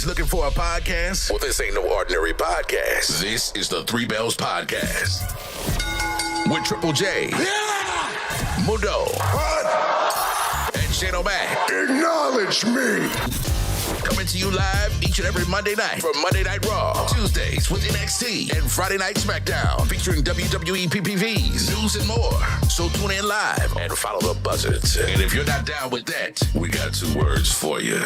Looking for a podcast? Well, this ain't no ordinary podcast. This is the Three Bells Podcast with Triple J, Mundo, and Shane O'Mac. Acknowledge me. Coming to you live each and every Monday night from Monday Night Raw, Tuesdays with NXT, and Friday Night SmackDown featuring WWE PPVs, news, and more. So tune in live and follow the buzzards. And if you're not down with that, we got 2 words for you.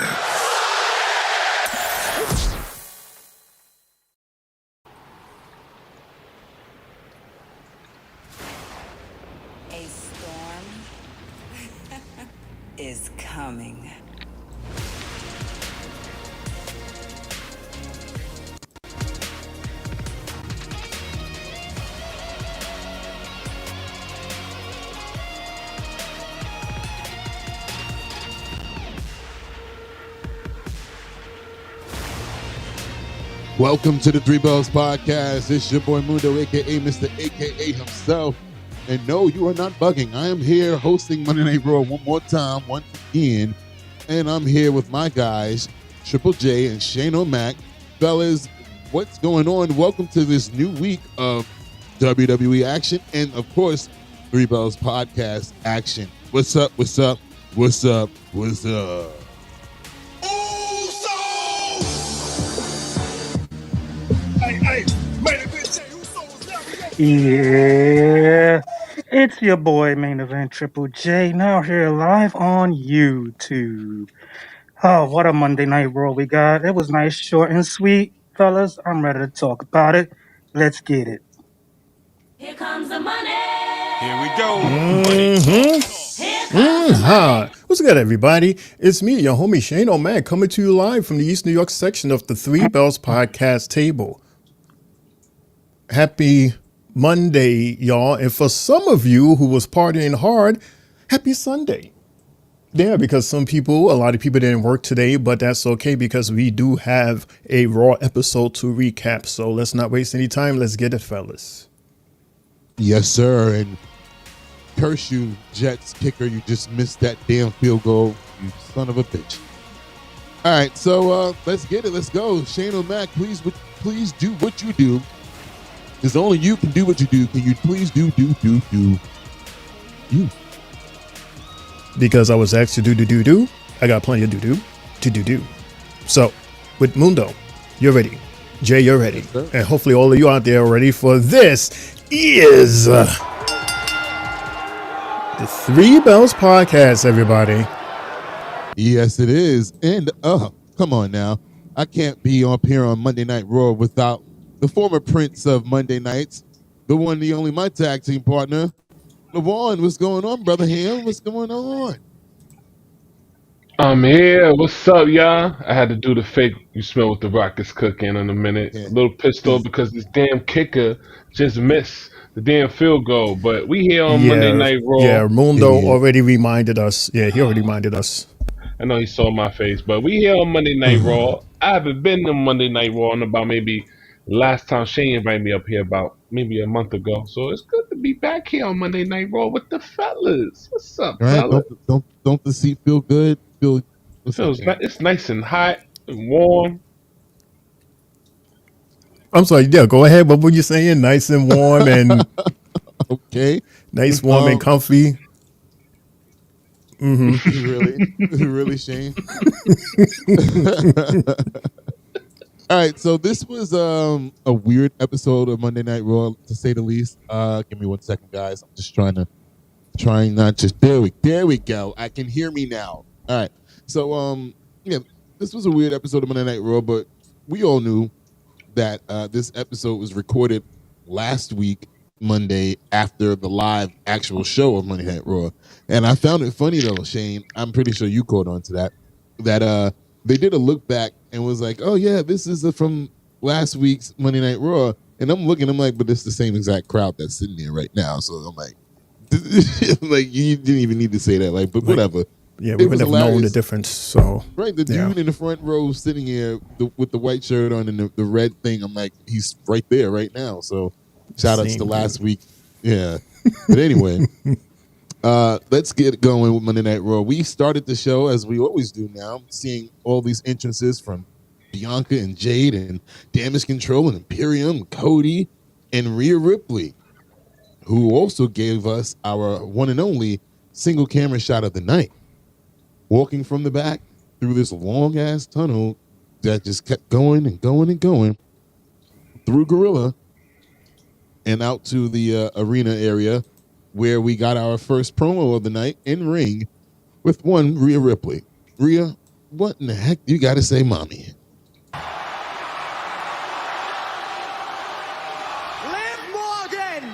A storm is coming. Welcome to the Three Bells Podcast. It's your boy Mundo, a.k.a. Mr. A.k.a. himself. And no, you are not bugging. I am here hosting Monday Night Raw one more time, once again. And I'm here with my guys, Triple J and Shane O'Mac. Fellas, what's going on? Welcome to this new week of WWE action and, of course, Three Bells Podcast action. What's up? What's up? What's up? What's up? Yeah, it's your boy Main Event Triple J, now here live on YouTube. Oh, what a Monday Night Raw we got. It was nice, short and sweet. Fellas, I'm ready to talk about it. Let's get it. Here comes the money. Here we go. What's good, everybody? It's me, your homie Shane O'Mac, coming to you live from the East New York section of the Three Bells Podcast table. Happy Monday, y'all. And for some of you who was partying hard, happy Sunday. Yeah, because a lot of people didn't work today, but that's okay because we do have a Raw episode to recap. So let's not waste any time. Let's get it, fellas. Yes, sir. And curse you, Jets kicker. You just missed that damn field goal, you son of a bitch. All right, so let's get it. Let's go. Shane O'Mac, please do what you do. Because only you can do what you do. Can you please do you? Because I was asked to do, I got plenty of do. So, with Mundo, you're ready. Jay, you're ready. Yes, and hopefully all of you out there are ready for this is the Three Bells Podcast, everybody. Yes, it is. And come on now. I can't be up here on Monday Night Raw without the former prince of Monday nights, the one, the only, my tag team partner, LeVon. What's going on, brother Ham? What's going on? I'm here. What's up, y'all? I had to do the fake you smell what the rockets cooking in a minute. Yeah. A little pissed off because this damn kicker just missed the damn field goal. But we here on Monday Night Raw. Yeah, Mundo already reminded us. Yeah, he already reminded us. I know he saw my face, but we here on Monday Night Raw. I haven't been to Monday Night Raw in about maybe last time Shane invited me up here about maybe a month ago. So it's good to be back here on Monday Night Raw with the fellas. What's up, All right, fellas? don't the seat feel good? It's nice and hot and warm. I'm sorry, yeah, go ahead. What were you saying? Nice and warm and okay. nice, warm, and comfy. Really? Really, Shane? All right, so this was a weird episode of Monday Night Raw, to say the least. Give me 1 second, guys. I'm just trying not to. There we go. I can hear me now. All right. So yeah, this was a weird episode of Monday Night Raw, but we all knew that this episode was recorded last week, Monday, after the live actual show of Monday Night Raw. And I found it funny though, Shane. I'm pretty sure you caught on to that. That they did a look back and was like, "Oh yeah, this is from last week's Monday Night Raw." And I'm like, but it's the same exact crowd that's sitting there right now. So I'm like, like you didn't even need to say that. Like, but whatever. Yeah, we would have known the difference. So right, the dude in the front row sitting here with the white shirt on and the red thing. I'm like, he's right there right now. So shout outs to last week. Yeah, but anyway. Let's get going with Monday Night Raw. We started the show, as we always do now, seeing all these entrances from Bianca and Jade and Damage Control and Imperium, Cody, and Rhea Ripley, who also gave us our one and only single camera shot of the night, walking from the back through this long-ass tunnel that just kept going and going and going through Gorilla and out to the arena area, where we got our first promo of the night in ring with one Rhea Ripley. Rhea, what in the heck you got to say, mommy? Liv Morgan,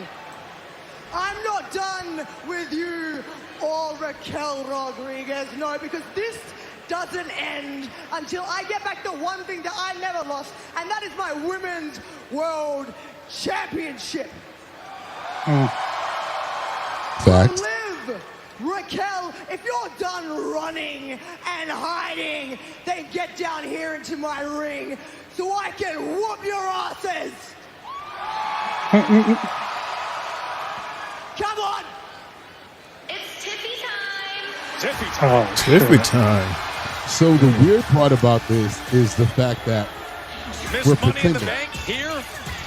I'm not done with you or Raquel Rodriguez. No, because this doesn't end until I get back the one thing that I never lost, and that is my Women's World Championship. Facts. Liv, Raquel, if you're done running and hiding, then get down here into my ring so I can whoop your asses. Come on. It's Tiffy time. Tiffy time. Oh, Tiffy time. So the weird part about this is the fact that Miss we're Money in the pretending. Bank here.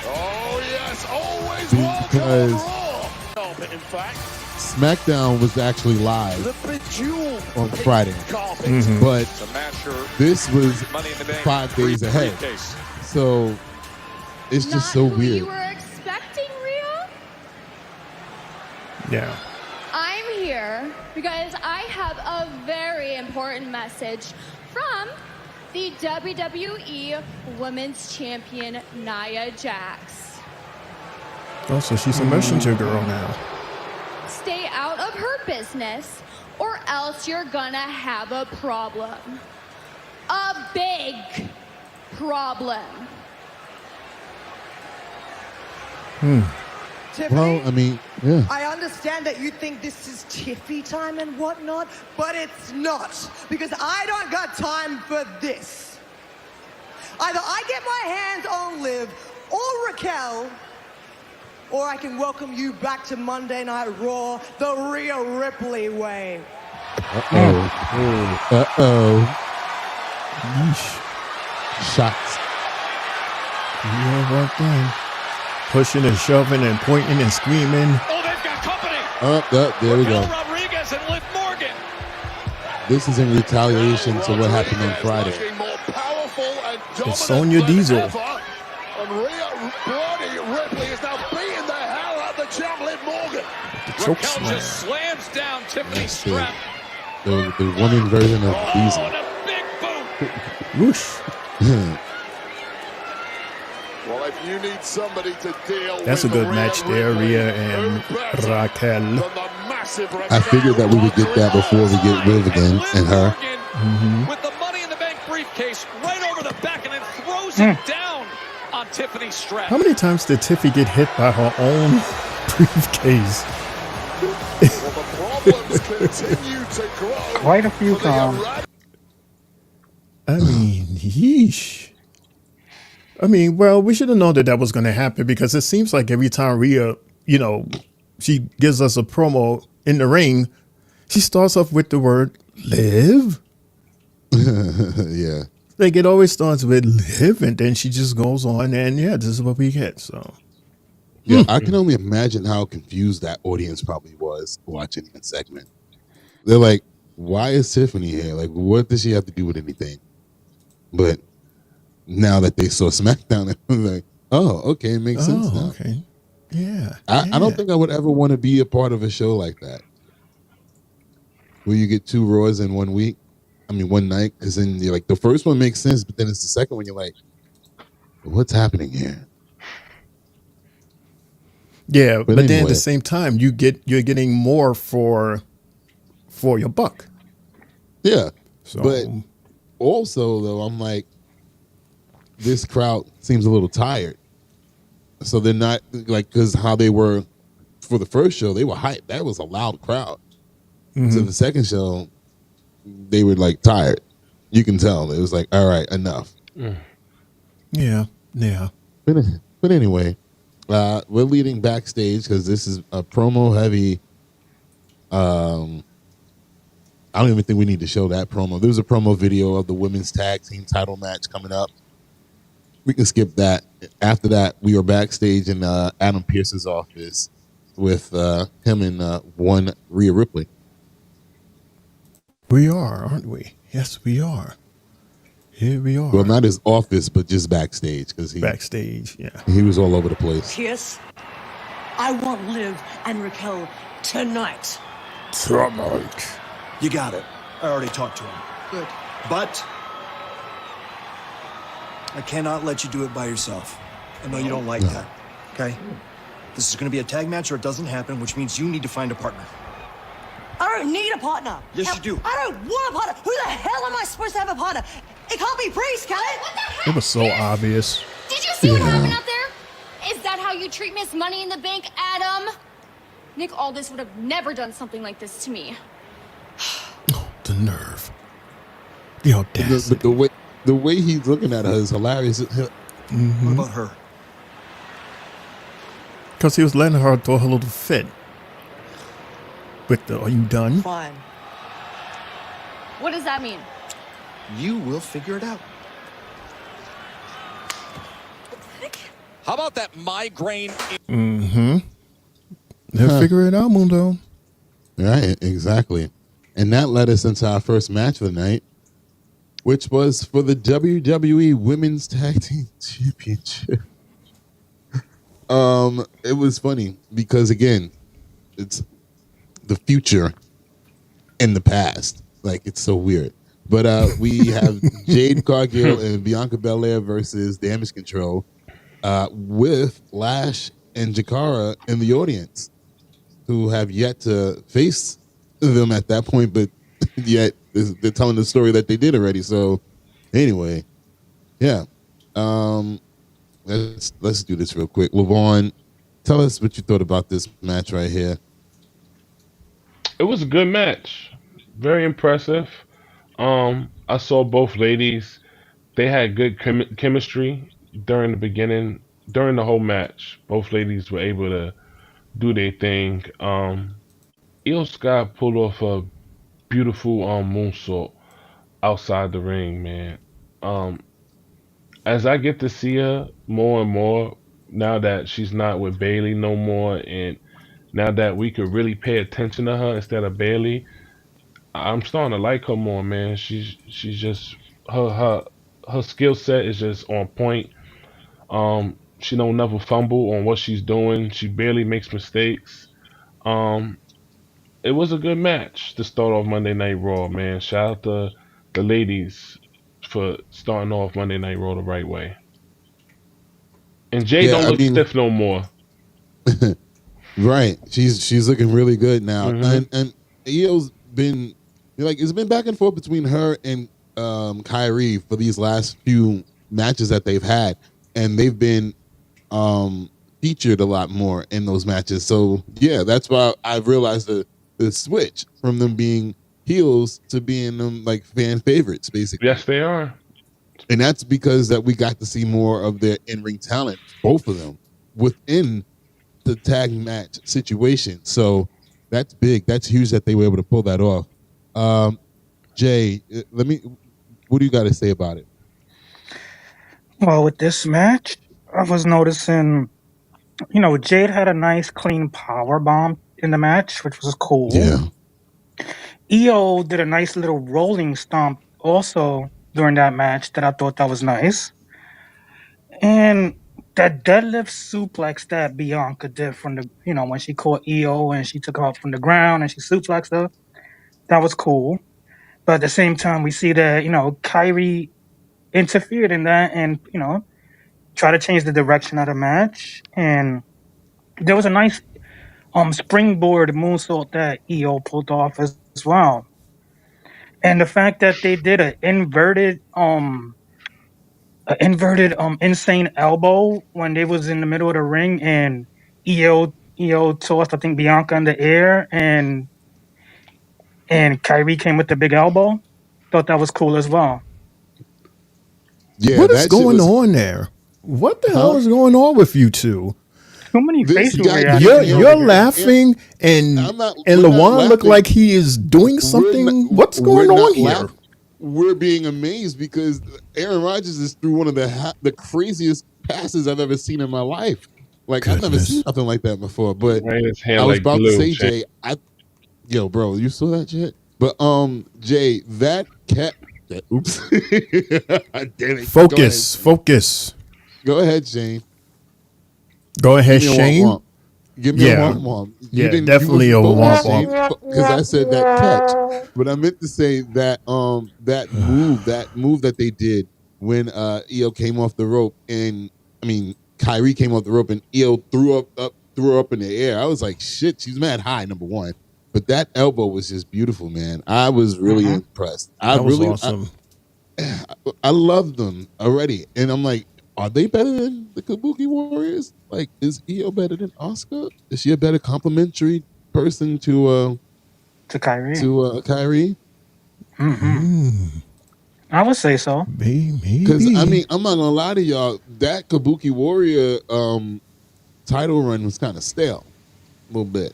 Oh, yes, always Because welcome to Raw. In fact, SmackDown was actually live the bejeweled on Friday, but The matcher. this was Money in the Bank. 5 days ahead. Briefcase. So it's just so Not who weird. you were expecting, Rhea? Yeah. I'm here because I have a very important message from the WWE Women's Champion, Nia Jax. Oh, so she's a messenger girl now. Stay out of her business or else you're gonna have a problem. A big problem. Tiffany, Well, I mean, yeah. I understand that you think this is Tiffy time and whatnot, but it's not, because I don't got time for this. Either I get my hands on Liv or Raquel, or I can welcome you back to Monday Night Raw the Rhea Ripley way. Yeesh. Shots. Yeah, right then. Pushing and shoving and pointing and screaming. Oh, they've got company. There we go. Raquel Rodriguez and Liv Morgan. This is in retaliation to what happened on Friday. Looking more powerful and dominant It's Sonya than Diesel. ever. And Rhea Ripley is now beating the hell out of the champ, Liv Morgan. Choke Raquel slam. just slams down Tiffany That's Strap. the woman version of Oh, Diesel. and a big boot. Whoosh. Well, if you need somebody to deal That's a with good match there, Rhea and who better Raquel. than the massive I figured that we would get that before we get Liv again and her. With the Money in the Bank briefcase right over the back and then throws it down on Tiffany Strap. How many times did Tiffy get hit by her own briefcase? Well, the problems continue to grow. Quite a few for the times. Iraq- I mean, yeesh. I mean, well, we should have known that was going to happen because it seems like every time Rhea, she gives us a promo in the ring, she starts off with the word live. Yeah. Like it always starts with live and then she just goes on and yeah, this is what we get. So Yeah, I can only imagine how confused that audience probably was watching that segment. They're like, why is Tiffany here? Like, what does she have to do with anything? But now that they saw SmackDown, it was like, oh, okay, it makes sense now. Okay. Yeah. I don't think I would ever want to be a part of a show like that, where you get 2 Raws in 1 week. I mean, one night, because then you're like, the first one makes sense, but then it's the second one, you're like, what's happening here? Yeah, but then at anyway. the same time, you're getting more for your buck. Yeah. So, but also, though, I'm like, this crowd seems a little tired. So they're not, like, because how they were for the first show, they were hyped. That was a loud crowd. So the second show, they were, like, tired. You can tell. It was like, all right, enough. Yeah. But anyway, we're leading backstage because this is a promo-heavy. I don't even think we need to show that promo. There's a promo video of the women's tag team title match coming up. We can skip that. After that, we are backstage in Adam Pearce's office with him and one Rhea Ripley. We are, aren't we? Yes, we are. Here we are. Well, not his office, but just backstage, because backstage. Yeah, he was all over the place. Pierce, I want Liv and Raquel tonight. Tonight. You got it. I already talked to him. Good. But I cannot let you do it by yourself. I know you don't like that. Okay? This is going to be a tag match or it doesn't happen, which means you need to find a partner. I don't need a partner. Yes, you do. I don't want a partner. Who the hell am I supposed to have a partner? It can't be Priest, can it? What the heck? It was so obvious. Did you see what happened out there? Is that how you treat Miss Money in the Bank, Adam? Nick Aldis would have never done something like this to me. Oh, the nerve. The audacity. But the way he's looking at her is hilarious. What about her? Because he was letting her throw her little fit. With the, are you done? Fine. What does that mean? You will figure it out. How about that migraine? They'll figure it out, Mundo. Right, exactly. And that led us into our first match of the night, which was for the WWE Women's Tag Team Championship. It was funny because, again, it's the future and the past. Like, it's so weird. But we have Jade Cargill and Bianca Belair versus Damage Control with Lash and Jakara in the audience, who have yet to face them at that point, but yet they're telling the story that they did already. So anyway, yeah. Let's do this real quick. LaVon, tell us what you thought about this match right here. It was a good match. Very impressive. I saw both ladies. They had good chemistry during the beginning, during the whole match. Both ladies were able to do their thing. Io Sky pulled off a beautiful moonsault outside the ring, man. As I get to see her more and more, now that she's not with Bailey no more, and now that we could really pay attention to her instead of Bailey, I'm starting to like her more, man. She's just her skill set is just on point. She don't never fumble on what she's doing. She barely makes mistakes. It was a good match to start off Monday Night Raw, man. Shout out to the ladies for starting off Monday Night Raw the right way. And Jade don't look stiff no more. Right, she's looking really good now, and Io's been it's been back and forth between her and Kyrie for these last few matches that they've had, and they've been featured a lot more in those matches. So yeah, that's why I've realized the switch from them being heels to being them like fan favorites, basically. Yes, they are. And that's because that we got to see more of their in-ring talent, both of them, within the tag match situation. So that's big. That's huge that they were able to pull that off. Jay, what do you got to say about it? Well, with this match, I was noticing, Jade had a nice clean power bomb in the match, which was cool. Yeah. EO did a nice little rolling stomp also during that match that I thought that was nice. And that deadlift suplex that Bianca did from the, when she caught EO and she took her up from the ground and she suplexed her, that was cool. But at the same time, we see that, Kyrie interfered in that and, try to change the direction of the match. And there was a nice springboard moonsault that EO pulled off as well. And the fact that they did an inverted insane elbow when they was in the middle of the ring and EO tossed I think Bianca in the air and Kyrie came with the big elbow. Thought that was cool as well. Yeah, what is that shit going was. on there? What the Huh? hell is going on with you two? Too many This facial guy- reactions. You're laughing, and I'm not- and we're not Lawan looked laughing. like he is doing something. What's going We're on not here? laughing. We're being amazed because Aaron Rodgers is through one of the craziest passes I've ever seen in my life. Like I've never seen nothing like that before. But Ran his hand I was like about glue, to say, Shane. Jay, yo, bro, you saw that shit? But Jay, that cat. Oops. Damn it. Focus. Go ahead, Shane. Go ahead, Give me a Shane. womp-womp. Give me a womp-womp. Yeah, definitely a womp-womp. Because I said that catch, but I meant to say that that move that they did when EO came off the rope, and I mean Kyrie came off the rope and EO threw her up in the air. I was like, shit, she's mad high, number one. But that elbow was just beautiful, man. I was really impressed. That was awesome. I love them already, and I'm like, are they better than the Kabuki Warriors? Like, is EO better than Asuka? Is she a better complimentary person to Kyrie? Kyrie? I would say so. Maybe. Because I mean, I'm not gonna lie to y'all. That Kabuki Warrior title run was kind of stale, a little bit.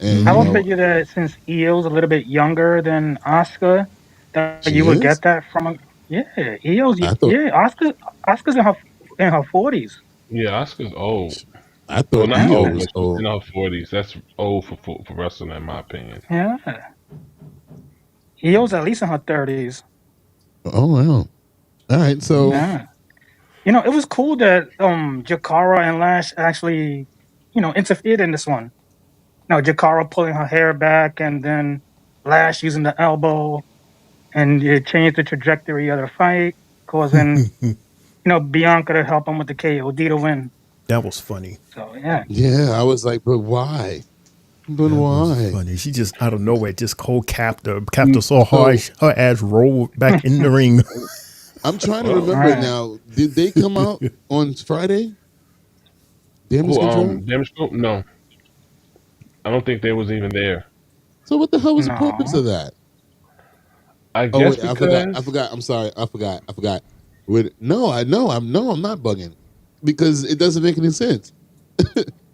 And I would figure that since EO's a little bit younger than Asuka, that She you would is? get that from EO's Asuka's in her 40s. Yeah, Oscar's old. I thought not EO old, was but old. she's in her 40s. That's old for wrestling, in my opinion. Yeah. EO's at least in her 30s. Oh wow! All right, so Yeah. It was cool that Jakara and Lash actually, interfered in this one. Jakara pulling her hair back and then Lash using the elbow and it changed the trajectory of the fight, causing Bianca to help him with the KOD to win. That was funny. So yeah. Yeah, I was like, but why? But That why? was funny. She just out of nowhere just cold capped her so hard her ass rolled back in the ring. I'm trying to remember now. Did they come out on Friday? Damage Control? Damage Control? No. I don't think they was even there. So what the hell was the purpose of that? I guess wait, because... I forgot. I'm sorry. I forgot. I'm not bugging because it doesn't make any sense.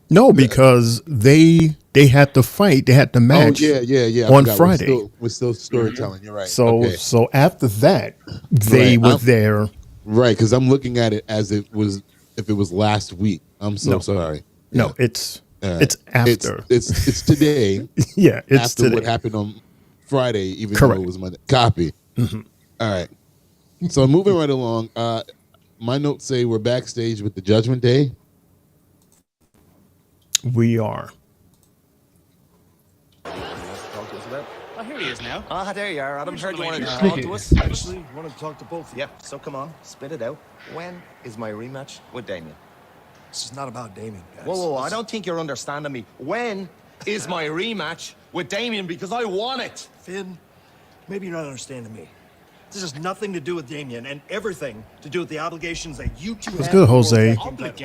No, because they had to fight. They had the match. Oh yeah. On Friday. We're still storytelling. You're right. So after that, they were there. Right, because I'm looking at it as if it was last week. I'm so sorry. No, it's after. It's today. Yeah, it's after today. what happened on Friday, even though it was Monday. Copy. Mm-hmm. All right. So moving right along. My notes say we're backstage with the Judgment Day. We are. Oh, here he is now. Ah, there you are, Adam. Heard you wanted to Speaking- talk to us. Actually, wanted to talk to both of you. Yeah, so come on, spit it out. When is my rematch with Damien? This is not about Damien, guys. Whoa, I don't think you're understanding me. When is my rematch with Damien? Because I want it. Finn, maybe you're not understanding me. This has nothing to do with Damien and everything to do with the obligations that you two have. What's good, Jose?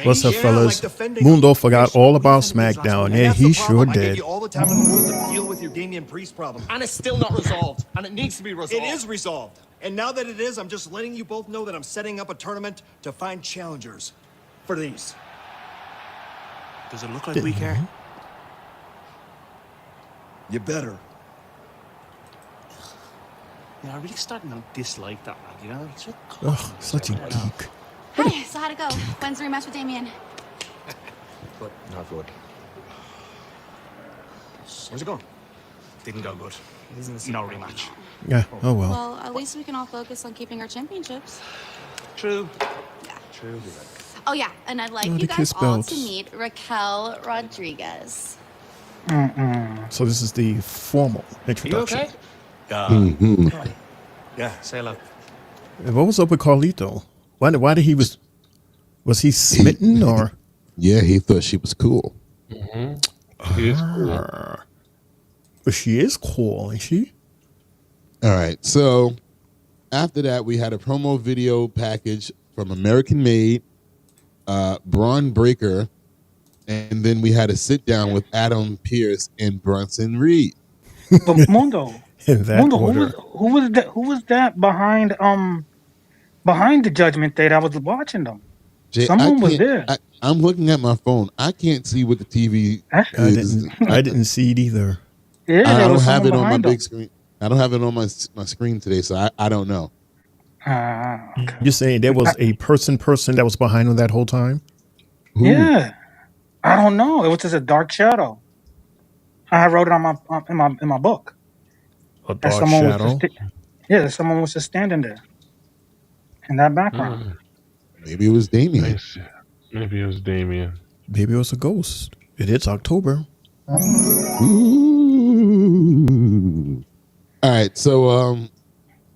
What's up, fellas? Mundo forgot all about SmackDown. Yeah, he sure I gave did. you all the time in the world to deal with your Damien Priest problem. And it's still not resolved. And it needs to be resolved. It is resolved. And now that it is, I'm just letting you both know that I'm setting up a tournament to find challengers for these. Does it look like we care? You better. Yeah, I'm really starting to dislike that man, you know? He's so Ugh, such a geek. Hey, so how'd it go? When's the rematch with Damien? But not good. Where's it going? Didn't go good. No rematch. Yeah. Oh well. Well, at least we can all focus on keeping our championships. True. Yeah. True. Oh yeah, and I'd like Oh, you the guys kiss all belts. to meet Raquel Rodriguez. So this is the formal introduction. okay? Yeah, say hello. And what was up with Carlito? Why did he was he smitten or? Yeah, he thought she was cool. He is cool. But she is cool, ain't she? All right. So after that, we had a promo video package from American Made, Braun Breaker, and then we had a sit down with Adam Pearce and Bronson Reed. But Mundo, In that Mundo, order. who was that behind the Judgment Day that was watching them? Jay, Someone was there. I'm looking at my phone. I can't see what the TV is. I didn't see it either. Yeah, I there don't was have it someone on my behind big them. screen. I don't have it on my screen today, so I don't know. Okay. You're saying there was a person that was behind him that whole time? Who? Yeah, I don't know. It was just a dark shadow. I wrote it on in my book. A That dark someone was shadow. someone was just standing there in that background. Maybe it was Damien. Maybe it was Damien. Maybe it was a ghost. It is October. Ooh. All right, so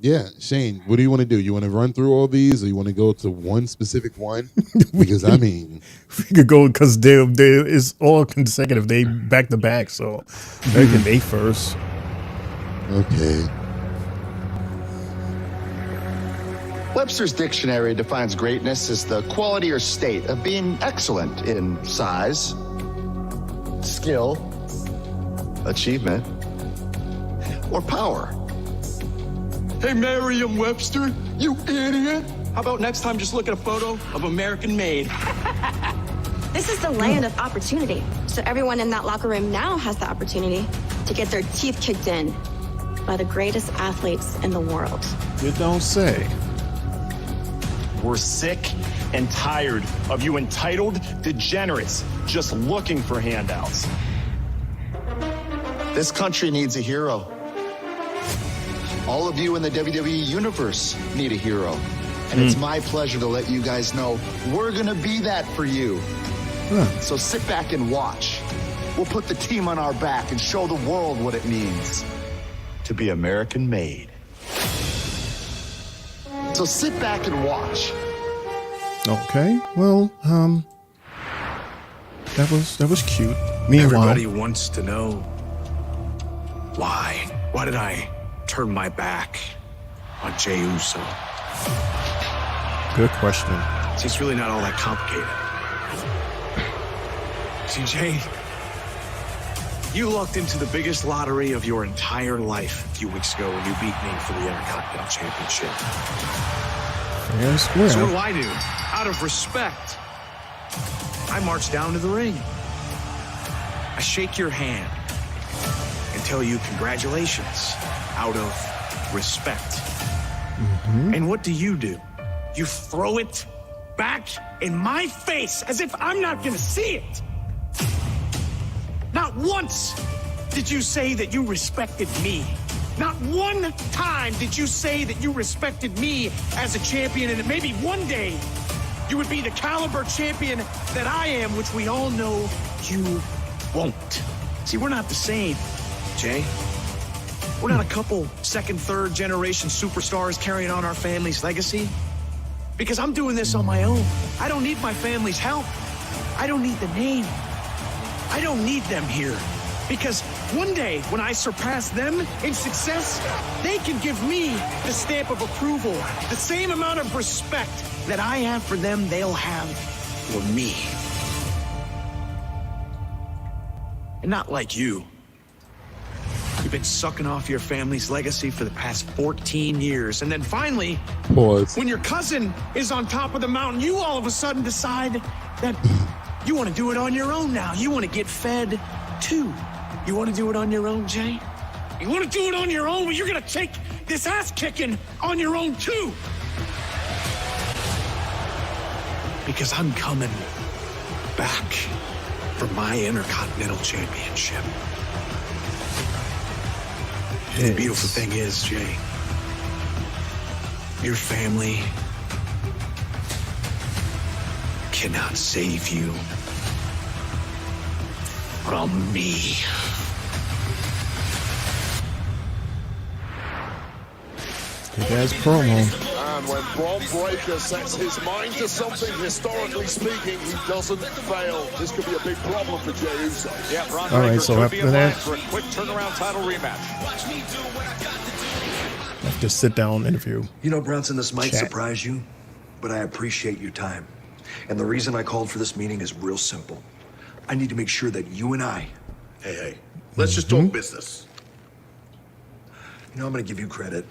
yeah, Shane, what do you want to do? You want to run through all these, or you want to go to one specific one? Because I mean, we could go because they it's all consecutive. They back to back, so they can they first. Okay. Webster's dictionary defines greatness as the quality or state of being excellent in size, skill, achievement, or power. Hey, Merriam-Webster, you idiot! How about next time just look at a photo of American Made? This is the land of opportunity. So everyone in that locker room now has the opportunity to get their teeth kicked in by the greatest athletes in the world. You don't say. We're sick and tired of you entitled degenerates just looking for handouts. This country needs a hero. All of you in the WWE Universe need a hero. And it's my pleasure to let you guys know we're gonna be that for you. So sit back and watch. We'll put the team on our back and show the world what it means to be American made. So sit back and watch. Okay, well, that was cute. Meanwhile, everybody wants to know why. Why did I turn my back on Jey Uso? Good question. See, it's really not all that complicated. See, Jey, you lucked into the biggest lottery of your entire life a few weeks ago when you beat me for the Intercontinental Championship. Fair and square. So what do I do? Out of respect, I march down to the ring. I shake your hand and tell you congratulations out of respect. And what do? You throw it back in my face as if I'm not gonna see it. Not once did you say that you respected me. Not one time did you say that you respected me as a champion, and that maybe one day you would be the caliber champion that I am, which we all know you won't. See, we're not the same, Jey. We're not a couple second, third generation superstars carrying on our family's legacy. Because I'm doing this on my own. I don't need my family's help. I don't need the name. I don't need them here. Because one day, when I surpass them in success, they can give me the stamp of approval. The same amount of respect that I have for them, they'll have for me. And not like you. You've been sucking off your family's legacy for the past 14 years. And then finally, when your cousin is on top of the mountain, you all of a sudden decide that you want to do it on your own now. You want to get fed too. You want to do it on your own, Jey? You want to do it on your own, but you're going to take this ass kicking on your own too. Because I'm coming back for my Intercontinental Championship. The beautiful thing is, Jay, your family cannot save you from me. Good ass promo. And when Braun Breaker sets his mind to something, historically speaking, he doesn't fail. This could be a big problem for Jey Uso. Yeah, Braun All right, Breaker so could be after in line that- for a quick turnaround title rematch. After sit down interview. You know, Bronson, this might Chat. surprise you, but I appreciate your time. And the reason I called for this meeting is real simple. I need to make sure that you and I... Hey, let's just talk business. You know, I'm going to give you credit.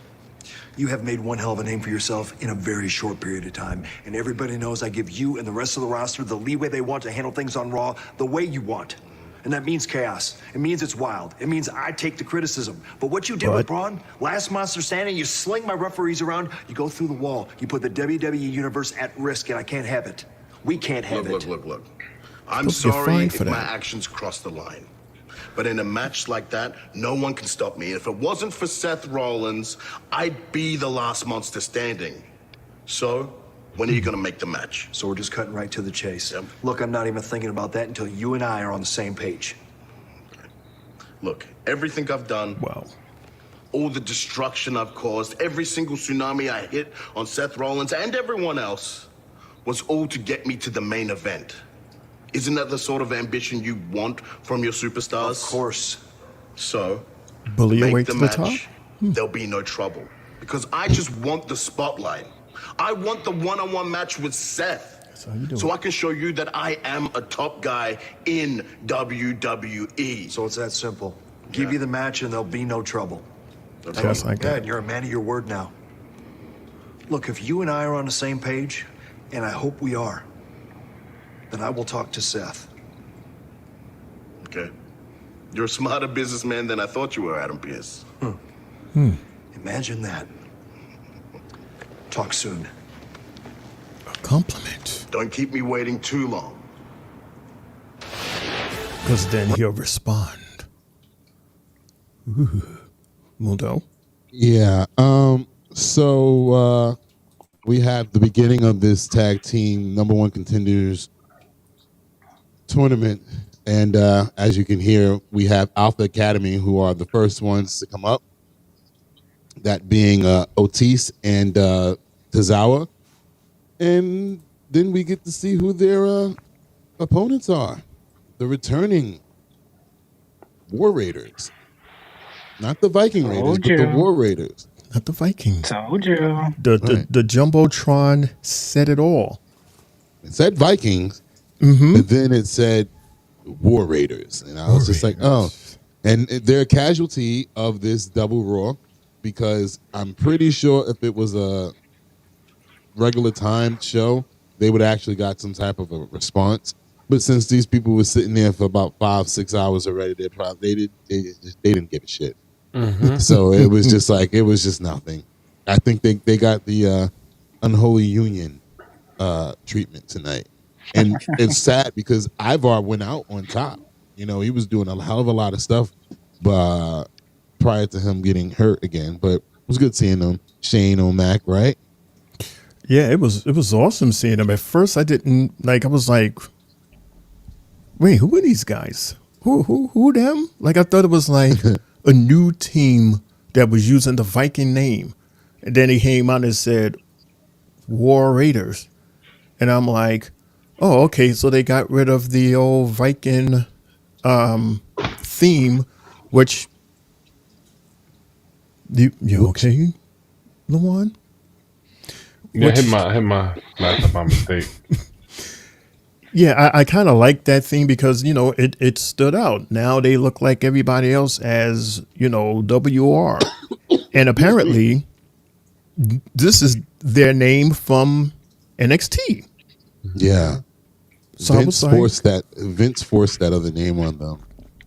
You have made one hell of a name for yourself in a very short period of time. And everybody knows I give you and the rest of the roster the leeway they want to handle things on Raw the way you want. And that means chaos. It means it's wild. It means I take the criticism. But what you did with Braun, last Monster Standing, you sling my referees around, you go through the wall, you put the WWE Universe at risk, and I can't have it. We can't have it. Look. I'm Supposed to get sorry fined if for my that. actions crossed the line. But in a match like that, no one can stop me. If it wasn't for Seth Rollins, I'd be the last monster standing. So, when are you going to make the match? So we're just cutting right to the chase. Look, I'm not even thinking about that until you and I are on the same page. Look, everything I've done, all the destruction I've caused, every single tsunami I hit on Seth Rollins and everyone else was all to get me to the main event. Isn't that the sort of ambition you want from your superstars? Of course. So, Bully your make way the to the match, top? there'll be no trouble. Because I just want the spotlight. I want the one-on-one match with Seth. That's how you do So it. I can show you that I am a top guy in WWE. So it's that simple. Give you the match and there'll be no trouble. Just like that. And you're a man of your word now. Look, if you and I are on the same page, and I hope we are, then I will talk to Seth. Okay. You're a smarter businessman than I thought you were, Adam Pearce. Imagine that. Talk soon. A compliment. Don't keep me waiting too long. Because then he'll respond. Ooh. Mundo? Yeah. So we have the beginning of this tag team number one contenders tournament, and as you can hear, we have Alpha Academy, who are the first ones to come up. That being Otis and Tozawa, and then we get to see who their opponents are. The returning War Raiders. Not the Viking Raiders, but the War Raiders. Not the Vikings. Told you. The Jumbotron said it all. It said Vikings, Mm-hmm. but then it said War Raiders. And I was just like, oh. And they're a casualty of this double Raw, because I'm pretty sure if it was a regular time show, they would actually got some type of a response. But since these people were sitting there for about 5-6 hours already, they didn't give a shit. Mm-hmm. So it was just like, it was just nothing. I think they got the unholy union treatment tonight. And it's sad because Ivar went out on top. You know, he was doing a hell of a lot of stuff prior to him getting hurt again. But it was good seeing him. Shane O'Mac, right? Yeah, it was awesome seeing them. At first, I didn't like. I was like, "Wait, who are these guys? Who them?" Like I thought it was like a new team that was using the Viking name, and then he came out and said War Raiders, and I'm like, "Oh, okay." So they got rid of the old Viking theme, which you okay, Lawan? Yeah, hit my laptop by mistake. Yeah, I kind of like that thing because, you know, it stood out. Now they look like everybody else as, you know, WR. And apparently this is their name from NXT. Yeah. So Vince forced that other name on them.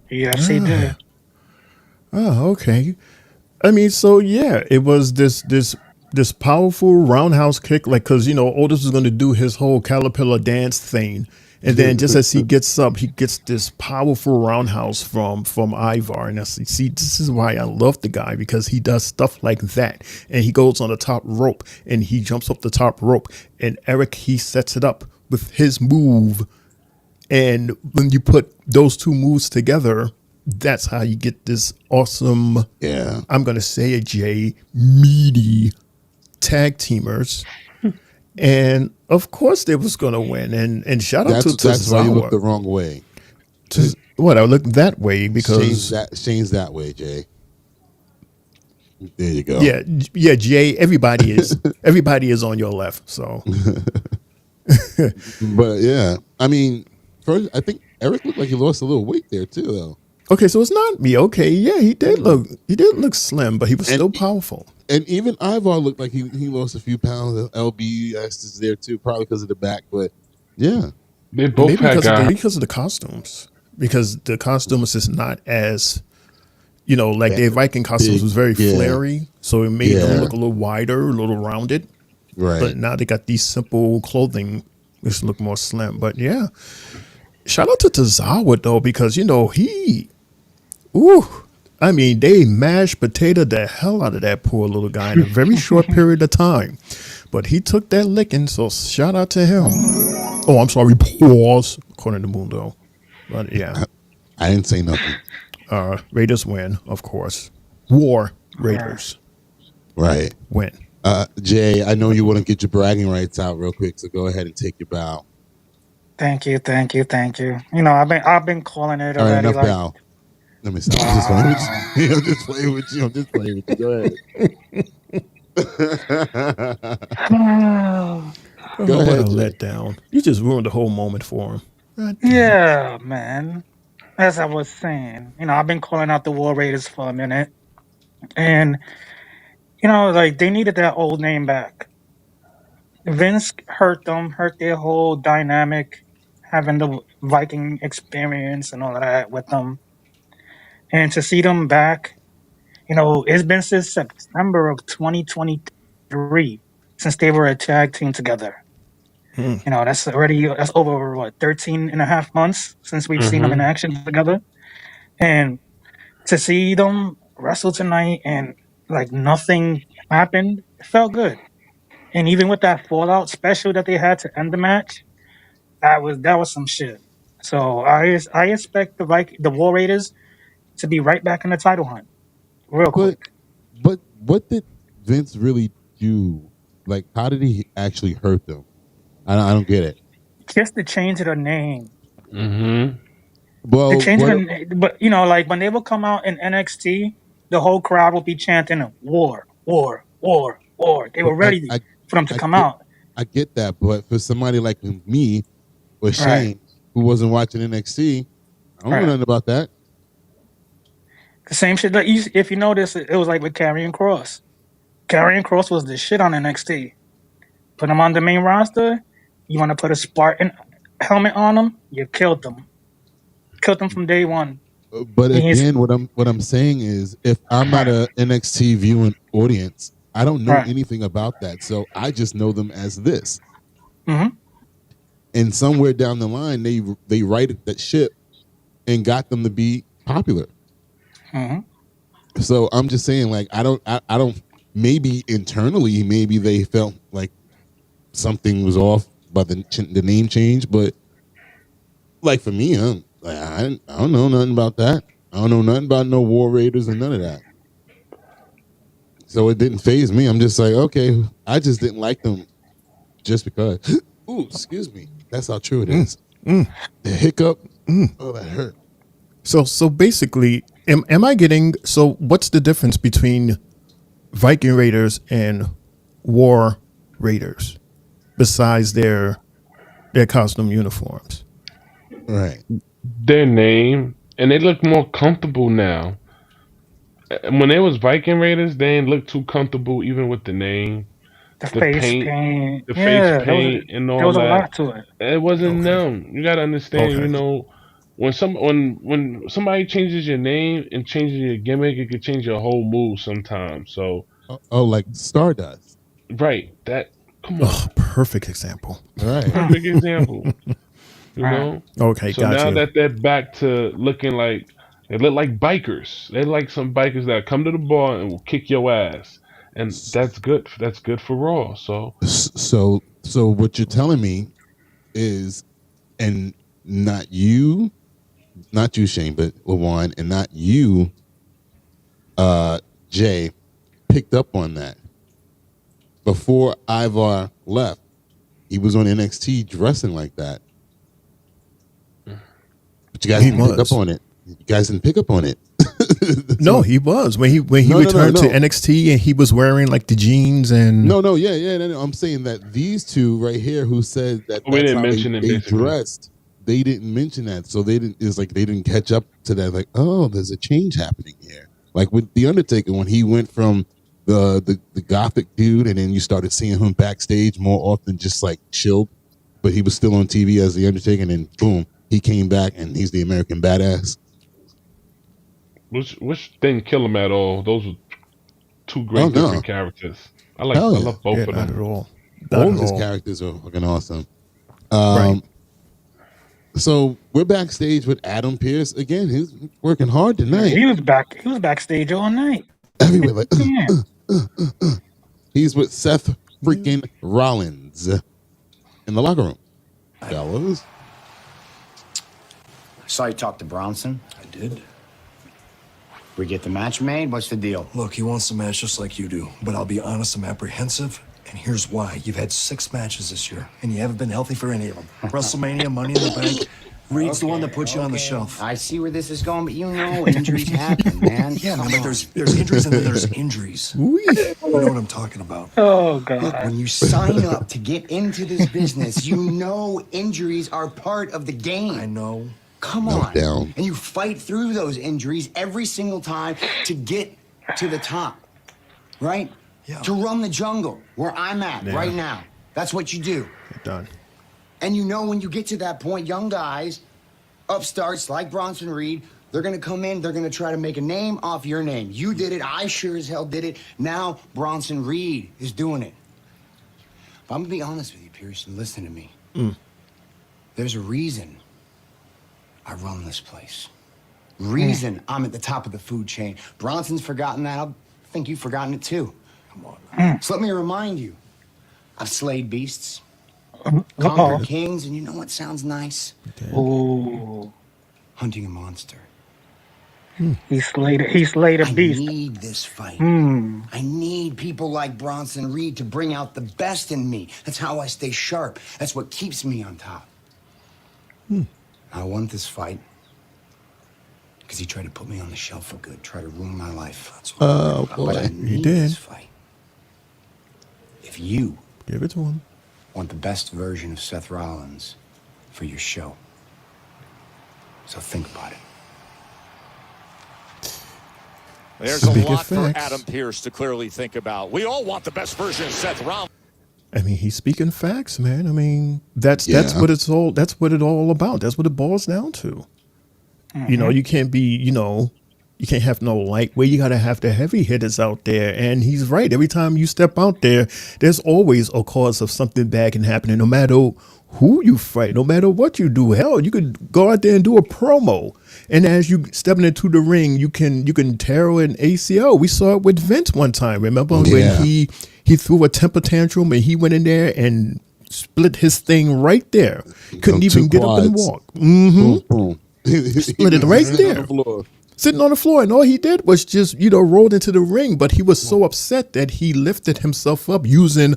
Yes, he did. Oh, okay. I mean, so yeah, it was this this powerful roundhouse kick, like, because Otis is going to do his whole caterpillar dance thing, and then just as he gets up, he gets this powerful roundhouse from Ivar, and see, this is why I love the guy, because he does stuff like that, and he goes on the top rope, and he jumps up the top rope, and Eric, he sets it up with his move, and when you put those two moves together, that's how you get this awesome, I'm going to say it, Jay, meaty tag teamers. And of course they was going to win. And shout out to That's why you look the wrong way. What, I look that way because Shane's that way, Jay. There you go. Yeah, Jay, everybody is on your left, so. But yeah, I mean, first I think Eric looked like he lost a little weight there too, though. Okay, so it's not me. Okay, yeah, he did look slim, but he was still powerful. And even Ivar looked like he lost a few pounds. LBS is there too, probably because of the back. But yeah, they both because of the costumes. Because the costumes is not as, like their Viking costumes was very flary, so it made them look a little wider, a little rounded. Right. But now they got these simple clothing which look more slim. But yeah, shout out to Tozawa though, because they mashed potato the hell out of that poor little guy in a very short period of time. But he took that licking, so shout out to him. Oh, I'm sorry, pause, according to Mundo. But yeah. I didn't say nothing. Raiders win, of course. War Raiders. Right. Win. Jay, I know you want to get your bragging rights out real quick, so go ahead and take your bow. Thank you. I've been calling it already. All right, enough bow. Let me stop. I'm just playing with you. I'm just playing with you. Go ahead. Go ahead. What a letdown. You just ruined the whole moment for him. Yeah, man. As I was saying, I've been calling out the War Raiders for a minute. And, they needed that old name back. Vince hurt their whole dynamic, having the Viking experience and all of that with them. And to see them back, it's been since September of 2023 since they were a tag team together. That's over 13 and a half months since we've seen them in action together. And to see them wrestle tonight and nothing happened, it felt good. And even with that Fallout special that they had to end the match, that was some shit. So I expect the War Raiders to be right back in the title hunt, real quick. But what did Vince really do? Like, how did he actually hurt them? I don't get it. Just to change their name. Mm-hmm. Well, but when they would come out in NXT, the whole crowd would be chanting "War, war, war, war." They were ready for them to come out. I get that, but for somebody like me or Shane, who wasn't watching NXT, I don't know nothing about that. The same shit. If you notice, it was like with Karrion Kross. Karrion Kross was the shit on NXT. Put him on the main roster. You want to put a Spartan helmet on him? You killed them. Killed them from day one. But again, what I'm saying is, if I'm not a NXT viewing audience, I don't know anything about that. So I just know them as this. Mm-hmm. And somewhere down the line, they righted that ship and got them to be popular. Mm-hmm. So I'm just saying, I don't. Maybe internally, maybe they felt like something was off by the name change, but for me, I don't know nothing about that. I don't know nothing about no War Raiders and none of that. So it didn't faze me. I'm just like, okay, I just didn't like them just because. Ooh, excuse me. That's how true it is. The hiccup. Oh, that hurt. So basically, am I getting? So what's the difference between Viking Raiders and War Raiders besides their costume uniforms? Right. Their name, and they look more comfortable now. When they was Viking Raiders, they didn't look too comfortable even with the name. The face paint. The face paint and all that. There was a lot to it. It wasn't them. You gotta understand, when somebody changes your name and changes your gimmick, it could change your whole move sometimes. So like Stardust. Right. That. Come on. Oh, perfect example. Right. Perfect example. You know. Okay, So now gotcha. that they're back to looking like they look like bikers. They're like some bikers that come to the bar and will kick your ass, and that's good. That's good for Raw. So So what you're telling me is, and not you, Shane, but LaJuan, and not you, Jay, picked up on that before Ivar left. He was on NXT dressing like that, but you guys didn't pick up on it. You guys didn't pick up on it. No, he was when he returned to NXT and he was wearing like the jeans and no, I'm saying that these two right here who said that we didn't how mention it. they dressed, they didn't mention that, so they didn't. It's like they didn't catch up to that. Like, oh, there's a change happening here. Like with the Undertaker when he went from the gothic dude, and then you started seeing him backstage more often, just like chilled, but he was still on TV as the Undertaker, and then boom, he came back and he's the American Badass. Which didn't kill him at all. Those were two great different characters. I love both of them. Not at all. All of his characters are fucking awesome. Right. So we're backstage with Adam Pearce again. He's working hard tonight. He was backstage all night. Everywhere, like he's with Seth freaking Rollins in the locker room. Fellas, I saw you talk to Bronson. I did. We get the match made? What's the deal? Look, he wants the match just like you do. But I'll be honest, I'm apprehensive. And here's why. You've had 6 matches this year, and you haven't been healthy for any of them. WrestleMania, Money in the Bank. Reed's the one that puts you on the shelf. I see where this is going, but you know injuries happen, man. Yeah, man, but there's injuries and then there's injuries. You know what I'm talking about. Oh, God. Look, when you sign up to get into this business, you know injuries are part of the game. I know. Come on. And you fight through those injuries every single time to get to the top, right? Yeah. To run the jungle where I'm at right now. That's what you do. Done. And you know when you get to that point, young guys, upstarts like Bronson Reed, they're going to come in, they're going to try to make a name off your name. You did it. I sure as hell did it. Now Bronson Reed is doing it. But I'm going to be honest with you, Pearson. Listen to me. There's a reason I run this place. Reason I'm at the top of the food chain. Bronson's forgotten that. I think you've forgotten it too. Come on. So let me remind you. I've slayed beasts, conquered kings, and you know what sounds nice? Oh, hunting a monster. He slayed a beast. I need this fight. I need people like Bronson Reed to bring out the best in me. That's how I stay sharp. That's what keeps me on top. I want this fight because he tried to put me on the shelf for good, tried to ruin my life. That's what boy, but I he need did. this fight. If you Give it to him. want the best version of Seth Rollins for your show, so think about it. There's a lot for Adam Pearce to clearly think about. We all want the best version of Seth Rollins. I mean, he's speaking facts, man. I mean, that's what it's all. That's what it all about. That's what it boils down to. You know, you can't be. You can't have no lightweight. You got to have the heavy hitters out there. And he's right. Every time you step out there, there's always a cause of something bad can happen. And no matter who you fight, no matter what you do, hell, you could go out there and do a promo. And as you stepping into the ring, you can tear an ACL. We saw it with Vince one time. Remember when he threw a temper tantrum and he went in there and split his thing right there. Couldn't even get up and walk. Boom, boom. Split it right there. Sitting on the floor, and all he did was just, rolled into the ring. But he was so upset that he lifted himself up using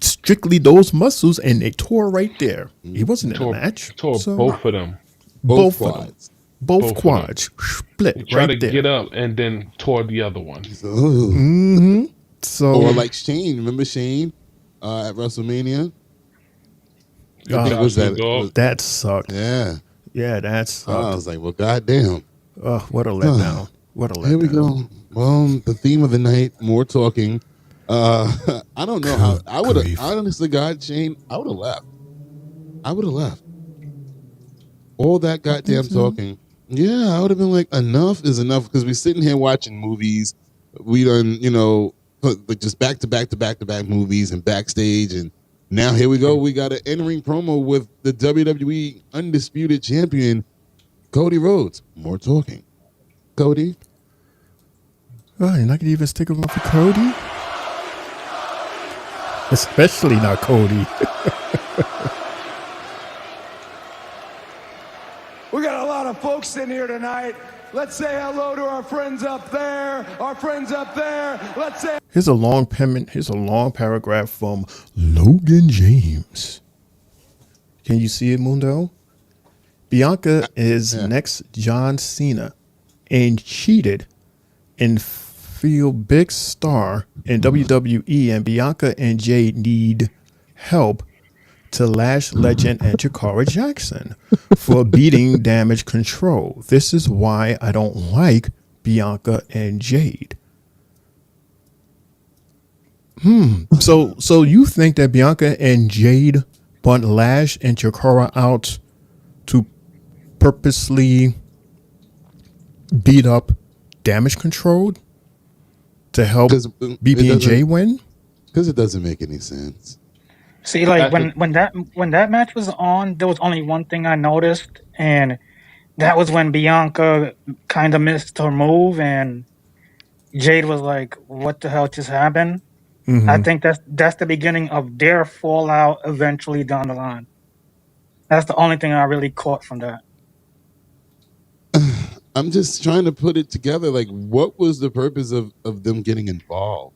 strictly those muscles, and they tore right there. He wasn't in a match. Tore both of them. Both quads. Both quads. Split He tried right to there. get up and then tore the other one. So, or like Shane, remember Shane at WrestleMania? That sucked. Yeah, that sucked. I was like, well, goddamn. What a letdown. What a letdown. Here we go. Well, the theme of the night, more talking. I don't know how I would have, honestly, God, Shane, I would have left. All that goddamn talking. Yeah, I would have been like, enough is enough, because we're sitting here watching movies. We done, but just back to back to back to back movies and backstage, and now here we go. We got an in-ring promo with the WWE Undisputed Champion, Cody Rhodes. More talking. Cody? Oh, you're not going to even stick around for Cody? Especially not Cody. We got a lot of folks in here tonight. Let's say hello to our friends up there. Our friends up there. Let's say. Here's a long paragraph from Logan James. Can you see it, Mundo? Bianca is next John Cena and cheated and feel big star in WWE, and Bianca and Jade need help to lash legend and Jakara Jackson for beating Damage Control. This is why I don't like Bianca and Jade. So you think that Bianca and Jade want Lash and Jakara out to purposely beat up Damage Control to help BB and J win? Because it doesn't make any sense. See, like when that match was on, there was only one thing I noticed, and that was when Bianca kind of missed her move, and Jade was like, "What the hell just happened?" Mm-hmm. I think that's the beginning of their fallout eventually down the line. That's the only thing I really caught from that. I'm just trying to put it together. Like, what was the purpose of them getting involved?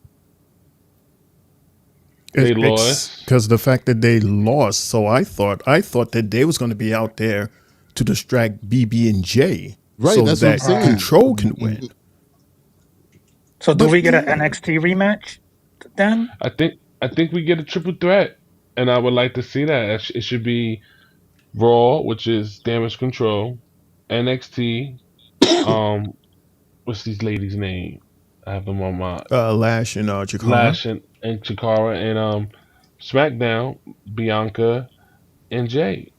They lost because the fact that they lost. So I thought that they was going to be out there to distract BB and J, right? So that's that what I'm saying. Control can win. So do we get an NXT rematch then? I think we get a triple threat, and I would like to see that. It should be Raw, which is Damage Control, NXT. What's these ladies' name? I have them on my Lash and Jakara. Lash and Chikara, and SmackDown, Bianca and Jade.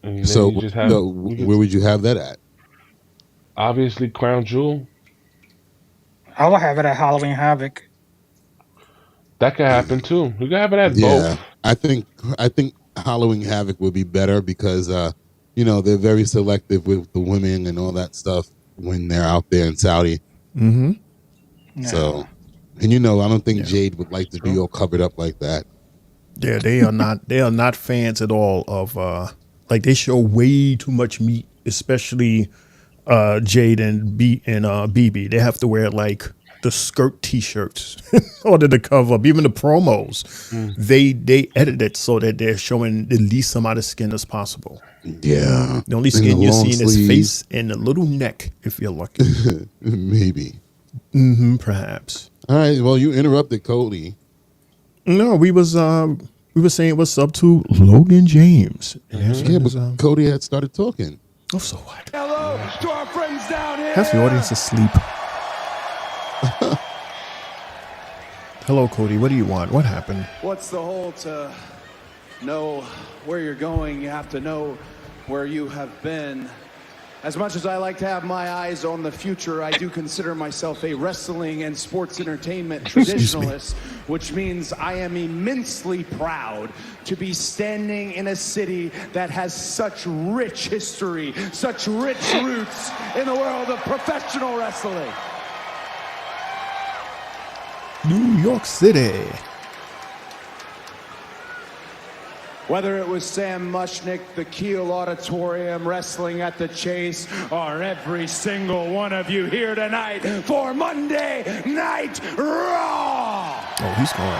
And So, you just have, where would you have that at? Obviously, Crown Jewel. I will have it at Halloween Havoc. That could happen too. We could have it at Yeah, both. I think Halloween Havoc would be better because they're very selective with the women and all that stuff when they're out there in Saudi. Mm-hmm. So, and I don't think Jade would like to be all covered up like that. Yeah, they are not. They are not fans at all of. They show way too much meat, especially Jade and BB. They have to wear like the skirt T-shirts order to cover up. Even the promos, they edit it so that they're showing the least amount of skin as possible. Yeah, the only skin you're seeing is face and a little neck if you're lucky. Maybe. Perhaps. All right. Well, you interrupted Cody. No, we were saying what's up to Logan James. But Cody had started talking. Oh, so what? Hello to our friends down here. Half the audience asleep. Hello, Cody. What do you want? What happened? What's the whole to know where you're going? You have to know where you have been. As much as I like to have my eyes on the future, I do consider myself a wrestling and sports entertainment traditionalist, which means I am immensely proud to be standing in a city that has such rich history, such rich roots in the world of professional wrestling. New York City. Whether it was Sam Mushnick, the Kiel Auditorium, wrestling at the Chase, or every single one of you here tonight for Monday Night Raw. Oh, he's going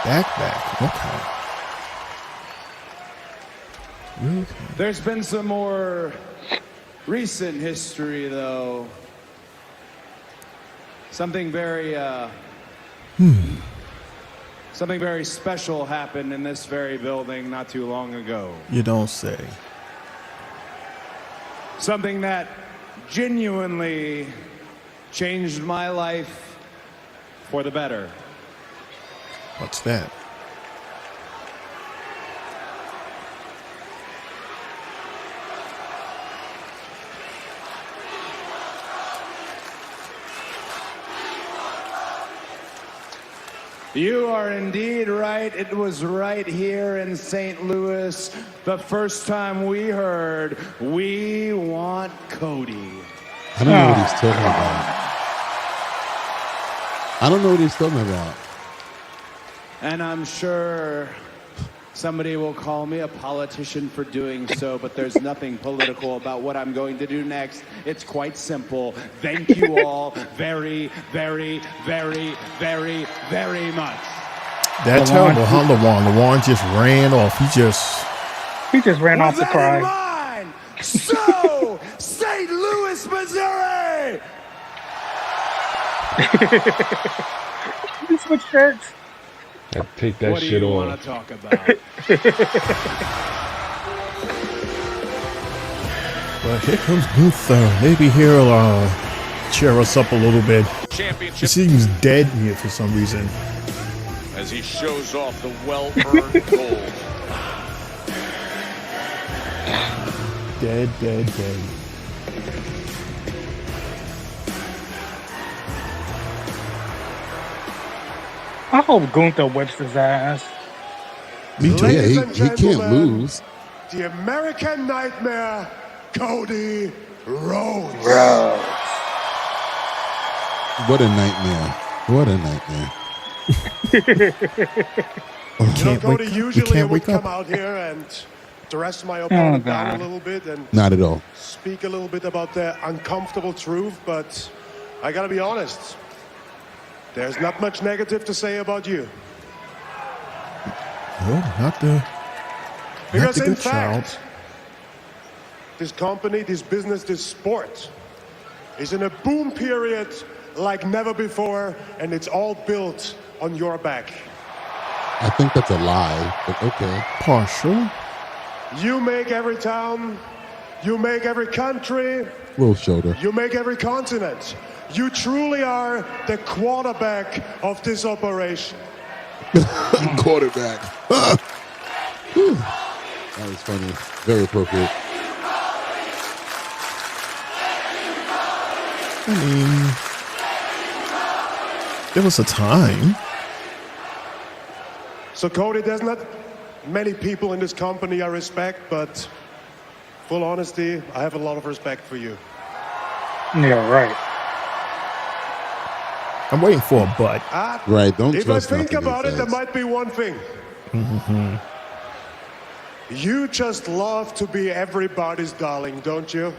back. Okay. There's been some more recent history, though. Something very, something very special happened in this very building not too long ago. You don't say. Something that genuinely changed my life for the better. What's that? You are indeed right. It was right here in St. Louis the first time we heard, "We want Cody." I don't know what he's talking about. I don't know what he's talking about. And I'm sure somebody will call me a politician for doing so, but there's nothing political about what I'm going to do next. It's quite simple. Thank you all very, very, very, very, very much. That terrible, huh? LeWan just ran off. He just ran off to cry. Line. So, St. Louis, Missouri! You switch shirts. Take that what shit do you off. want to talk about? Well, here comes Gunther. Maybe he'll cheer us up a little bit. He seems dead here for some reason. As he shows off the well-earned gold. Dead. I hope Gunther whips his ass. Me too. Yeah, he can't lose. The American Nightmare, Cody Rhodes. What a nightmare. What a nightmare. Cody, usually I would come out here and dress my opponent down a little bit and Not at all. speak a little bit about the uncomfortable truth, but I gotta be honest. There's not much negative to say about you. No, not the Because in good child. fact, this company, this business, this sport is in a boom period like never before, and it's all built on your back. I think that's a lie, but okay. Partial. You make every town, you make every country, Little shoulder. you make every continent. You truly are the quarterback of this operation. Quarterback. Whew. That was funny. Very appropriate. I mean, there was a time. So Cody, there's not many people in this company I respect, but full honesty, I have a lot of respect for you. Yeah, right. I'm waiting for a but. Right, don't If I trust think nothing he about it, there says. might be one thing. Mm-hmm. You just love to be everybody's darling, don't you?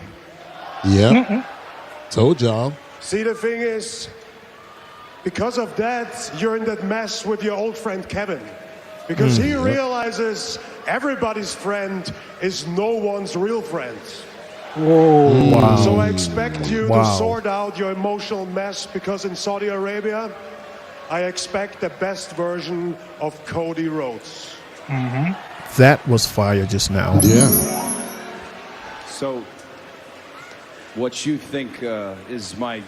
Yeah. Told y'all. See, the thing is, because of that, you're in that mess with your old friend Kevin. Because he realizes everybody's friend is no one's real friend. Whoa. Wow. So I expect you to Wow. sort out your emotional mess, because in Saudi Arabia, I expect the best version of Cody Rhodes. Mm-hmm. That was fire just now. Yeah. So, what you think is my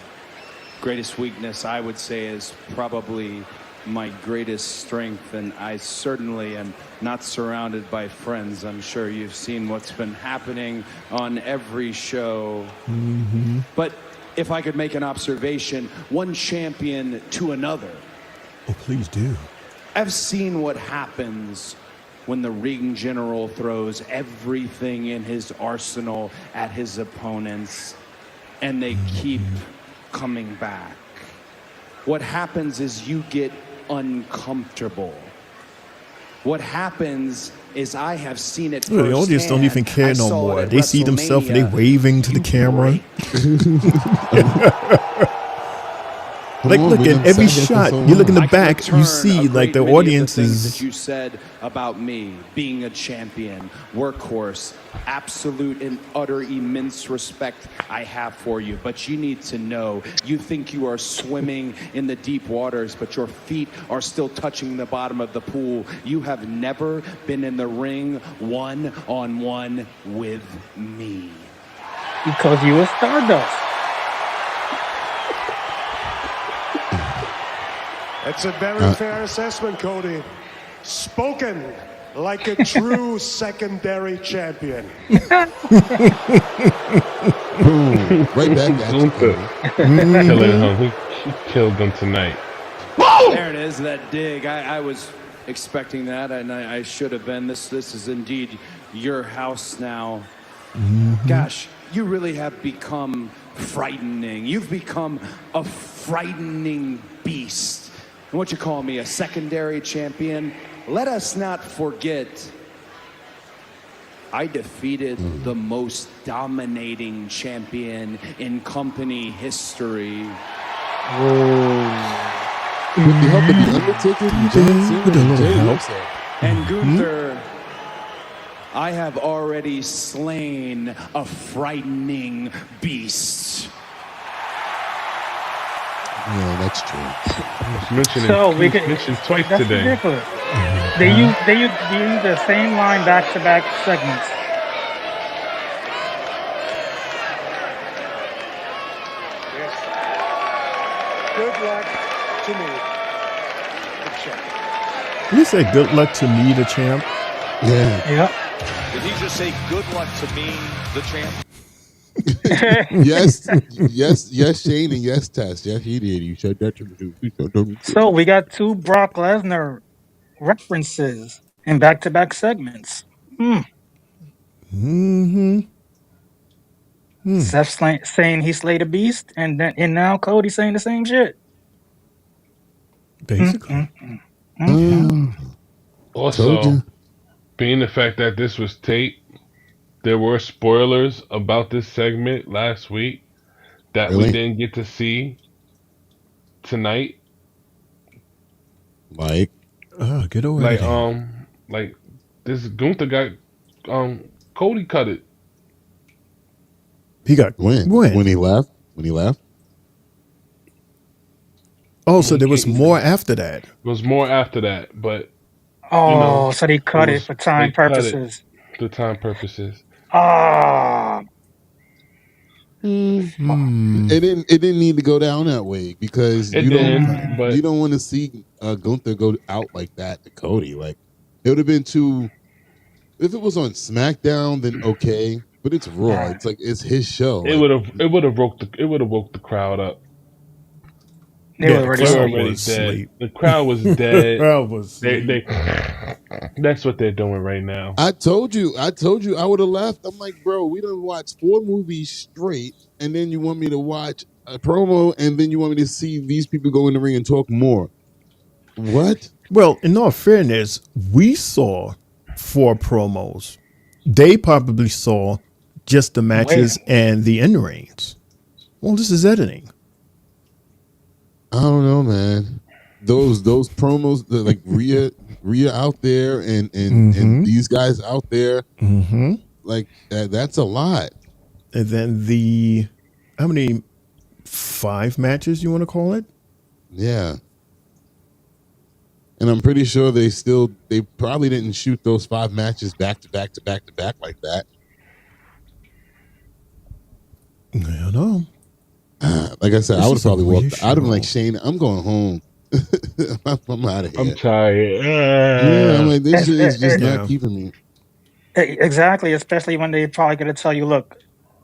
greatest weakness, I would say, is probably my greatest strength, and I certainly am not surrounded by friends. I'm sure you've seen what's been happening on every show. Mm-hmm. But if I could make an observation, one champion to another, Oh, please do. I've seen what happens when the ring general throws everything in his arsenal at his opponents and they keep coming back. What happens is you get uncomfortable. What happens is I have seen it The audience don't even care I no saw it more. at They see themselves and they WrestleMania. waving to the camera. Like, Come on, look we at done every sat here for shot. so You look in the I can back, you return see a like great the many of audience things is. that you said about me being a champion, workhorse, absolute and utter immense respect I have for you. But you need to know, you think you are swimming in the deep waters, but your feet are still touching the bottom of the pool. You have never been in the ring one-on-one with me. Because you were Stardust. It's a very fair assessment, Cody. Spoken like a true secondary champion. Boom. Right back at you. Gunther. Cody. Killing him. He killed them tonight. Boom! There it is, that dig. I was expecting that, and I should have been. This is indeed your house now. Gosh, you really have become frightening. You've become a frightening beast. And what you call me, a secondary champion? Let us not forget, I defeated the most dominating champion in company history. With the help of the Undertaker, John Cena, and Jay Uso. And Gunther, I have already slain a frightening beast. Yeah, that's true. We could mentioned twice that's today. ridiculous. They use the same line back-to-back segments. Good luck to me. You say good luck to me, the champ? Yeah. Yep. Did he just say good luck to me, the champ? yes, Shane, and yes, Tess. Yes, he did. You said that to me. So we got 2 Brock Lesnar references in back-to-back segments. Seth saying he slayed a beast, and now Cody saying the same shit. Basically. Also, being the fact that this was taped, there were spoilers about this segment last week that we didn't get to see tonight. Like, get over like it. like this Gunther got Cody cut it. He got when he left. When he left. Oh, so there was more after that. There was more after that, but so they cut it for time purposes. For time purposes. It didn't need to go down that way because you don't want to see Gunther go out like that to Cody. Like, it would have been too. If it was on SmackDown, then okay, but it's Raw. It's like it's his show. It would have woke the crowd up. They were already dead. The crowd was dead. Crowd was that's what they're doing right now. I told you I would have left. I'm like, bro, we done watched 4 movies straight, and then you want me to watch a promo, and then you want me to see these people go in the ring and talk more. What? Well, in all fairness, we saw 4 promos. They probably saw just the matches and the in rings. Well, this is editing. I don't know, man. Those promos, like Rhea out there, and these guys out there, like that's a lot. And then how many 5 matches you want to call it? Yeah. And I'm pretty sure they probably didn't shoot those 5 matches back to back like that. I don't know. Like I said, I would have probably walked. I'd have been like, Shane, I'm going home. I'm out of here. I'm tired. Yeah, I'm like, this shit is just not keeping me. Exactly, especially when they probably going to tell you, look,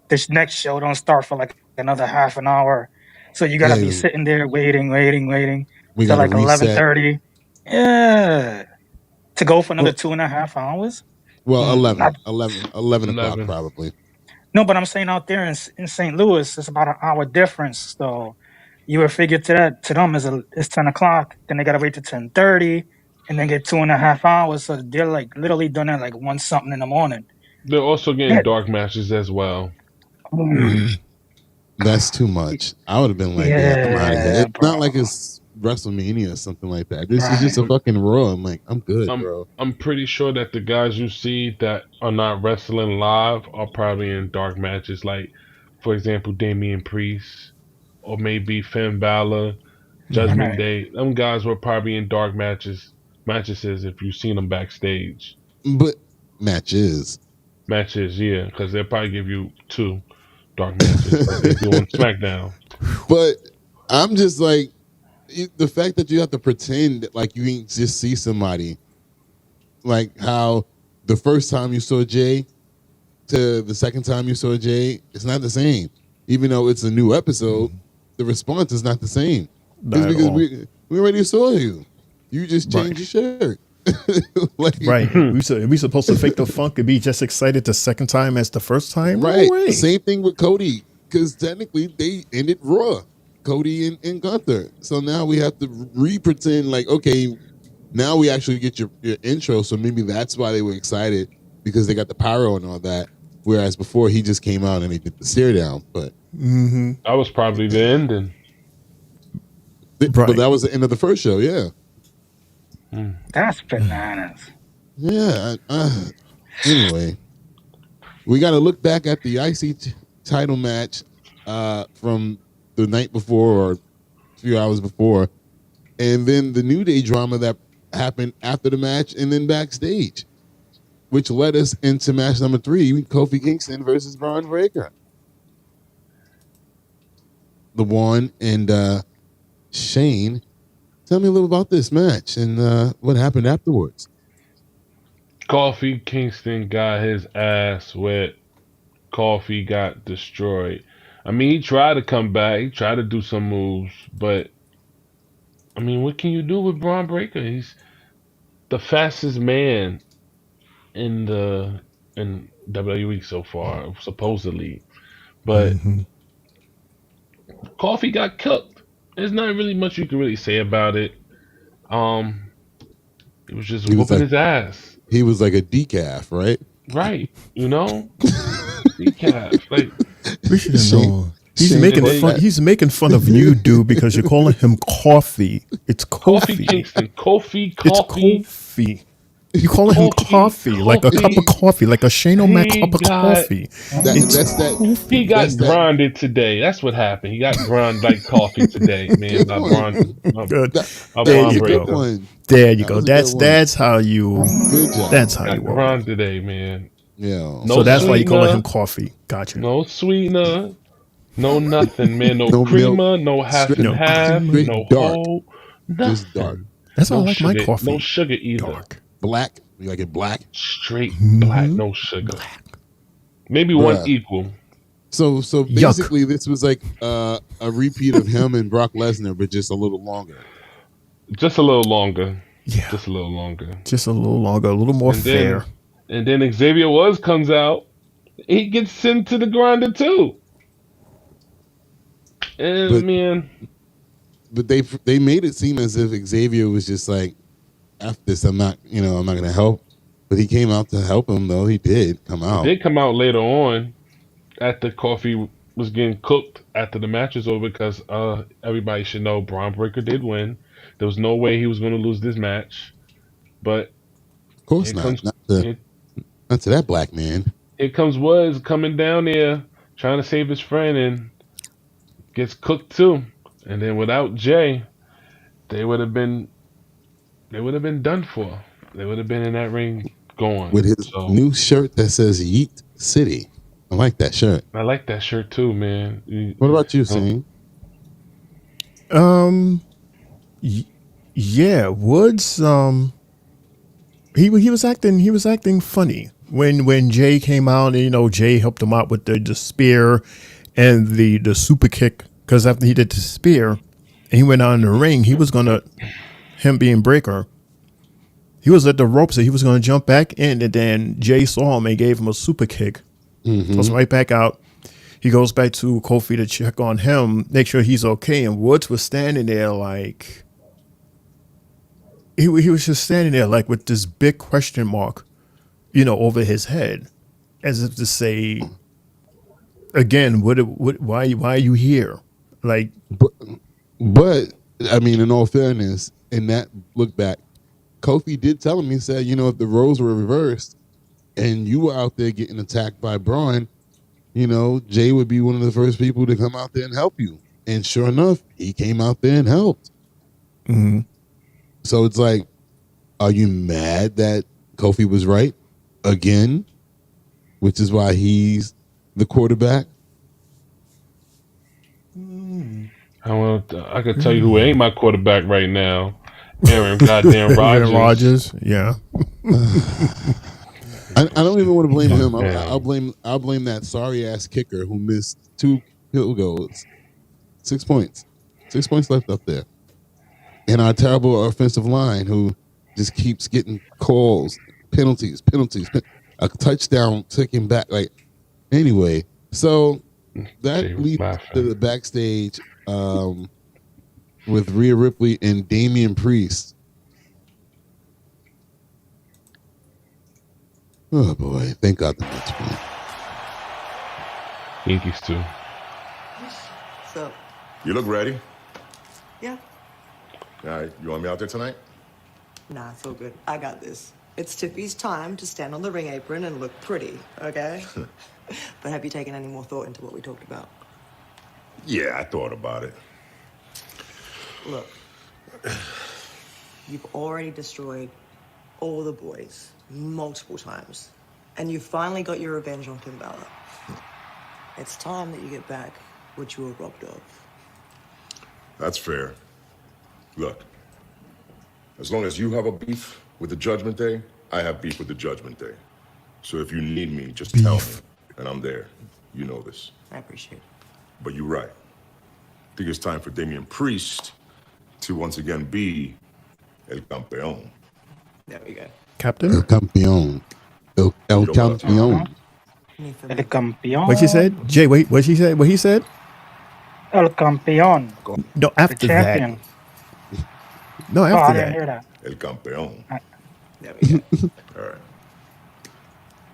this next show don't start for like another half an hour. So you got to be sitting there waiting We till got like 11:30. Yeah. To go for another 2.5 hours? Well, 11 o'clock probably. No, but I'm saying out there in St. Louis, it's about an hour difference. So you would figure to them it's 10 o'clock. Then they got to wait to 10:30 and then get 2.5 hours. So they're like literally doing it like 1 something in the morning. They're also getting dark matches as well. That's too much. I would have been like, yeah, I'm out of here. It's not like it's WrestleMania or something like that. This is just a fucking Raw. I'm like, I'm good, bro. I'm pretty sure that the guys you see that are not wrestling live are probably in dark matches. Like, for example, Damian Priest or maybe Finn Balor, Judgment Day. Them guys were probably in dark matches if you've seen them backstage. But matches, yeah, because they'll probably give you 2 dark matches like they do on SmackDown. But I'm just like, the fact that you have to pretend like you ain't just see somebody, like how the first time you saw Jay to the second time you saw Jay, it's not the same. Even though it's a new episode, the response is not the same. It's because We already saw you. You just changed your shirt. Like, Right. we supposed to fake the funk and be just excited the second time as the first time? right. No way. Same thing with Cody, because technically they ended Raw. Cody and Gunther. So now we have to re-pretend like, okay, now we actually get your intro. So maybe that's why they were excited, because they got the pyro and all that. Whereas before he just came out and they did the stare down. But that was probably the ending. But that was the end of the first show, yeah. That's bananas. Yeah. Anyway, we got to look back at the IC title match from the night before or a few hours before, and then the New Day drama that happened after the match and then backstage, which led us into match number 3, Kofi Kingston versus Braun Breaker. The one and Shane, tell me a little about this match and what happened afterwards. Kofi Kingston got his ass wet. Kofi got destroyed. I mean, he tried to come back. He tried to do some moves, but I mean, what can you do with Braun Breaker? He's the fastest man in WWE so far, supposedly. But Kofi got cooked. There's not really much you can really say about it. It was just whooping his ass. He was like a decaf, right? Right. You know? Decaf. Like, we should have known. He's making fun of you, dude, because you're calling him Coffee. It's Kofi. Kingston. Kofi. It's Kofi. You calling him coffee, like a cup of coffee, like a Shane O'Mac cup of coffee. He got grinded today. That's what happened. He got grinded like coffee today, man. There you go. There you go. That's how you. That's how you grind today, man. Yeah. So that's why you call him coffee. Gotcha. No sweetener, no nothing, man. No creamer, no half and half, no whole, just dark. That's why I like my coffee. No sugar either. Dark. Black. You like it black? Straight black, no sugar. Maybe one equal. So basically, this was like a repeat of him and Brock Lesnar, but just a little longer. Just a little longer. Yeah. Just a little longer. Just a little longer, a little more fair. And then Xavier Woods comes out. He gets sent to the grinder too. And but they made it seem as if Xavier was just like, after this, I'm not going to help. But he came out to help him, though. He did come out. He did come out later on after Kofi was getting cooked after the match was over, because everybody should know Braun Breaker did win. There was no way he was going to lose this match. But of course not. Not to that black man. Here comes Woods coming down there trying to save his friend and gets cooked too. And then without Jay, they would have been done for. They would have been in that ring going. With his new shirt that says Yeet City. I like that shirt. I like that shirt too, man. What about you, Sami? Yeah, Woods, he was acting funny when Jay came out, and Jay helped him out with the spear and the super kick, because after he did the spear and he went out in the ring, he was gonna, him being Breaker, he was at the ropes, so he was gonna jump back in, and then Jay saw him and gave him a super kick. Goes right back out. He goes back to Kofi to check on him, make sure he's okay, and Woods was standing there like he was just standing there like with this big question mark, over his head, as if to say, again, why are you here? Like, but I mean, in all fairness, in that look back, Kofi did tell him, he said, if the roles were reversed and you were out there getting attacked by Braun, Jay would be one of the first people to come out there and help you. And sure enough, he came out there and helped. Mm-hmm. So it's like, are you mad that Kofi was right again, which is why he's the quarterback? I could tell you who ain't my quarterback right now. Aaron goddamn Rodgers. Aaron Rodgers, yeah. I don't even want to blame him. I'll blame that sorry ass kicker who missed 2 field goals. 6 points. 6 points left up there. and our terrible offensive line who just keeps getting calls, penalties, a touchdown taken back. Like, anyway, so that leads to the backstage with Rhea Ripley and Damian Priest. Oh boy! Thank God the Nets won. Yankees too. So, You look ready. yeah. All right, you want me out there tonight? Nah, it's all good. I got this. It's Tiffy's time to stand on the ring apron and look pretty, okay? But have you taken any more thought into what we talked about? Yeah, I thought about it. Look, you've already destroyed all the boys multiple times, and you finally got your revenge on Finn Balor. It's time that you get back what you were robbed of. That's fair. Look, as long as you have a beef with the Judgment Day, I have beef with the Judgment Day. So if you need me, just tell me, and I'm there. You know this. I appreciate it. But you're right. I think it's time for Damian Priest to once again be El Campeón. There we go. Captain? El Campeón. El Campeón. El campeón. What she said? Jay, wait, what she said? What he said? El campeón. No, after the that. champion. No, after I that. didn't hear that. El Campeón. There we go. All right.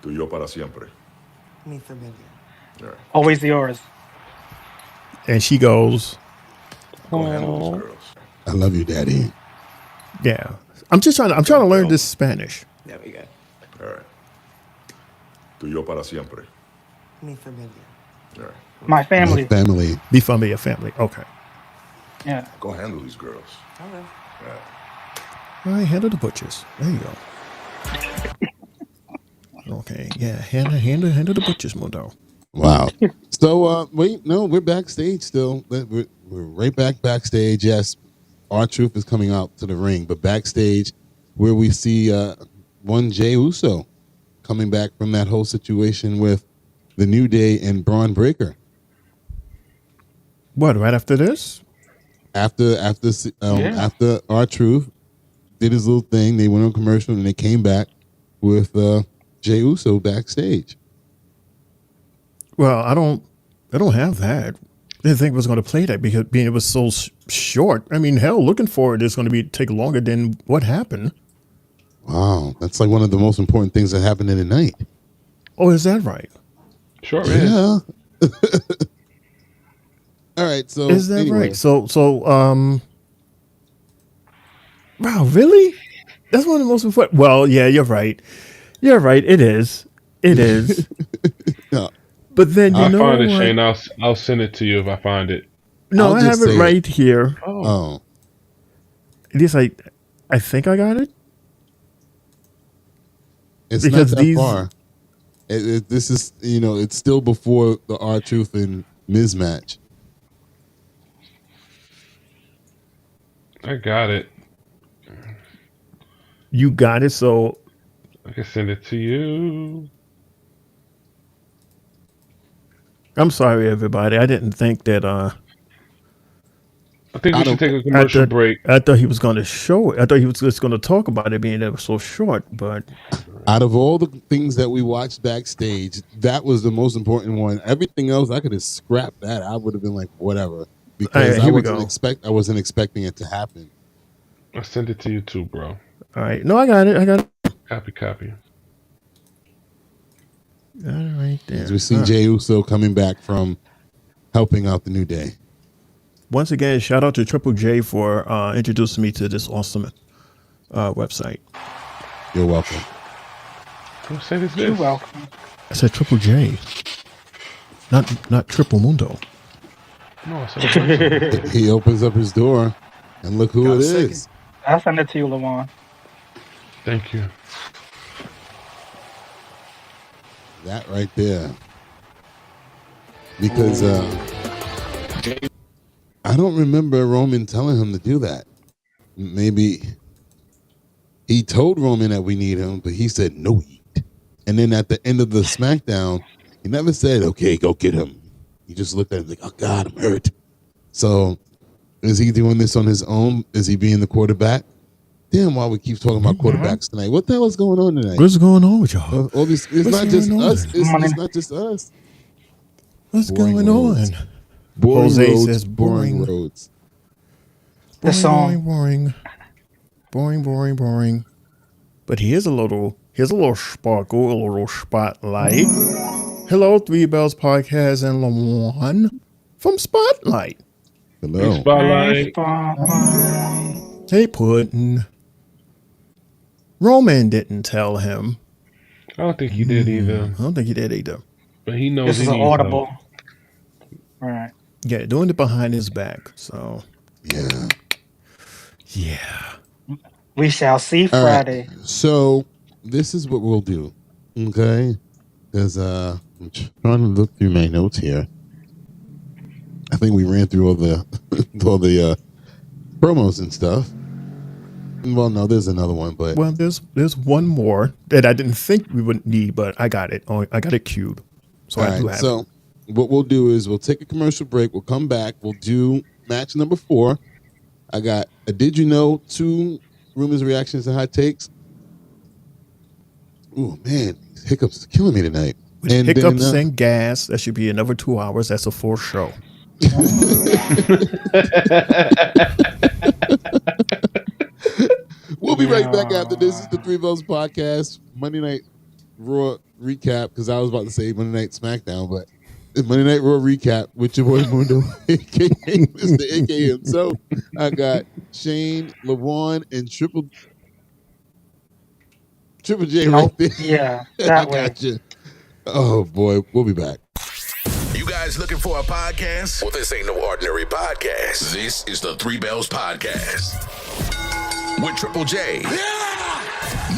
Tú y yo para siempre. Mi familia. All right. Always yours. And she goes, Go handle these girls. I love you, Daddy. yeah. I'm trying to learn this Spanish. There we go. All right. Tú y yo para siempre. Mi familia. All right. My family. My family. Be family, a family. Okay. Yeah. Go handle these girls. Okay. All right. All right, handle the butchers. There you go. Okay, yeah, handle the butchers, Mundo. Wow. So, wait, no, we're backstage still. We're right backstage. Yes, R-Truth is coming out to the ring, but backstage where we see one Jey Uso coming back from that whole situation with the New Day and Braun Breaker. What, right after this? After R-Truth did his little thing, they went on commercial and they came back with Jey Uso backstage. Well, I don't have that. I didn't think it was going to play that because being it was so short. I mean, hell, looking for it is going to take longer than what happened. Wow, that's like one of the most important things that happened in the night. Oh, is that right? Sure yeah. All right, so is that anyway. right? So wow, really? That's one of the most important. Well, yeah, you're right. You're right. It is. It is. No. But then I'll find it, what? Shane. I'll send it to you if I find it. No, I'll I just have it say right here. Oh. At least I think I got it. It's Because not that far. This is, it's still before the R-Truth and Miz match. I got it. You got it. So I can send it to you. I'm sorry, everybody. I didn't think that. I think we should take a commercial break. I thought he was going to show it. I thought he was just going to talk about it being ever so short. But out of all the things that we watched backstage, that was the most important one. Everything else, I could have scrapped that. I would have been like, whatever, because I wasn't expecting it to happen. I sent it to you too, bro. All right, no, I got it. Copy. All right, there. As we see Jey Uso coming back from helping out the New Day. Once again, shout out to Triple J for introducing me to this awesome website. You're welcome. Who said it's You're this? welcome. I said Triple J, not Triple Mundo. No, I said He opens up his door, and look who it is. I'll send it to you, Lamar. Thank you. That right there. Because I don't remember Roman telling him to do that. Maybe he told Roman that we need him, but he said no. And then at the end of the SmackDown, he never said, okay, go get him. He just looked at him like, oh God, I'm hurt. So Is he doing this on his own? Is he being the quarterback? Damn, why we keep talking about quarterbacks tonight? What the hell is going on tonight? What's going on with y'all? All this, it's What's not just going us. on? It's not just us. What's Boring going roads. on? Boring Jose roads. says Boring boring. roads. The song. Boring. But here's a little sparkle, a little spotlight. Hello, Three Bells Podcast and Lawan from Spotlight. Hello. Hey, Spotlight. Hey, Puddin'. Roman didn't tell him. I don't think he did either. I don't think he did either. But he knows This he is an needs audible. help. All right. Yeah, doing it behind his back. So, yeah. We shall see Friday. Right. So this is what we'll do. Okay. Because I'm trying to look through my notes here. I think we ran through all the promos and stuff. Well, no, there's another one, but well, there's one more that I didn't think we would need, but I got it. Oh, I got it queued. So I do have it. What we'll do is we'll take a commercial break. We'll come back. We'll do match number 4. I got a Did You Know, 2 rumors, reactions, and hot takes. Oh, man. These hiccups are killing me tonight. With hiccups and gas, that should be another 2 hours. That's a full show. We'll be right back after this. This is the Three Bells Podcast, Monday Night Raw recap, because I was about to say Monday Night SmackDown, but it's Monday Night Raw recap with your boy Mundo, a.k.a. Mr. A.K.A. himself. I got Shane, LaVon, and Triple J right there. Yeah, that way. Got you. Oh, boy. We'll be back. You guys looking for a podcast? Well, this ain't no ordinary podcast. This is the Three Bells Podcast. With Triple J,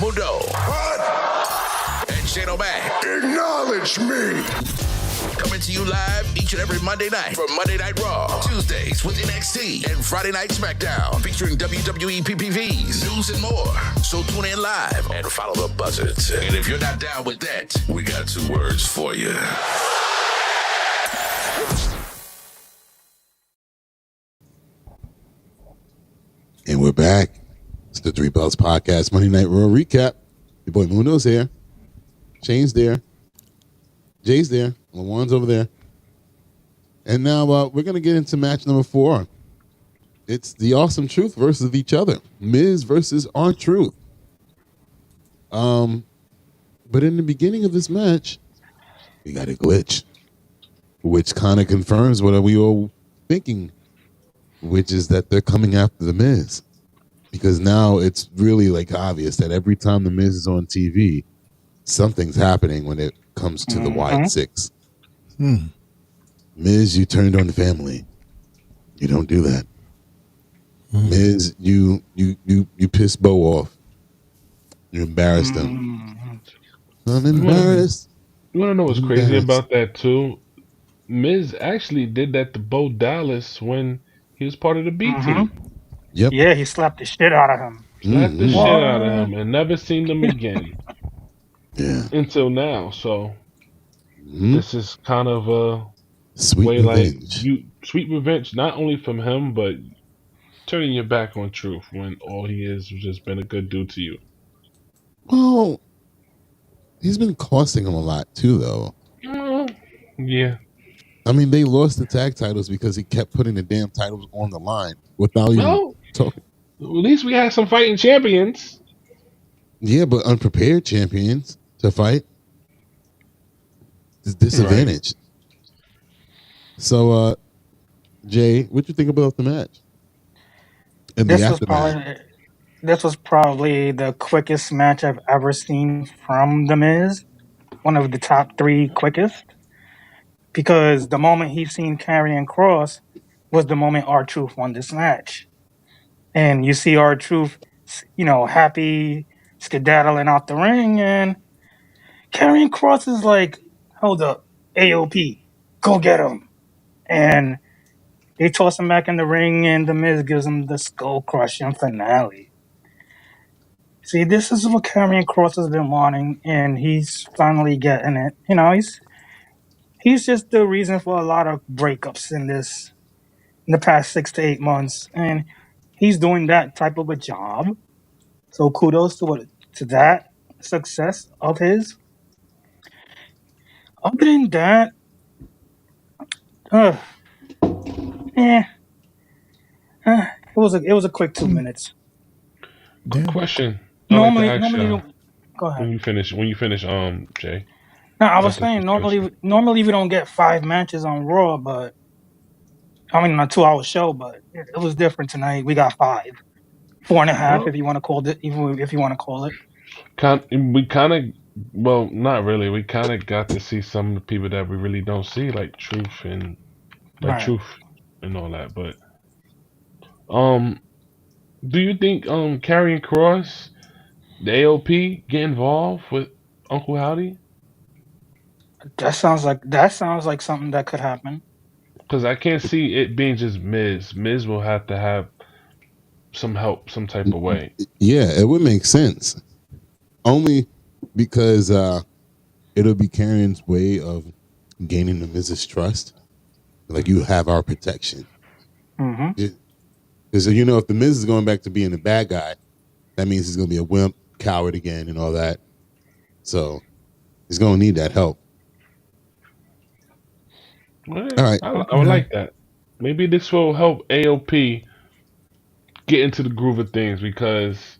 Mundo, and Shane O'Mac. Acknowledge me. Coming to you live each and every Monday night from Monday Night Raw, Tuesdays with NXT, and Friday Night SmackDown, featuring WWE PPVs, news, and more. So tune in live and follow the buzzards. And if you're not down with that, we got 2 words for you. And we're back. It's the Three Bells Podcast, Monday Night Raw recap. Your boy Mundo's here. Shane's there. Jay's there. LaJuan's over there. And now we're going to get into match number 4. It's the Awesome Truth versus each other. Miz versus R-Truth. But in the beginning of this match, we got a glitch, which kind of confirms what we all thinking, which is that they're coming after the Miz. Because now it's really like obvious that every time the Miz is on TV, something's happening when it comes to the Wide 6. Miz, you turned on the family. You don't do that. Miz, you pissed Bo off. You embarrassed him. I'm embarrassed. You want to know what's crazy about that too? Miz actually did that to Bo Dallas when he was part of the B team. Yep. Yeah, he slapped the shit out of him. Slapped the shit out of him and never seen them again. Yeah. Until now. So this is kind of a sweet way revenge. Sweet revenge, not only from him, but turning your back on Truth when all he is has just been a good dude to you. Well, he's been costing him a lot too, though. Yeah. I mean, they lost the tag titles because he kept putting the damn titles on the line without even talking. At least we had some fighting champions. Yeah, but unprepared champions to fight. It's disadvantage. Right. So, Jay, what you think about the match? And the aftermath? This was probably the quickest match I've ever seen from The Miz. One of the top 3 quickest. Because the moment he seen Karrion Kross was the moment R-Truth won this match. And you see R-Truth, happy, skedaddling out the ring, and Karrion Kross is like, hold up, AOP, go get him. And they toss him back in the ring, and The Miz gives him the skull-crushing finale. See, this is what Karrion Kross has been wanting, and he's finally getting it. He's just the reason for a lot of breakups in this in the past 6 to 8 months, and he's doing that type of a job. So kudos to that success of his. Other than that, uh, eh, it was a quick 2 minutes. Quick question. I like to Normally, ask normally, y'all go ahead. when you finish, Jay. No, I was After saying this question. normally we don't get 5 matches on Raw, but I mean, a 2 hour show, but it was different tonight. We got 5, 4.5, Well, if you want to call it, even if you want to call it. we kind of, well, not really. We kind of got to see some of the people that we really don't see, like Right. Truth and all that. But um, do you think Karrion Cross, the AOP, get involved with Uncle Howdy? That sounds like something that could happen. Because I can't see it being just Miz. Miz will have to have some help, some type of way. Yeah, it would make sense. Only because it'll be Karrion's way of gaining the Miz's trust. Like, you have our protection. Mm-hmm. Because if the Miz is going back to being the bad guy, that means he's going to be a wimp, coward again, and all that. So he's going to need that help. Well, All right. I would like that. Maybe this will help AOP get into the groove of things because,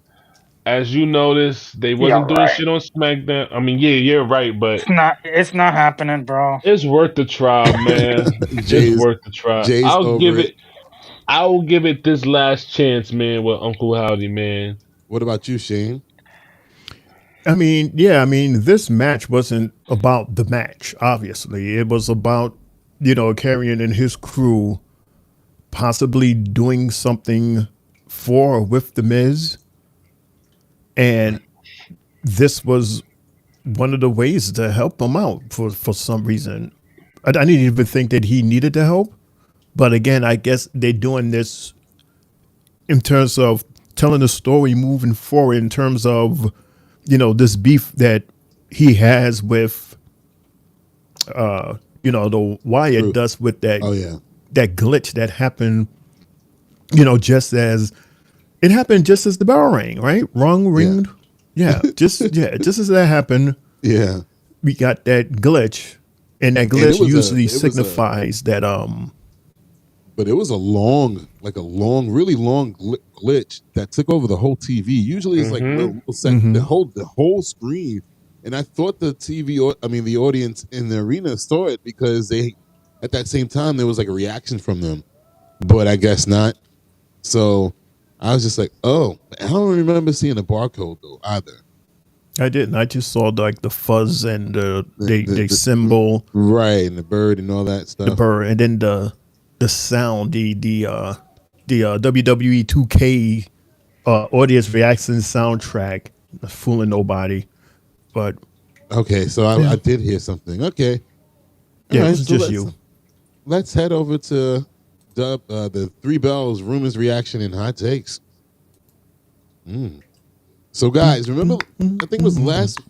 as you noticed, they Yeah, wasn't doing right. shit on SmackDown. I mean, yeah, you're right, but It's not happening, bro. it's worth the try, man. It's worth the try. Jay's over it. I'll give it this last chance, man, with Uncle Howdy, man. What about you, Shane? I mean, this match wasn't about the match, obviously. It was about, Karrion and his crew possibly doing something for or with The Miz. And this was one of the ways to help him out for some reason. I didn't even think that he needed the help. But again, I guess they're doing this in terms of telling the story moving forward in terms of, this beef that he has with, the Wyatt does with that, that glitch that happened, just as it happened, just as the bell rang, right? Wrong ring. Yeah. just as that happened. Yeah. We got that glitch, and that glitch usually signifies that, but it was a really long glitch that took over the whole TV. Usually it's like little the whole screen. And I thought the the audience in the arena saw it because at that same time, there was like a reaction from them, but I guess not. So I was just like, oh, I don't remember seeing a barcode though either. I didn't. I just saw like the fuzz and the symbol, right, and the bird and all that stuff. The bird, and then the sound, the WWE 2K audience reaction soundtrack, fooling nobody. But okay, so I did hear something. Okay, yeah, it was just you. Let's head over to the Three Bells Rumors Reaction and Hot Takes. So guys, remember, I think it was last.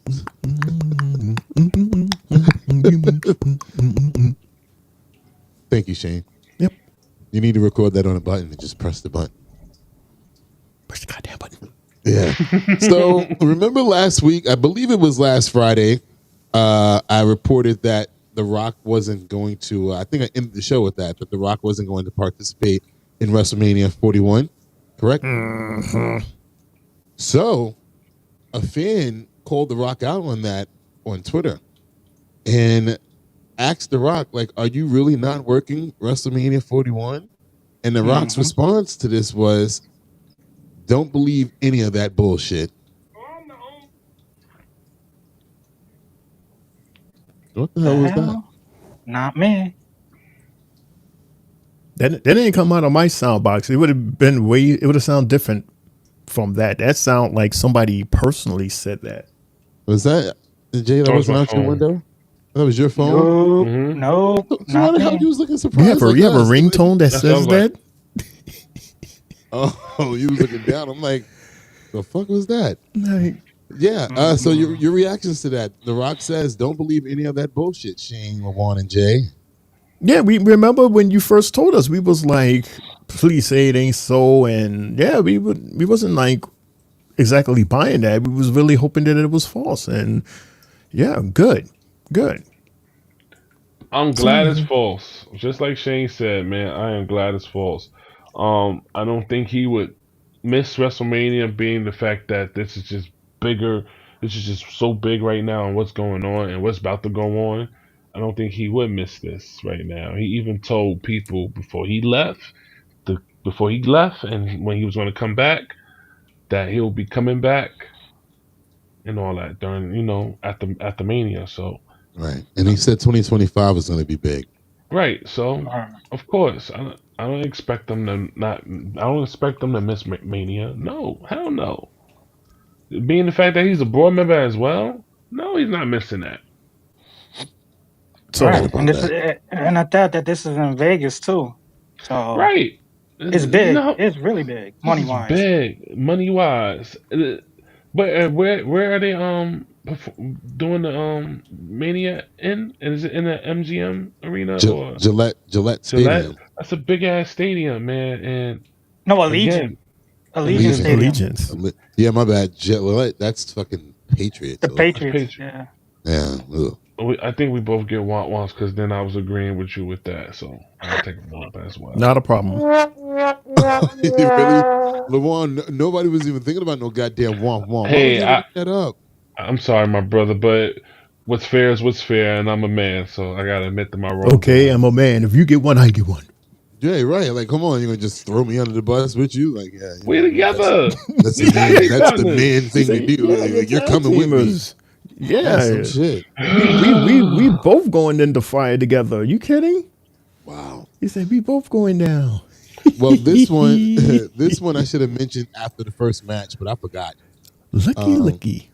Thank you, Shane. Yep. You need to record that on a button and just press the button. Push the goddamn button. Yeah. So remember last week, I believe it was last Friday, I reported that The Rock wasn't going to, I think I ended the show with that The Rock wasn't going to participate in WrestleMania 41, correct? Mm-hmm. So a fan called The Rock out on that on Twitter and asked The Rock, like, are you really not working WrestleMania 41? And The Rock's response to this was, don't believe any of that bullshit. What the hell was that? Not me. That didn't come out of my sound box. It would have been it would have sounded different from that. That sound like somebody personally said that. Was that Jade? That wasn't out your window? That was your phone? No. So why the hell you was looking surprised? You have a ringtone that says that? Oh, you was looking down. I'm like, the fuck was that? Like, yeah. So your reactions to that? The Rock says, don't believe any of that bullshit, Shane, LaVon, and Jay. Yeah, we remember when you first told us. We was like, please say it ain't so, and yeah, we wasn't like exactly buying that. We was really hoping that it was false, and yeah, good. I'm glad it's false. Just like Shane said, man, I am glad it's false. I don't think he would miss WrestleMania, being the fact that this is just bigger. This is just so big right now, and what's going on and what's about to go on. I don't think he would miss this right now. He even told people before he left, and when he was going to come back, that he'll be coming back and all that during, at the Mania. So Right. And he said 2025 is going to be big. right. So of course, I don't expect them to not. I don't expect them to miss Mania. No, hell no. Being the fact that he's a board member as well, no, he's not missing that. So right. And at that this is in Vegas too. So Right. it's big. No, It's really big, this money is wise. big, money wise. But where are they doing the Mania in? Is it in the MGM arena or Gillette Stadium? That's a big ass stadium, man. And No, Allegiant. Allegiant Stadium. Allegiance. Yeah, my bad. Gillette. That's fucking Patriots. The Patriots. Yeah. Yeah. Ugh. I think we both get once because then I was agreeing with you with that, so I'll take a womp as well. Not a problem. Really, LeJuan, nobody was even thinking about no goddamn womp womp. Hey, Why would you look that up? I'm sorry, my brother, but what's fair is what's fair, and I'm a man, so I gotta admit to my role. Okay, I'm a man. If you get one, I get one. Yeah, right. Like, come on, you're gonna just throw me under the bus with you? Like, yeah, we together. That's the man thing to do. Like, you're coming with me. Yeah, some shit. We both going into fire together. Are you kidding? Wow. He said we both going down. Well, this one I should have mentioned after the first match, but I forgot. Lucky.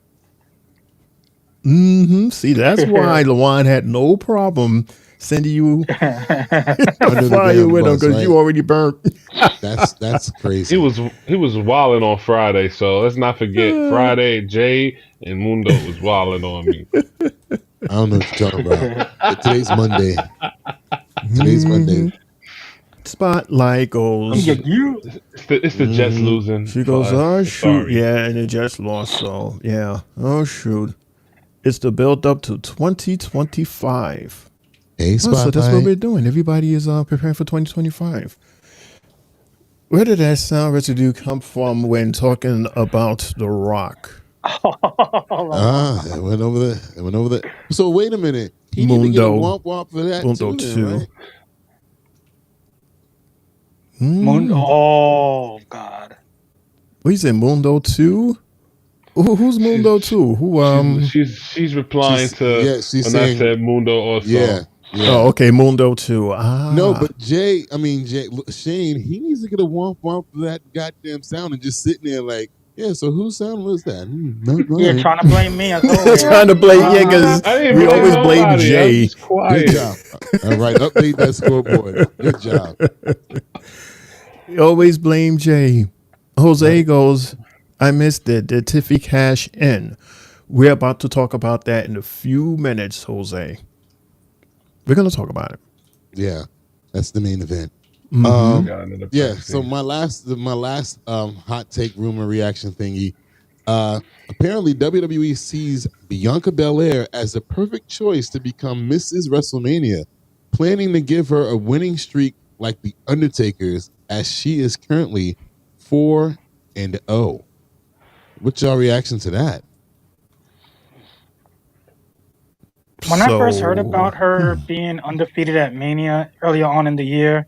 Mm-hmm. See, that's why LeJuan had no problem sending you fire with him, because you already burnt. That's crazy. He was wilding on Friday, so let's not forget Friday. Jay and Mundo was wilding on me. I don't know what you're talking about. Today's Monday. Monday. Spotlight goes. It's the Jets losing. She goes, oh shoot, yeah, and the Jets lost. So yeah, oh shoot, it's the build up to 2025. Hey, so that's what we're doing. Everybody is preparing for 2025. Where did that sound residue come from when talking about The Rock? It went over there. So wait a minute. He Mundo. need to get a womp womp for that Mundo too. Right? Mundo. Oh God. What you say, Mundo 2? Who's Mundo 2? Who she's replying she's when saying, I said Mundo also. Yeah. Oh, okay, Mundo 2. No, but Shane, he needs to get a womp womp for that goddamn sound and just sitting there like, yeah, so whose sound was that? Yeah, trying to blame me as always. Trying to blame, because we always blame Jay. Good job. All right, update that scoreboard. Good job. You always blame Jay. Jose goes, I missed it. Did Tiffy cash in? We're about to talk about that in a few minutes, Jose. We're going to talk about it. Yeah, that's the main event. Mm-hmm. Yeah, so my last hot take rumor reaction thingy. Apparently, WWE sees Bianca Belair as the perfect choice to become Mrs. WrestleMania, planning to give her a winning streak like The Undertaker's, as she is currently 4-0. What's your reaction to that? When I first heard about her being undefeated at Mania earlier on in the year,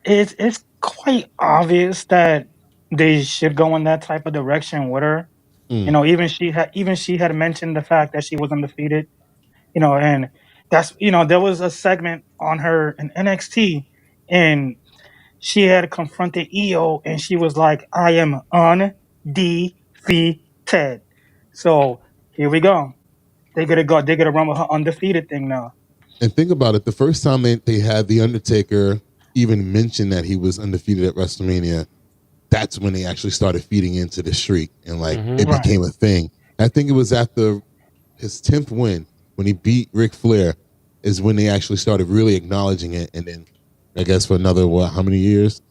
it's quite obvious that they should go in that type of direction with her. You know, even she had mentioned the fact that she was undefeated. You know, and that's, there was a segment on her in NXT, and she had confronted EO, and she was like, "I am undefeated." So here we go. They gotta run with her undefeated thing now. And think about it. The first time they had The Undertaker even mention that he was undefeated at WrestleMania, that's when they actually started feeding into the streak, and it became a thing. I think it was after his 10th win when he beat Ric Flair. is when they actually started really acknowledging it. And then I guess for another, how many years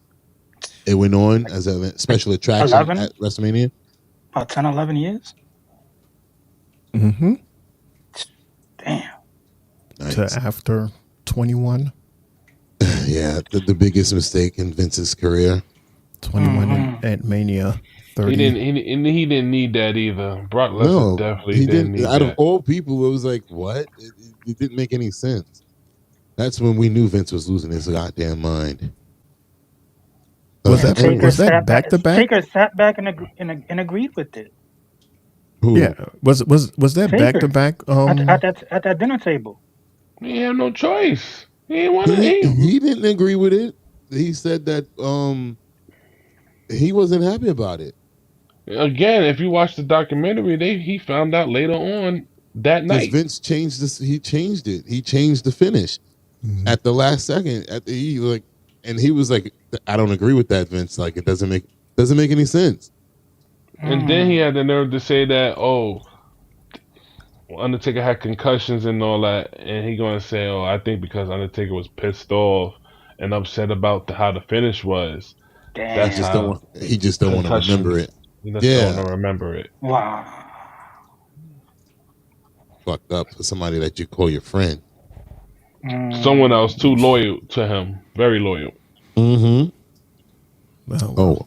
it went on as a special attraction 11? at WrestleMania? About 10, 11 years? Mm-hmm. Damn. Nice. To after 21. Yeah, the biggest mistake in Vince's career. 21 at Mania 30. He didn't need that either. Brock Lesnar definitely didn't need out that. of all people, it was like, what? It didn't make any sense. That's when we knew Vince was losing his goddamn mind. Was that back to back? Taker sat back and agreed with it. Who? Yeah. Was that back to back? At that dinner table. He had no choice. He didn't agree with it. He said that he wasn't happy about it. Again, if you watch the documentary, he found out later on that night. Vince changed this. He changed it. He changed the finish at the last second. And he was like, "I don't agree with that, Vince. Like, it doesn't make any sense." And then he had the nerve to say that, Undertaker had concussions and all that, and he gonna say, I think because Undertaker was pissed off and upset about how the finish was. Damn. That's he just don't want to remember it. He just don't want to remember it. Wow. Fucked up for somebody that you call your friend. Someone else too loyal to him, very loyal. Mm-hmm. So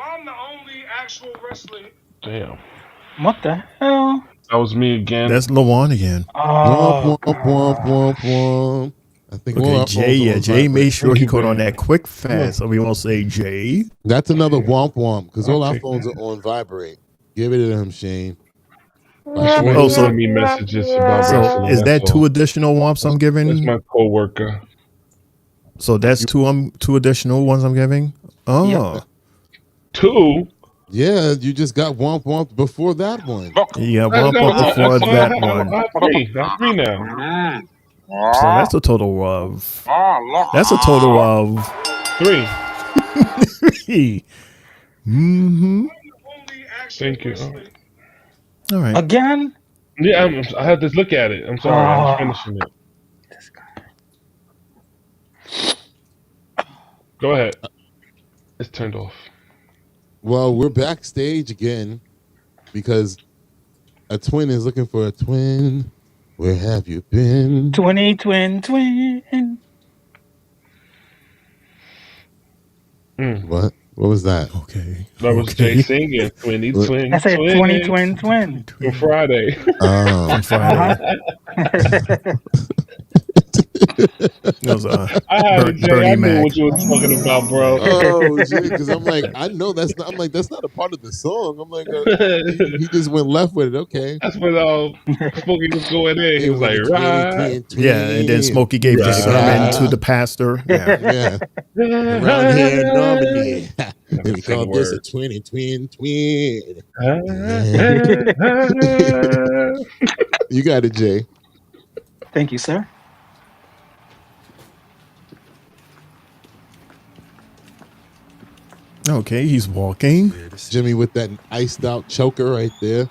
I'm the only actual wrestler. Damn. What the hell? That was me again. That's Lawan again. Oh, womp. I think Jay made sure he caught on that quick fast, so we won't say Jay. That's another womp because all our phones are on vibrate. Give it to him, Shane. Send me messages about wrestling. Is that two additional womps I'm giving? That's my coworker. So that's two additional ones I'm giving. Oh, yep. 2. Yeah, you just got womp before that one. Yeah, womp before that one. That's 3 now. So that's a total of. That's a total of 3. 3. Mm-hmm. Thank you. All right. Again? Yeah, I had to look at it. I'm sorry, I was finishing it. Go ahead. It's turned off. Well, we're backstage again because a twin is looking for a twin. Where have you been? Twin. What? What was that? Okay. That was Jay singing. Twin. I said twin. For Friday. Oh, on Friday. I knew what you were talking about, bro. Oh, shit, because I'm like, I know that's not. I'm like, that's not a part of the song. I'm like, he just went left with it. Okay, that's when Smokey was going in. He was like, right. Yeah, and then Smokey gave the sermon to the pastor. Yeah. Around here in Normandy, we call this a twin. You got it, Jay. Thank you, sir. Okay, he's walking. Jimmy with that iced out choker right there.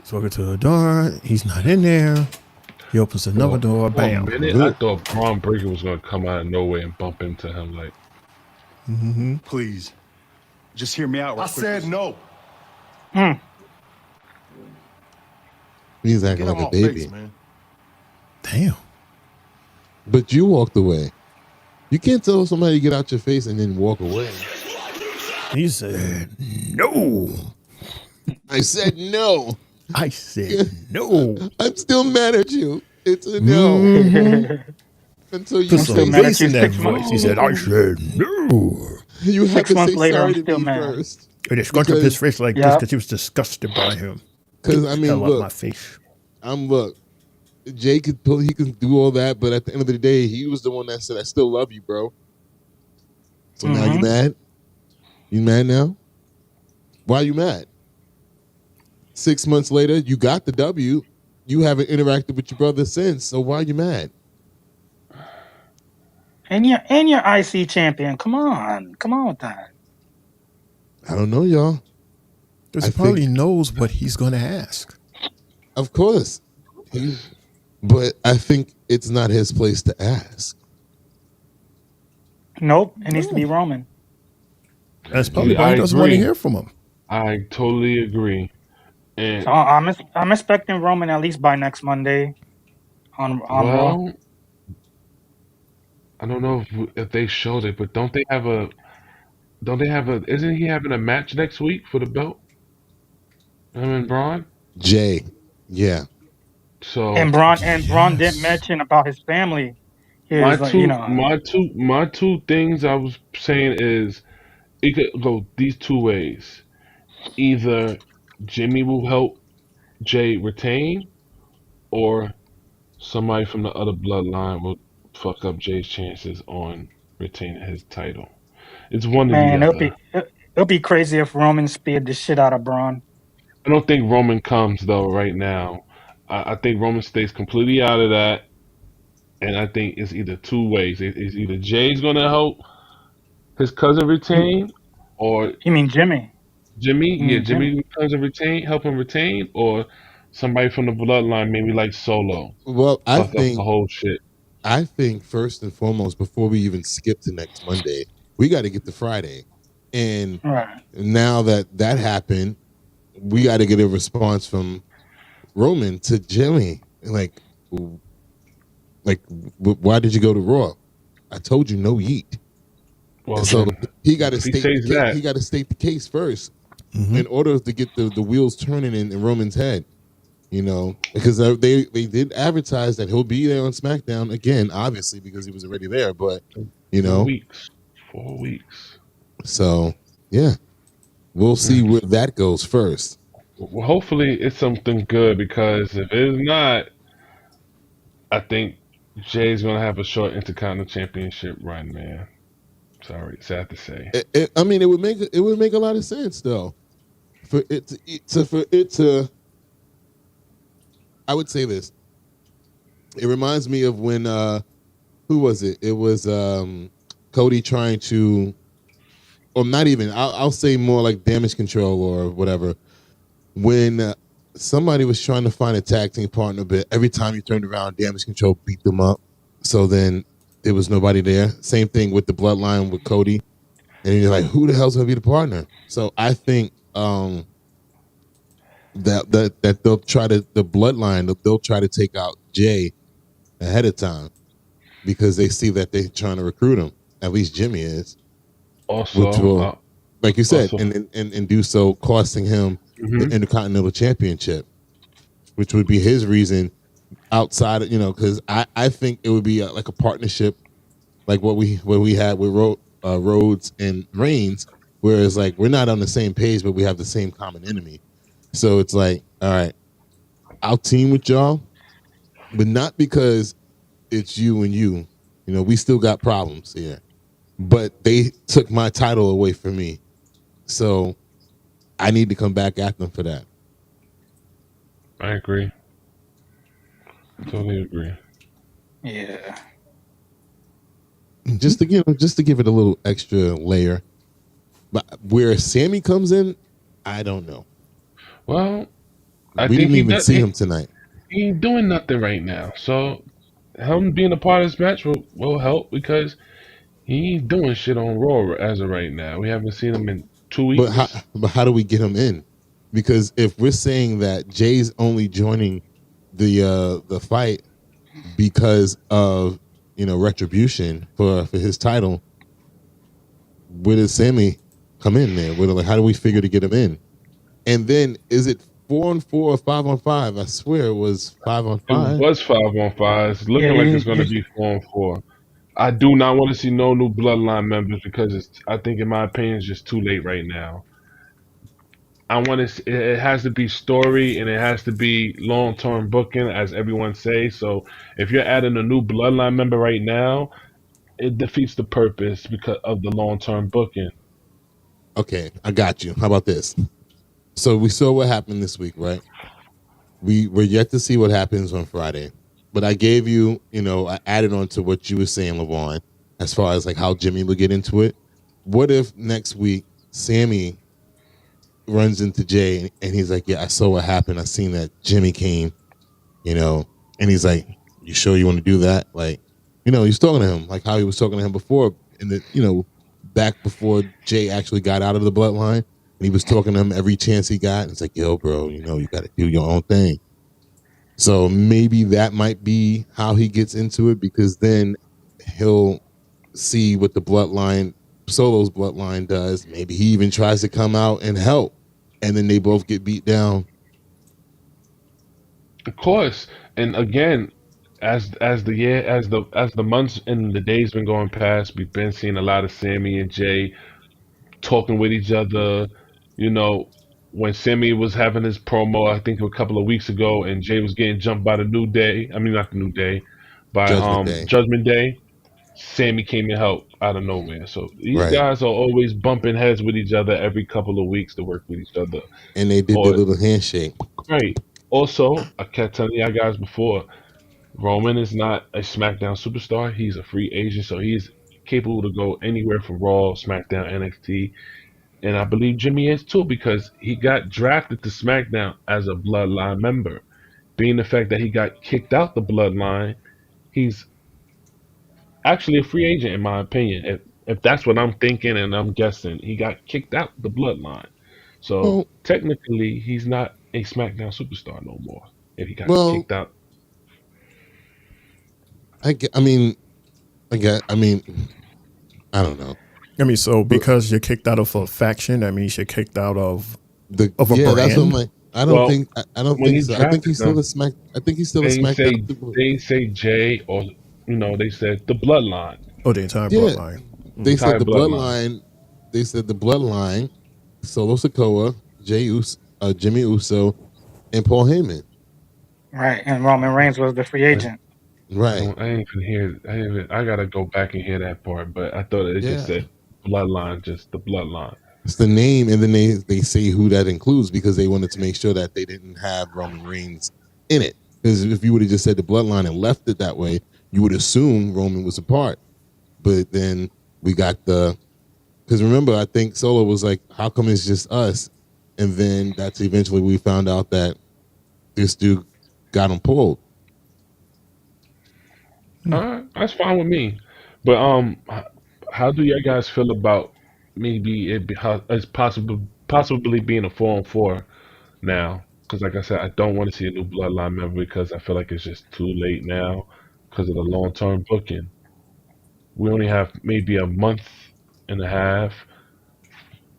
He's walking to the door. He's not in there. He opens another door. Bam. For a minute, I thought Braun Breaker was going to come out of nowhere and bump into him. Like, Please, just hear me out. I said no. He's acting like a baby. Face, man. Damn. But you walked away. You can't tell somebody to get out your face and then walk away. He said no. I said no. I said no. I'm still mad at you. It's a no. Until you put some bass in that voice. voice. He said, I said no. You have 6 to months say later, sorry I'm to still me mad. first. And he scrunched up his face like this because he was disgusted by him. Because I mean, Hell look, up my face. look. Jay he can do all that, but at the end of the day, he was the one that said, "I still love you, bro." So now you mad? You mad now? Why are you mad? 6 months later, you got the W. You haven't interacted with your brother since. So why are you mad? And you're IC champion. Come on with that. I don't know, y'all. Because he probably knows what he's going to ask. Of course. But I think it's not his place to ask. Nope, it needs to be Roman. That's probably why I he doesn't want to agree. hear from him. I totally agree. And So I'm expecting Roman at least by next Monday on Raw. well, I don't know if they showed it, but don't they have a? Don't they have a? Isn't he having a match next week for the belt? Him and Braun. Jay, yeah. So And Braun didn't mention about his family. my His two, my two things I was saying is it could go these two ways. Either Jimmy will help Jay retain, or somebody from the other bloodline will fuck up Jay's chances on retaining his title. It's one or the man, other. it'll be crazy if Roman speared the shit out of Braun. I don't think Roman comes though right now. I think Roman stays completely out of that, and I think it's either two ways. It's either Jay's gonna help his cousin retain, or You mean Jimmy? Jimmy, You yeah, mean Jimmy Jimmy? comes and help him retain, or somebody from the bloodline, maybe like Solo, Well, fuck up the whole shit. I think first and foremost, before we even skip to next Monday, we got to get to Friday. And Right. now that happened, we got to get a response from Roman to Jimmy. Like, why did you go to Raw? I told you no yeet. Well, so then, he got to if he state says the case, that- he got to state the case first in order to get the wheels turning in Roman's head. You know, because they did advertise that he'll be there on SmackDown again, obviously because he was already there. But you know, 4 weeks. So yeah, we'll see where that goes first. Well, hopefully it's something good, because if it's not, I think Jay's gonna have a short Intercontinental Championship run, man. Sorry, sad to say. I mean, it would make a lot of sense though, for it to. I would say this. It reminds me of when who was it? It was Cody trying to, or not even. I'll say more like Damage Control or whatever. When somebody was trying to find a tag team partner, but every time you turned around, Damage Control beat them up. So then there was nobody there. Same thing with the Bloodline with Cody, and you're like, who the hell's gonna be the partner? So I think that they'll try to the Bloodline, they'll try to take out Jay ahead of time because they see that they're trying to recruit him. At least Jimmy is. Also, which will, like you said, also, and do so costing him the Intercontinental Championship, which would be his reason outside of, because I think it would be like a partnership like what we had with Rhodes and Reigns, whereas like we're not on the same page, but we have the same common enemy. So it's like, all right, I'll team with y'all, but not because it's you and you. We still got problems here. But they took my title away from me. So I need to come back at them for that. I agree. Totally agree. Yeah. Just to give it a little extra layer. But where Sami comes in, I don't know. Well, we didn't even see him tonight. He ain't doing nothing right now. So him being a part of this match will help, because he ain't doing shit on Raw as of right now. We haven't seen him in 2 weeks. But how do we get him in? Because if we're saying that Jay's only joining the fight because of retribution for his title, where does Sami come in there? How do we figure to get him in? And then is it 4-on-4 or 5-on-5? I swear it was 5-on-5. It was 5-on-5. It's looking like it's going to be 4-on-4. I do not want to see no new Bloodline members, because I think, in my opinion, it's just too late right now. It has to be story, and it has to be long-term booking, as everyone says. So if you're adding a new Bloodline member right now, it defeats the purpose because of the long-term booking. Okay, I got you. How about this? So we saw what happened this week, right? We're yet to see what happens on Friday. But I gave you, I added on to what you were saying, LaVon, as far as like how Jimmy would get into it. What if next week Sami runs into Jay and he's like, yeah, I saw what happened. I seen that Jimmy came, And he's like, "You sure you want to do that?" Like, he's talking to him like how he was talking to him before, and back before Jay actually got out of the bloodline, and he was talking to him every chance he got. And it's like, "Yo, bro, you got to do your own thing." So maybe that might be how he gets into it, because then he'll see what the bloodline, Solo's bloodline, does. Maybe he even tries to come out and help, and then they both get beat down. Of course, and again, as the months and the days been going past, we've been seeing a lot of Sami and Jay talking with each other. You know, when Sami was having his promo, I think a couple of weeks ago, and Jay was getting jumped by the New Day. I mean, not the New Day, by Judgment Day. Judgment Day. Sami came to help out of nowhere. So these Right. guys are always bumping heads with each other every couple of weeks to work with each other. And they did their little handshake. Right. Also, I kept telling y'all guys before, Roman is not a SmackDown superstar. He's a free agent, so he's capable to go anywhere from Raw, SmackDown, NXT. And I believe Jimmy is too, because he got drafted to SmackDown as a Bloodline member. Being the fact that he got kicked out the Bloodline, he's actually a free agent in my opinion. If that's what I'm thinking and I'm guessing, he got kicked out the Bloodline. So Well- technically, he's not a SmackDown superstar no more. If he got kicked out. I don't know. I mean, so because you're kicked out of a faction, that means you're kicked out of a That's what I'm like. I don't think so. I think he's still a Smack. I think he's still a SmackDown. They say Jay, or they said the Bloodline. Oh, the entire bloodline. They said the bloodline. They said the bloodline. Solo Sikoa, Jimmy Uso, and Paul Heyman. Right, and Roman Reigns was the free agent. Right. I didn't even hear. I gotta go back and hear that part, but I thought it just said Bloodline, just the Bloodline. It's the name, and then they say who that includes, because they wanted to make sure that they didn't have Roman Reigns in it. Because if you would have just said the bloodline and left it that way, you would assume Roman was a part. But then we got because remember, I think Solo was like, "How come it's just us?" And then that's eventually we found out that this dude got him pulled. All right, that's fine with me. But how do you guys feel about maybe it's possibly being a 4-on-4 now? Because like I said, I don't want to see a new Bloodline member, because I feel like it's just too late now because of the long-term booking. We only have maybe a month and a half.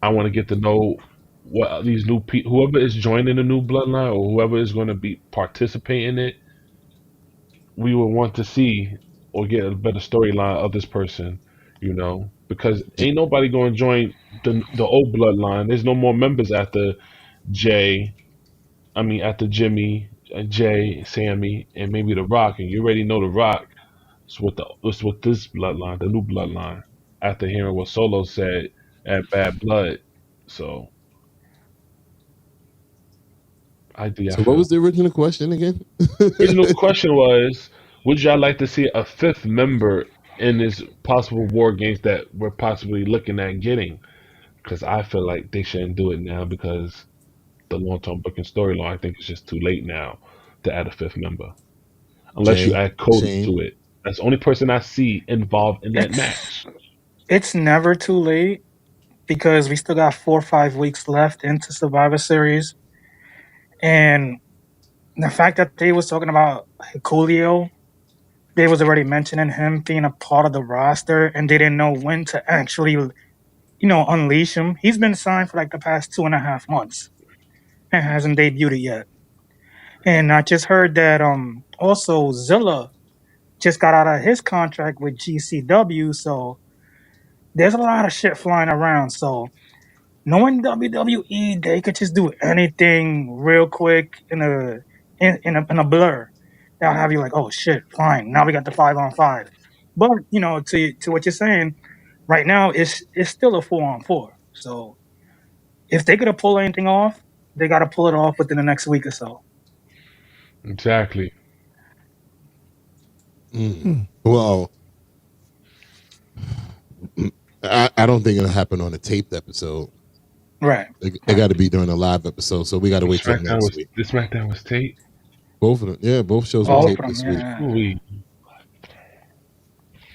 I want to get to know what these new people, whoever is joining the new Bloodline or whoever is going to be participating in it, we would want to see or get a better storyline of this person, because ain't nobody going to join the old Bloodline. There's no more members after after Jimmy, Jay, Sami, and maybe The Rock. And you already know The Rock is with this Bloodline, the new Bloodline. After hearing what Solo said at Bad Blood, so. So what was the original question again? The original question was, would y'all like to see a fifth member in this possible War Games that we're possibly looking at getting? Because I feel like they shouldn't do it now, because the long-term booking storyline, I think it's just too late now to add a fifth member. Unless you add Cody to it. That's the only person I see involved in that match. It's never too late, because we still got 4 or 5 weeks left into Survivor Series. And the fact that they was talking about Coolio, they was already mentioning him being a part of the roster, and they didn't know when to actually, unleash him. He's been signed for like the past 2.5 months and hasn't debuted yet. And I just heard that also Zilla just got out of his contract with GCW, so there's a lot of shit flying around. So knowing WWE, they could just do anything real quick in a blur. That'll have you like, oh shit, fine. Now we got the 5-on-5. But to what you're saying, right now it's still a 4-on-4. So if they could have pulled anything off, they got to pull it off within the next week or so. Exactly. Well, I don't think it'll happen on a taped episode. Right. It got to be during a live episode, so we got to wait till next week. This SmackDown was taped. Both of them. Yeah, both shows were Both taped of this them, week. yeah. Ooh-wee.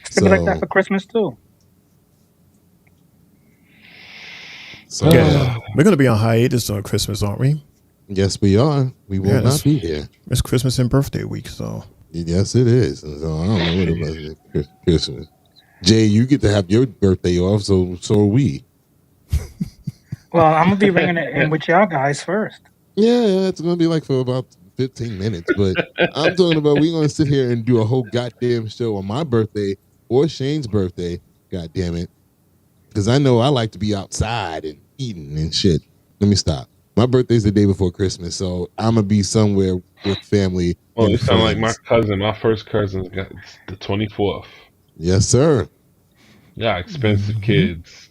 It's gonna be like that for Christmas too. So We're gonna be on hiatus on Christmas, aren't we? yes, we are. We will not be here. It's Christmas and birthday week, so Yes, it is. So I don't know what it was. Christmas. Jay, you get to have your birthday off, so are we. Well, I'm gonna be ringing it in with y'all guys first. Yeah, it's gonna be like for about 15 minutes, but I'm talking about we're gonna sit here and do a whole goddamn show on my birthday or Shane's birthday. God damn it, because I know I like to be outside and eating and shit. Let me stop. My birthday's the day before Christmas, so I'm gonna be somewhere with family. Oh, and you sound like friends. my cousin. My first cousin got the 24th. Yes, sir. Yeah, expensive kids.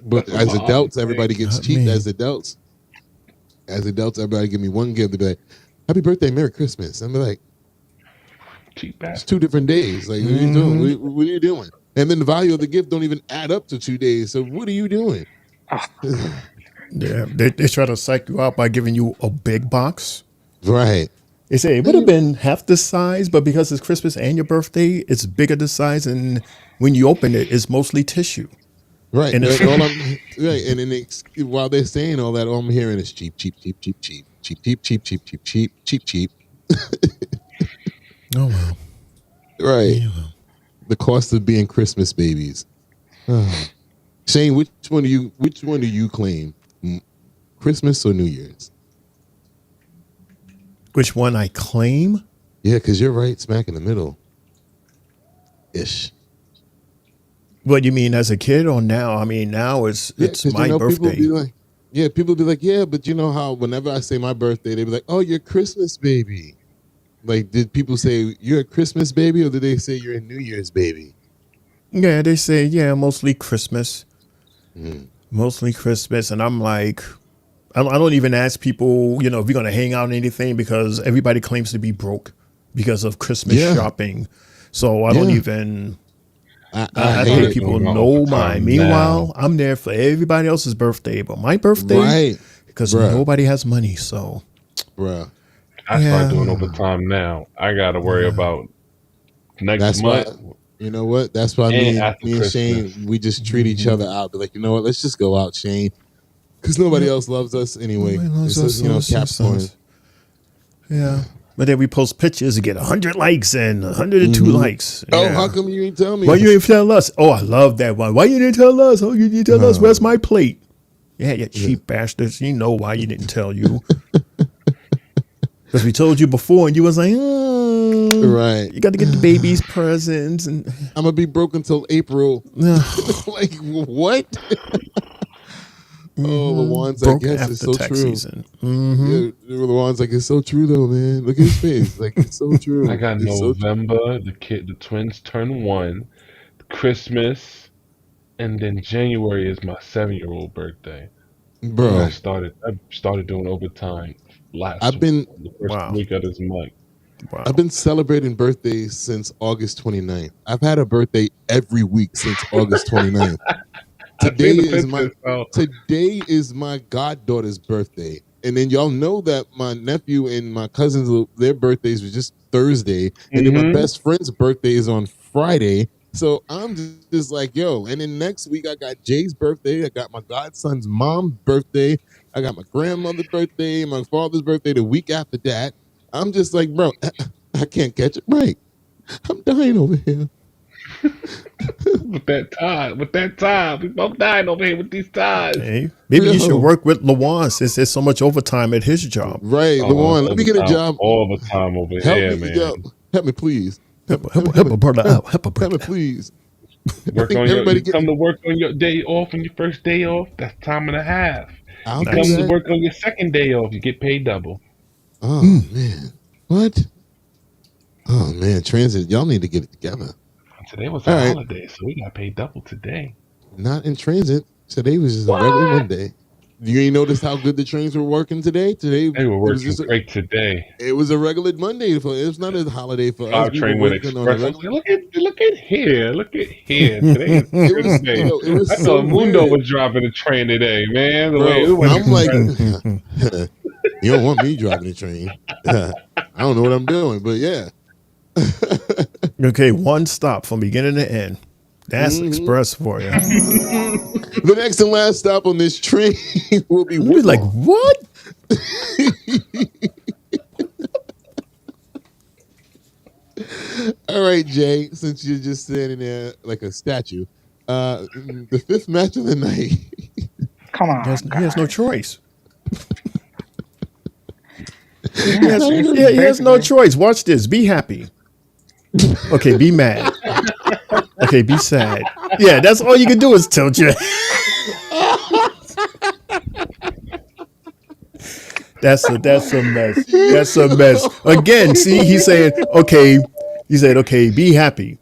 But That's as a lot. adults, everybody gets Not cheap. me. As adults, everybody give me one gift. They be like, "Happy birthday, Merry Christmas." I'm like, cheap it's 2 different days. Like, what are you doing? What are you doing? And then the value of the gift don't even add up to 2 days. So what are you doing? yeah, they try to psych you out by giving you a big box. Right. They say it would have been half the size, but because it's Christmas and your birthday, it's bigger the size, and when you open it, it's mostly tissue. Right. And Right. Right. And then while they're saying all that, all I'm hearing is cheap, cheap, cheap, cheap, cheap, cheap, cheap, cheap, cheap, cheap, cheap, cheap, cheap. Oh well. Right. The cost of being Christmas babies. Shane, which one do you claim? Christmas or New Year's? Which one I claim? Yeah, because you're right smack in the middle. Ish. What you mean as a kid or now? I mean now it's my birthday. People be like, yeah, but you know how whenever I say my birthday, they be like, oh, you're a Christmas baby. Like, did people say you're a Christmas baby, or did they say you're a New Year's baby? Yeah, they say mostly Christmas. Mostly Christmas, and I'm like, I don't even ask people, if you're gonna hang out or anything, because everybody claims to be broke because of Christmas shopping. So I don't even. I think people know mine. Meanwhile, I'm there for everybody else's birthday, but my birthday, because nobody has money. So, bruh, I start doing overtime now. I got to worry about next month. You know what? That's why me and Shane, we just treat each other out. Be like, you know what? Let's just go out, Shane, because nobody else loves us anyway. Capricorn. Yeah. But then we post pictures and get 100 likes and 102 likes. Oh, how come you didn't tell me? Why you didn't tell us? Oh, I love that one. Why you didn't tell us? Oh, you didn't tell us. Where's my plate? Yeah, you cheap bastards. You know why you didn't tell you. Because we told you before and you was like, right. You got to get the baby's presents. And I'm going to be broke until April. Like, what? Oh, the ones I guess it's so true. Yeah, the ones like it's so true though, man. Look at his face, like it's so true. I got November. The twins turn 1, Christmas, and then January is my 7-year-old birthday. Bro, I started doing overtime the first week of this month. Wow. I've been celebrating birthdays since August 29th. I've had a birthday every week since August 29th. Today is my goddaughter's birthday, and then y'all know that my nephew and my cousins, their birthdays were just Thursday, and then my best friend's birthday is on Friday. So I'm just like, yo. And then next week I got Jay's birthday, I got my godson's mom's birthday, I got my grandmother's birthday, my father's birthday the week after that. I'm just like, bro, I can't catch it right. I'm dying over here. with that time, we both dying over here with these ties. Hey, maybe you should work with Lawan since there's so much overtime at his job. Right, Lawan, let me get a job all the time over here, man. Help me, please. Help a brother out. Help me, please. Come to work on your day off and your first day off. That's time and a half. You come to work on your second day off, you get paid double. Oh man, what? Oh man, transit. Y'all need to get it together. Today was a holiday, so we got paid double today. Not in transit. Today was just a regular Monday. You ain't noticed how good the trains were working today? Today they were working great today. It was a regular Monday. It was not a holiday for us. We train were went working express. on a look at here. Today is Thursday. I thought Mundo was dropping a train today, man. Bro, I'm like, You don't want me driving the train. I don't know what I'm doing, but yeah. Okay, one stop from beginning to end. That's express for you. The next and last stop on this train will be You'll be like, what? All right, Jay, since you're just standing there like a statue, the fifth match of the night. Come on. He has no choice. He He has no choice. Watch this. Be happy. Okay, be mad. Okay, be sad. Yeah, that's all you can do is tilt your That's a mess. That's a mess. Again, see, he said, okay, be happy.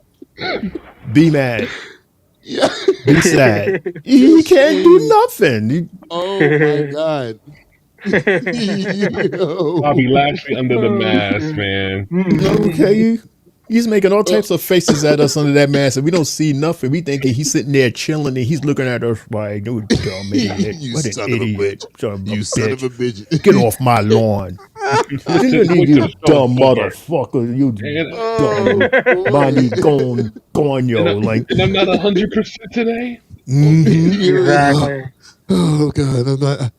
Be mad. Be sad. He can't do nothing. Oh my God. Bobby Lashley under the mask, man. Okay. He's making all types of faces at us under that mask, and we don't see nothing. We thinking he's sitting there chilling, and he's looking at us like, "You dumb idiot! You What son an of a idiot! You son of a bitch! Get off my lawn! You dumb motherfucker! You dumb money gonyo!" Like, and I'm not 100% today. Exactly. Oh God, I'm not.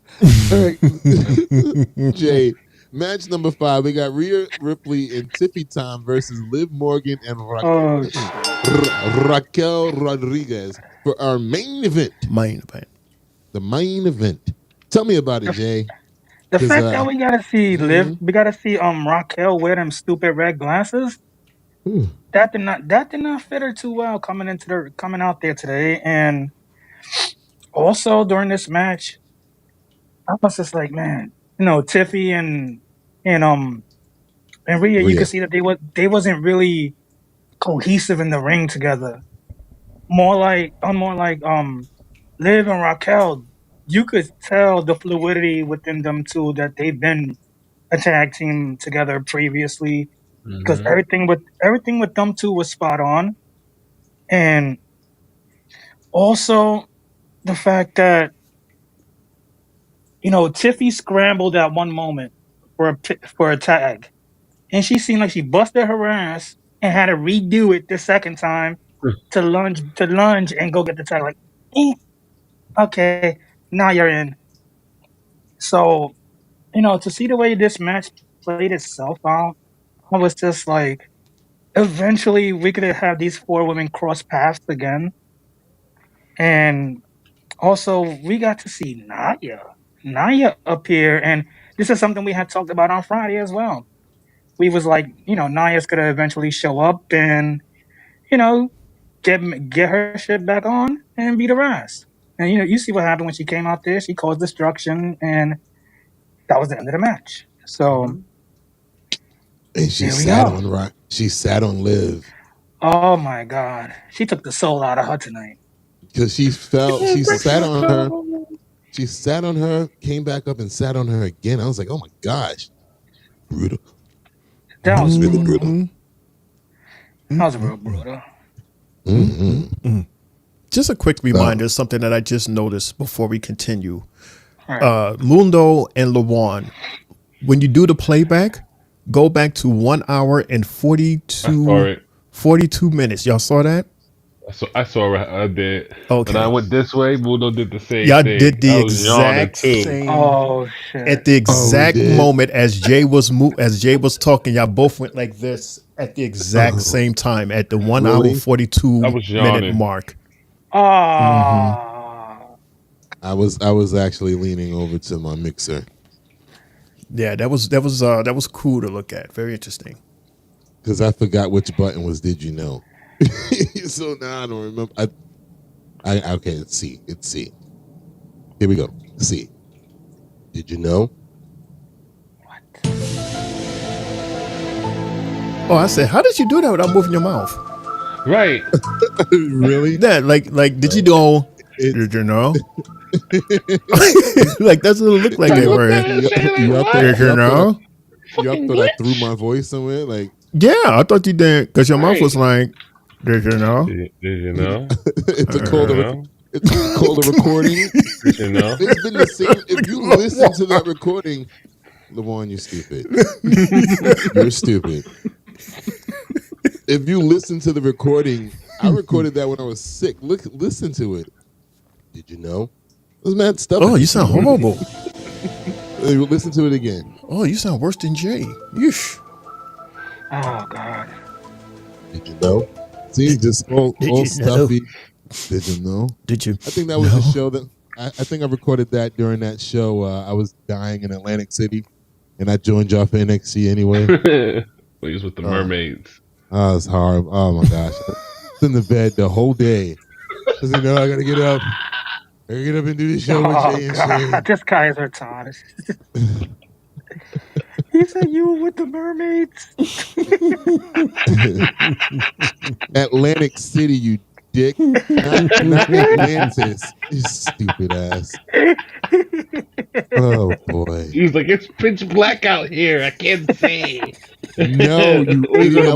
All right, Jay. Match number 5, we got Rhea Ripley and Tiffy Tom versus Liv Morgan and Raquel Rodriguez for our main event. The main event. Tell me about it, Jay. The fact that we gotta see Liv, we gotta see Raquel wear them stupid red glasses. That did not fit her too well coming out there today. And also during this match, I was just like, man, Tiffy and Rhea, you could see that they wasn't really cohesive in the ring together. More like Liv and Raquel, you could tell the fluidity within them two, that they've been a tag team together previously, because everything with them two was spot on. And also the fact that Tiffy scrambled at one moment for a tag, and she seemed like she busted her ass and had to redo it the second time to lunge and go get the tag. Like, okay, now you're in. So, to see the way this match played itself out, I was just like, eventually we could have these 4 women cross paths again. And also, we got to see Naya appear, and this is something we had talked about on Friday as well. We was like, Naya's gonna eventually show up and, get her shit back on and beat her ass. And you see what happened when she came out there. She caused destruction, and that was the end of the match. So, and she sat on Liv. Oh my God, she took the soul out of her tonight. Because she sat on her. She sat on her, came back up and sat on her again. I was like, oh my gosh. Brutal. That was really brutal. That was real brutal. Just a quick reminder, something that I just noticed before we continue. Right. Mundo and Lawan, when you do the playback, go back to 1 hour and 42 minutes. Y'all saw that? I saw it. I did. Okay. When I went this way, Mundo did the same Y'all thing. did the exact same. Oh shit! At the exact moment as Jay was talking, y'all both went like this at the exact same time at the 1 hour 42 minute mark. I was actually leaning over to my mixer. Yeah, that was cool to look at. Very interesting. Because I forgot which button was "Did you know?" So now I don't remember. Okay, it's C. It's C. Here we go. C. Did you know? What? Oh, I said, how did you do that without moving your mouth? Right. Really? Yeah, like did you go? Did you know? Like that's what it looked like they were. Did you know? You thought I threw my voice somewhere? Like, yeah, I thought you did because your mouth was like, did you know? Did you know? It's called a recording. Did you know? It's been the same. If you listen to that recording, LeVon, you're stupid. You're stupid. If you listen to the recording, I recorded that when I was sick. Listen to it. Did you know? It was mad stuff. Oh, you sound horrible. Listen to it again. Oh, you sound worse than Jay. Yeesh. Oh God. Did you know? See, just all stuffy. Did you know? Did you? I think that was a show that I think I recorded that during that show. I was dying in Atlantic City, and I joined y'all for NXT anyway. He was with the mermaids. Oh, it's horrible. Oh my gosh. I was in the bed the whole day. I said, no, I gotta get up. I gotta get up and do this show with Jay and Shane. This guy is retarded. He said you were with the mermaids. Atlantic City, you dick. Not Atlantis. You stupid ass. Oh boy. He was like, it's pitch black out here. I can't see. No, you idiot.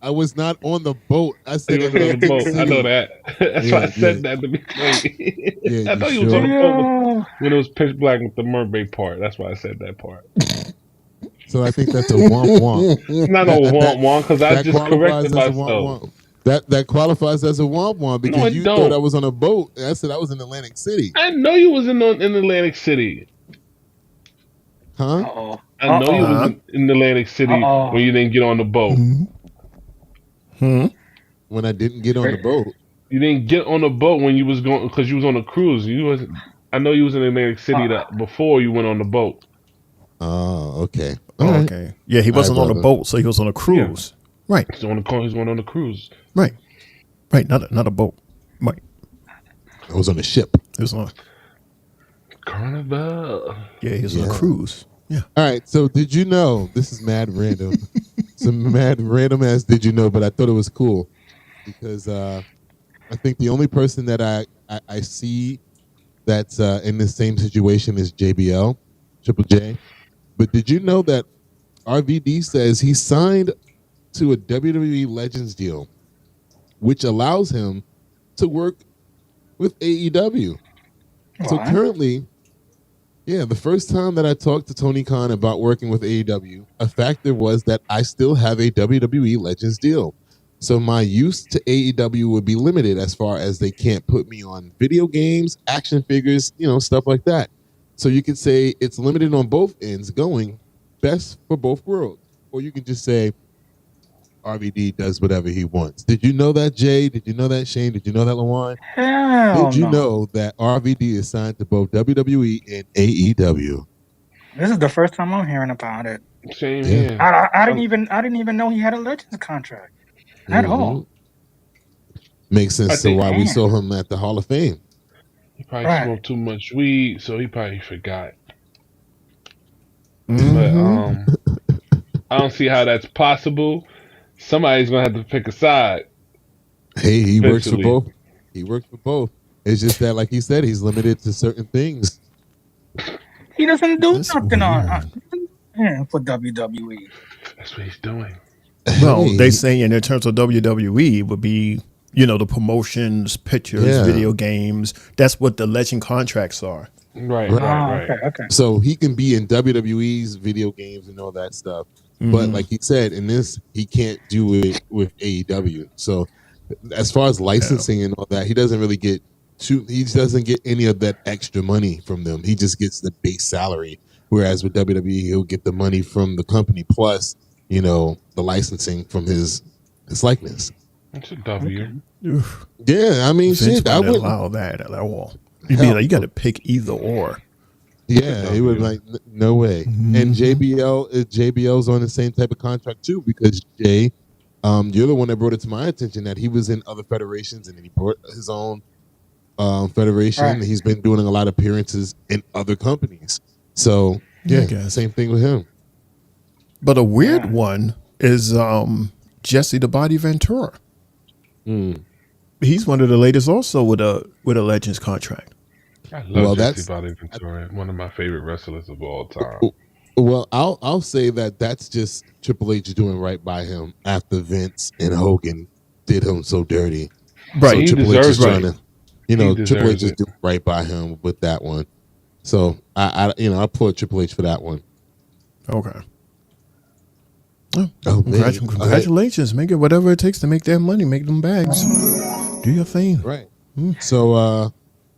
I was not on the boat. I said he was on the boat. I know that. That's why I said that to be clear. I thought you was on the boat when it was pitch black with the mermaid part. That's why I said that part. So I think that's a womp womp. It's not a womp womp because I just corrected myself. That qualifies as a womp womp because you thought I was on a boat. And I said I was in Atlantic City. I know you was in Atlantic City. Huh? Uh-oh. I know you was in Atlantic City when you didn't get on the boat. When I didn't get on the boat. You didn't get on the boat when you was going because you was on a cruise. I know you was in Atlantic City before you went on the boat. Oh, okay. Okay. Yeah, he wasn't on a boat, so he was on a cruise. Yeah. Right. He's on the cruise. Right. Right. Not a boat. Right. I was on a ship. He was on Carnival. Yeah, he was on a cruise. Yeah. All right. So did you know? This is mad random. Some mad random ass did you know? But I thought it was cool because I think the only person that I see that's in the same situation is JBL, Triple J. But did you know that RVD says he signed to a WWE Legends deal, which allows him to work with AEW. What? So currently, the first time that I talked to Tony Khan about working with AEW, a factor was that I still have a WWE Legends deal. So my use to AEW would be limited as far as they can't put me on video games, action figures, stuff like that. So you could say it's limited on both ends, going best for both worlds. Or you can just say RVD does whatever he wants. Did you know that, Jay? Did you know that, Shane? Did you know that, Lawan? Hell Did you know that RVD is signed to both WWE and AEW? This is the first time I'm hearing about it. Same here. I didn't even know he had a Legends contract at all. Makes sense to why we saw him at the Hall of Fame. He probably smoked too much weed, so he probably forgot. But I don't see how that's possible. Somebody's gonna have to pick a side. Hey, he works for both. He works for both. It's just that, like he said, he's limited to certain things. He doesn't do nothing for WWE. That's what he's doing. Well, they say in terms of WWE would be, the promotions, pictures, video games. That's what the legend contracts are. Right. Okay. So he can be in WWE's video games and all that stuff. But like he said, in this, he can't do it with AEW. So as far as licensing and all that, he doesn't really get any of that extra money from them. He just gets the base salary. Whereas with WWE, he'll get the money from the company plus, the licensing from his likeness. It's a W. Yeah, I mean, shit. I wouldn't allow that at all. You'd be like, you got to pick either or. Yeah, he was like, no way. And JBL's on the same type of contract too, because Jay, you're the one that brought it to my attention that he was in other federations and then he brought his own federation. Right. And he's been doing a lot of appearances in other companies. So same thing with him. But a weird one is Jesse the Body Ventura. He's one of the latest also with a Legends contract. I love Jesse Body Ventura, one of my favorite wrestlers of all time. Well, I'll say that's just Triple H doing right by him after Vince and Hogan did him so dirty. Right, so Triple H is trying to, Triple H is doing right by him with that one. So I applaud Triple H for that one. Okay. Oh, man. Congratulations. Make it whatever it takes to make that money. Make them bags. Do your thing. Right. So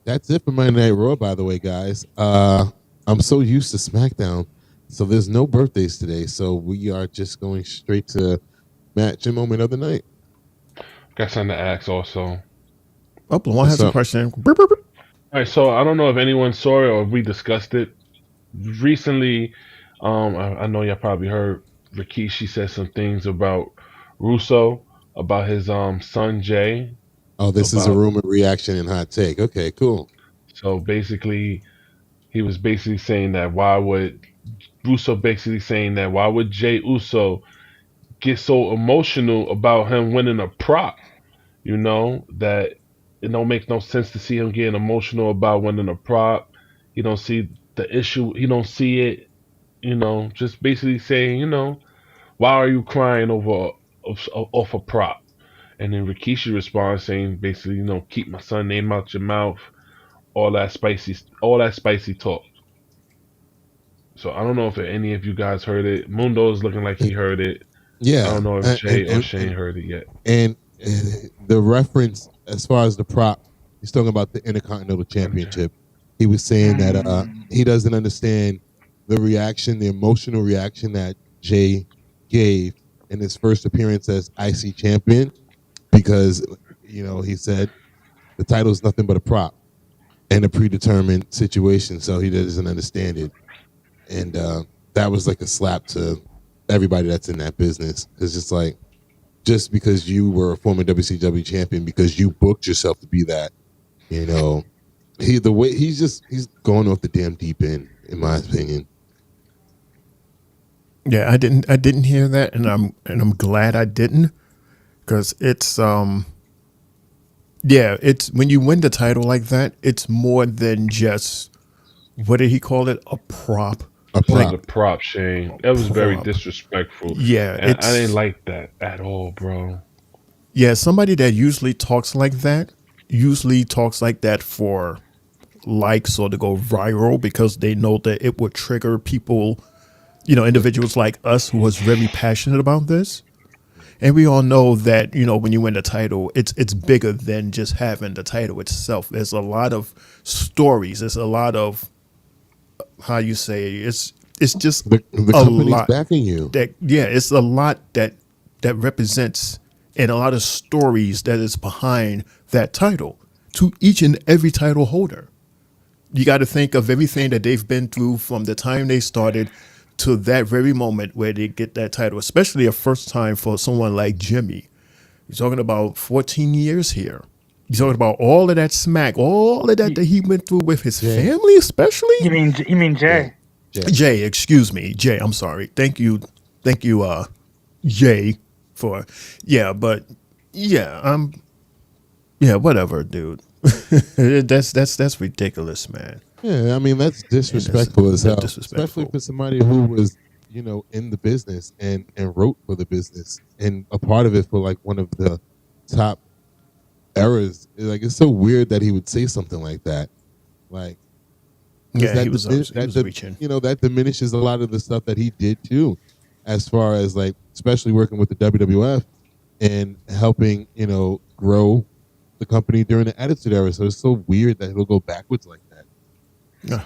that's it for Monday Night Raw, by the way, guys. I'm so used to SmackDown, so there's no birthdays today. So we are just going straight to match and moment of the night. Got something to ask also. Oh, Lamar has a question. All right, so I don't know if anyone saw it or if we discussed it recently. I know y'all probably heard Rikishi said some things about Russo, about his son Jay. Oh, this is a rumor, reaction, and hot take. Okay, cool. So basically, he was basically saying that why would Jay Uso get so emotional about him winning a prop? You know, that it don't make no sense to see him getting emotional about winning a prop. He don't see the issue. He don't see it. You know, just basically saying, you know, why are you crying over off a prop? And then Rikishi responds saying, basically, you know, keep my son name out your mouth. All that spicy talk. So I don't know if any of you guys heard it. Mundo's looking like he heard it. Yeah, I don't know if Jay or Shane heard it yet. And the reference as far as the prop, he's talking about the Intercontinental Championship. He was saying that he doesn't understand the reaction, the emotional reaction that Jay gave in his first appearance as IC champion, because, you know, he said the title is nothing but a prop and a predetermined situation, so he doesn't understand it. And that was like a slap to everybody that's in that business. It's just like, just because you were a former WCW champion, because you booked yourself to be that, you know, he's going off the damn deep end, in my opinion. Yeah, I didn't hear that, and I'm glad I didn't, because it's it's when you win the title like that, it's more than just, what did he call it? A prop. It was a prop, Shane. That was very disrespectful. Yeah, and I didn't like that at all, bro. Yeah, somebody that usually talks like that for likes or to go viral, because they know that it would trigger people, you know, individuals like us who was very passionate about this. And we all know that, you know, when you win the title, it's bigger than just having the title itself. There's a lot of stories. There's a lot of, how you say, it's just the company's lot backing you. It's a lot that represents, and a lot of stories that is behind that title to each and every title holder. You got to think of everything that they've been through from the time they started to that very moment where they get that title, especially a first time for someone like Jimmy. You're talking about 14 years here. You're talking about all of that smack, all of that he went through with his family, especially. You mean Jay? Jay, excuse me, Jay. I'm sorry. Thank you, Jay, for whatever, dude. that's ridiculous, man. Yeah, I mean, that's disrespectful as hell, especially for somebody who was, you know, in the business and wrote for the business and a part of it for like one of the top eras. Like, it's so weird that he would say something like that. Like, he was reaching. You know, that diminishes a lot of the stuff that he did too, as far as like, especially working with the WWF and helping, you know, grow the company during the Attitude Era. So it's so weird that he'll go backwards like that.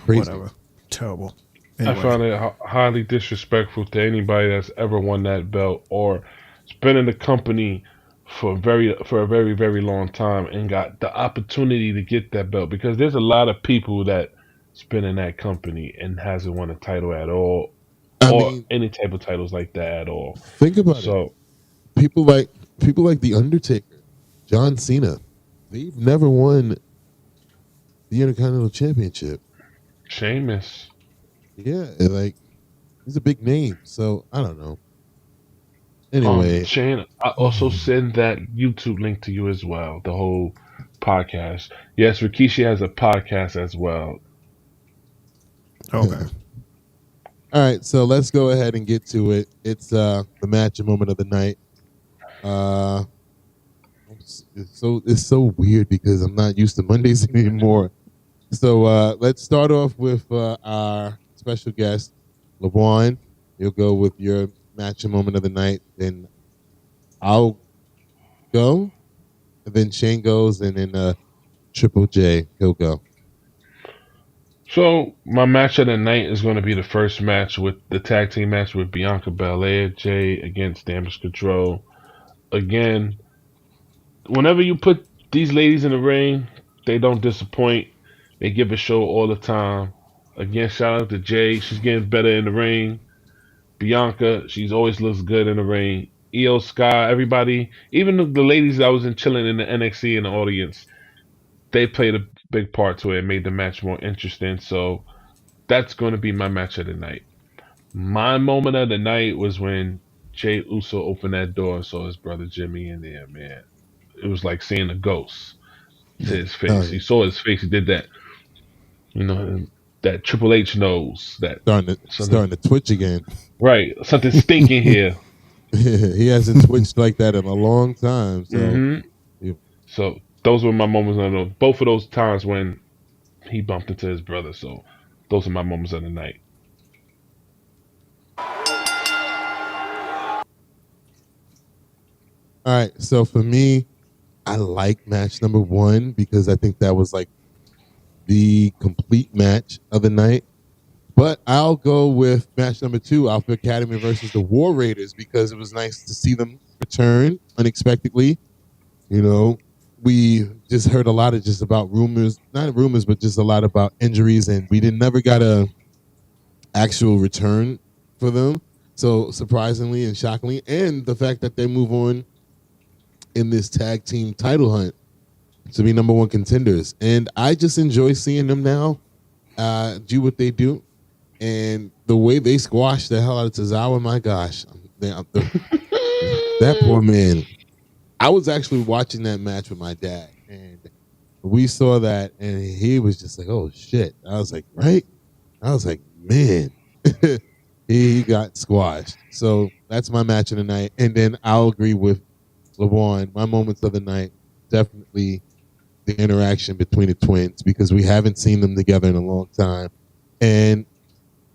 Crazy. Whatever. Terrible. Anyway. I found it highly disrespectful to anybody that's ever won that belt or has been in the company for a very, very long time and got the opportunity to get that belt, because there's a lot of people that's been in that company and hasn't won a title at all, or any type of titles like that at all. Think about it. People like The Undertaker, John Cena, they've never won the Intercontinental Championship. Sheamus. Yeah, like, he's a big name, so I don't know. Anyway, Shane, I also send that YouTube link to you as well, the whole podcast. Yes, Rikishi has a podcast as well. Okay. All right, so let's go ahead and get to it. It's the match and moment of the night. It's so weird because I'm not used to Mondays anymore. So let's start off with our special guest, LeBron. you'll go with your match and moment of the night. Then I'll go, and then Shane goes, and then Triple J, he'll go. So my match of the night is going to be the first match with the tag team match with Bianca Belair, Jade against Damage Control. Again, whenever you put these ladies in the ring, they don't disappoint. They give a show all the time. Again, shout out to Jade. She's getting better in the ring. Bianca, she's always looks good in the ring. Io Sky, everybody, even the ladies that was chilling in the NXT in the audience, they played a big part to it and made the match more interesting. So that's going to be my match of the night. My moment of the night was when Jay Uso opened that door and saw his brother Jimmy in there, man. It was like seeing a ghost to his face. Oh, yeah. He saw his face. He did that, that Triple H nose. That starting to twitch again. Right, something stinking here. He hasn't twitched like that in a long time. So, So those were my moments. I know both of those times when he bumped into his brother. So those are my moments of the night. All right, so for me, I like match number 1 because I think that was like the complete match of the night. But I'll go with match number 2, Alpha Academy versus the War Raiders, because it was nice to see them return unexpectedly. We just heard a lot of just about rumors, not rumors, but just a lot about injuries, and we never got a actual return for them. So surprisingly and shockingly, and the fact that they move on in this tag team title hunt to be number 1 contenders. And I just enjoy seeing them now do what they do. And the way they squashed the hell out of Tozawa, my gosh. That poor man. I was actually watching that match with my dad, and we saw that, and he was just like, oh, shit. I was like, right? I was like, man. He got squashed. So that's my match of the night. And then I'll agree with LeBron. My moments of the night, definitely the interaction between the twins, because we haven't seen them together in a long time. And,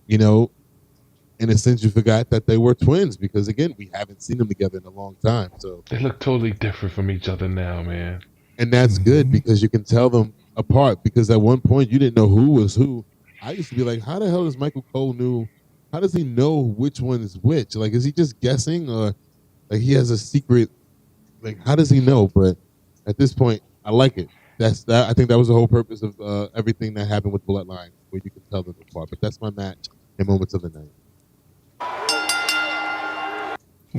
in a sense, you forgot that they were twins because, again, we haven't seen them together in a long time. So they look totally different from each other now, man. And that's good because you can tell them apart, because at one point you didn't know who was who. I used to be like, how the hell does Michael Cole how does he know which one is which? Like, is he just guessing, or like he has a secret? Like, how does he know? But at this point, I like it. I think that was the whole purpose of everything that happened with Bloodline, where you can tell them apart. But that's my match and moments of the night.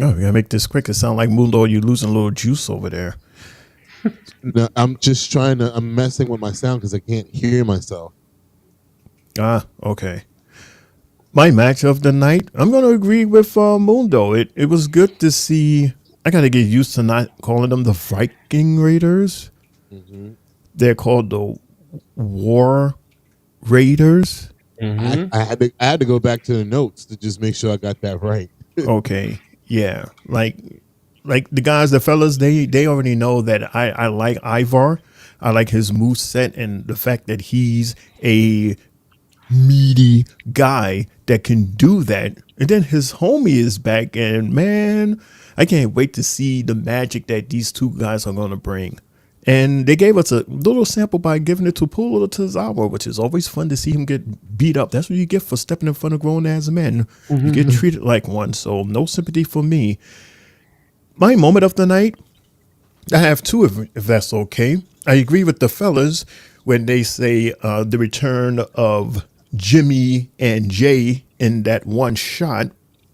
Oh, we gotta make this quick. It sounds like Mundo, you losing a little juice over there. No, I'm just I'm messing with my sound because I can't hear myself. Okay. My match of the night, I'm going to agree with Mundo. It was good to see. I got to get used to not calling them the Viking Raiders. Mm-hmm. They're called the War Raiders. Mm-hmm. I had to go back to the notes to just make sure I got that right. Okay. Yeah. Like the guys, the fellas, they already know that I like Ivar. I like his moveset and the fact that he's a meaty guy that can do that. And then his homie is back, and man, I can't wait to see the magic that these two guys are going to bring. And they gave us a little sample by giving it to Pulo Tozawa, which is always fun to see him get beat up. That's what you get for stepping in front of grown-ass men. You get treated like one, so no sympathy for me. My moment of the night, I have 2, if that's okay. I agree with the fellas when they say the return of Jimmy and Jay in that one shot.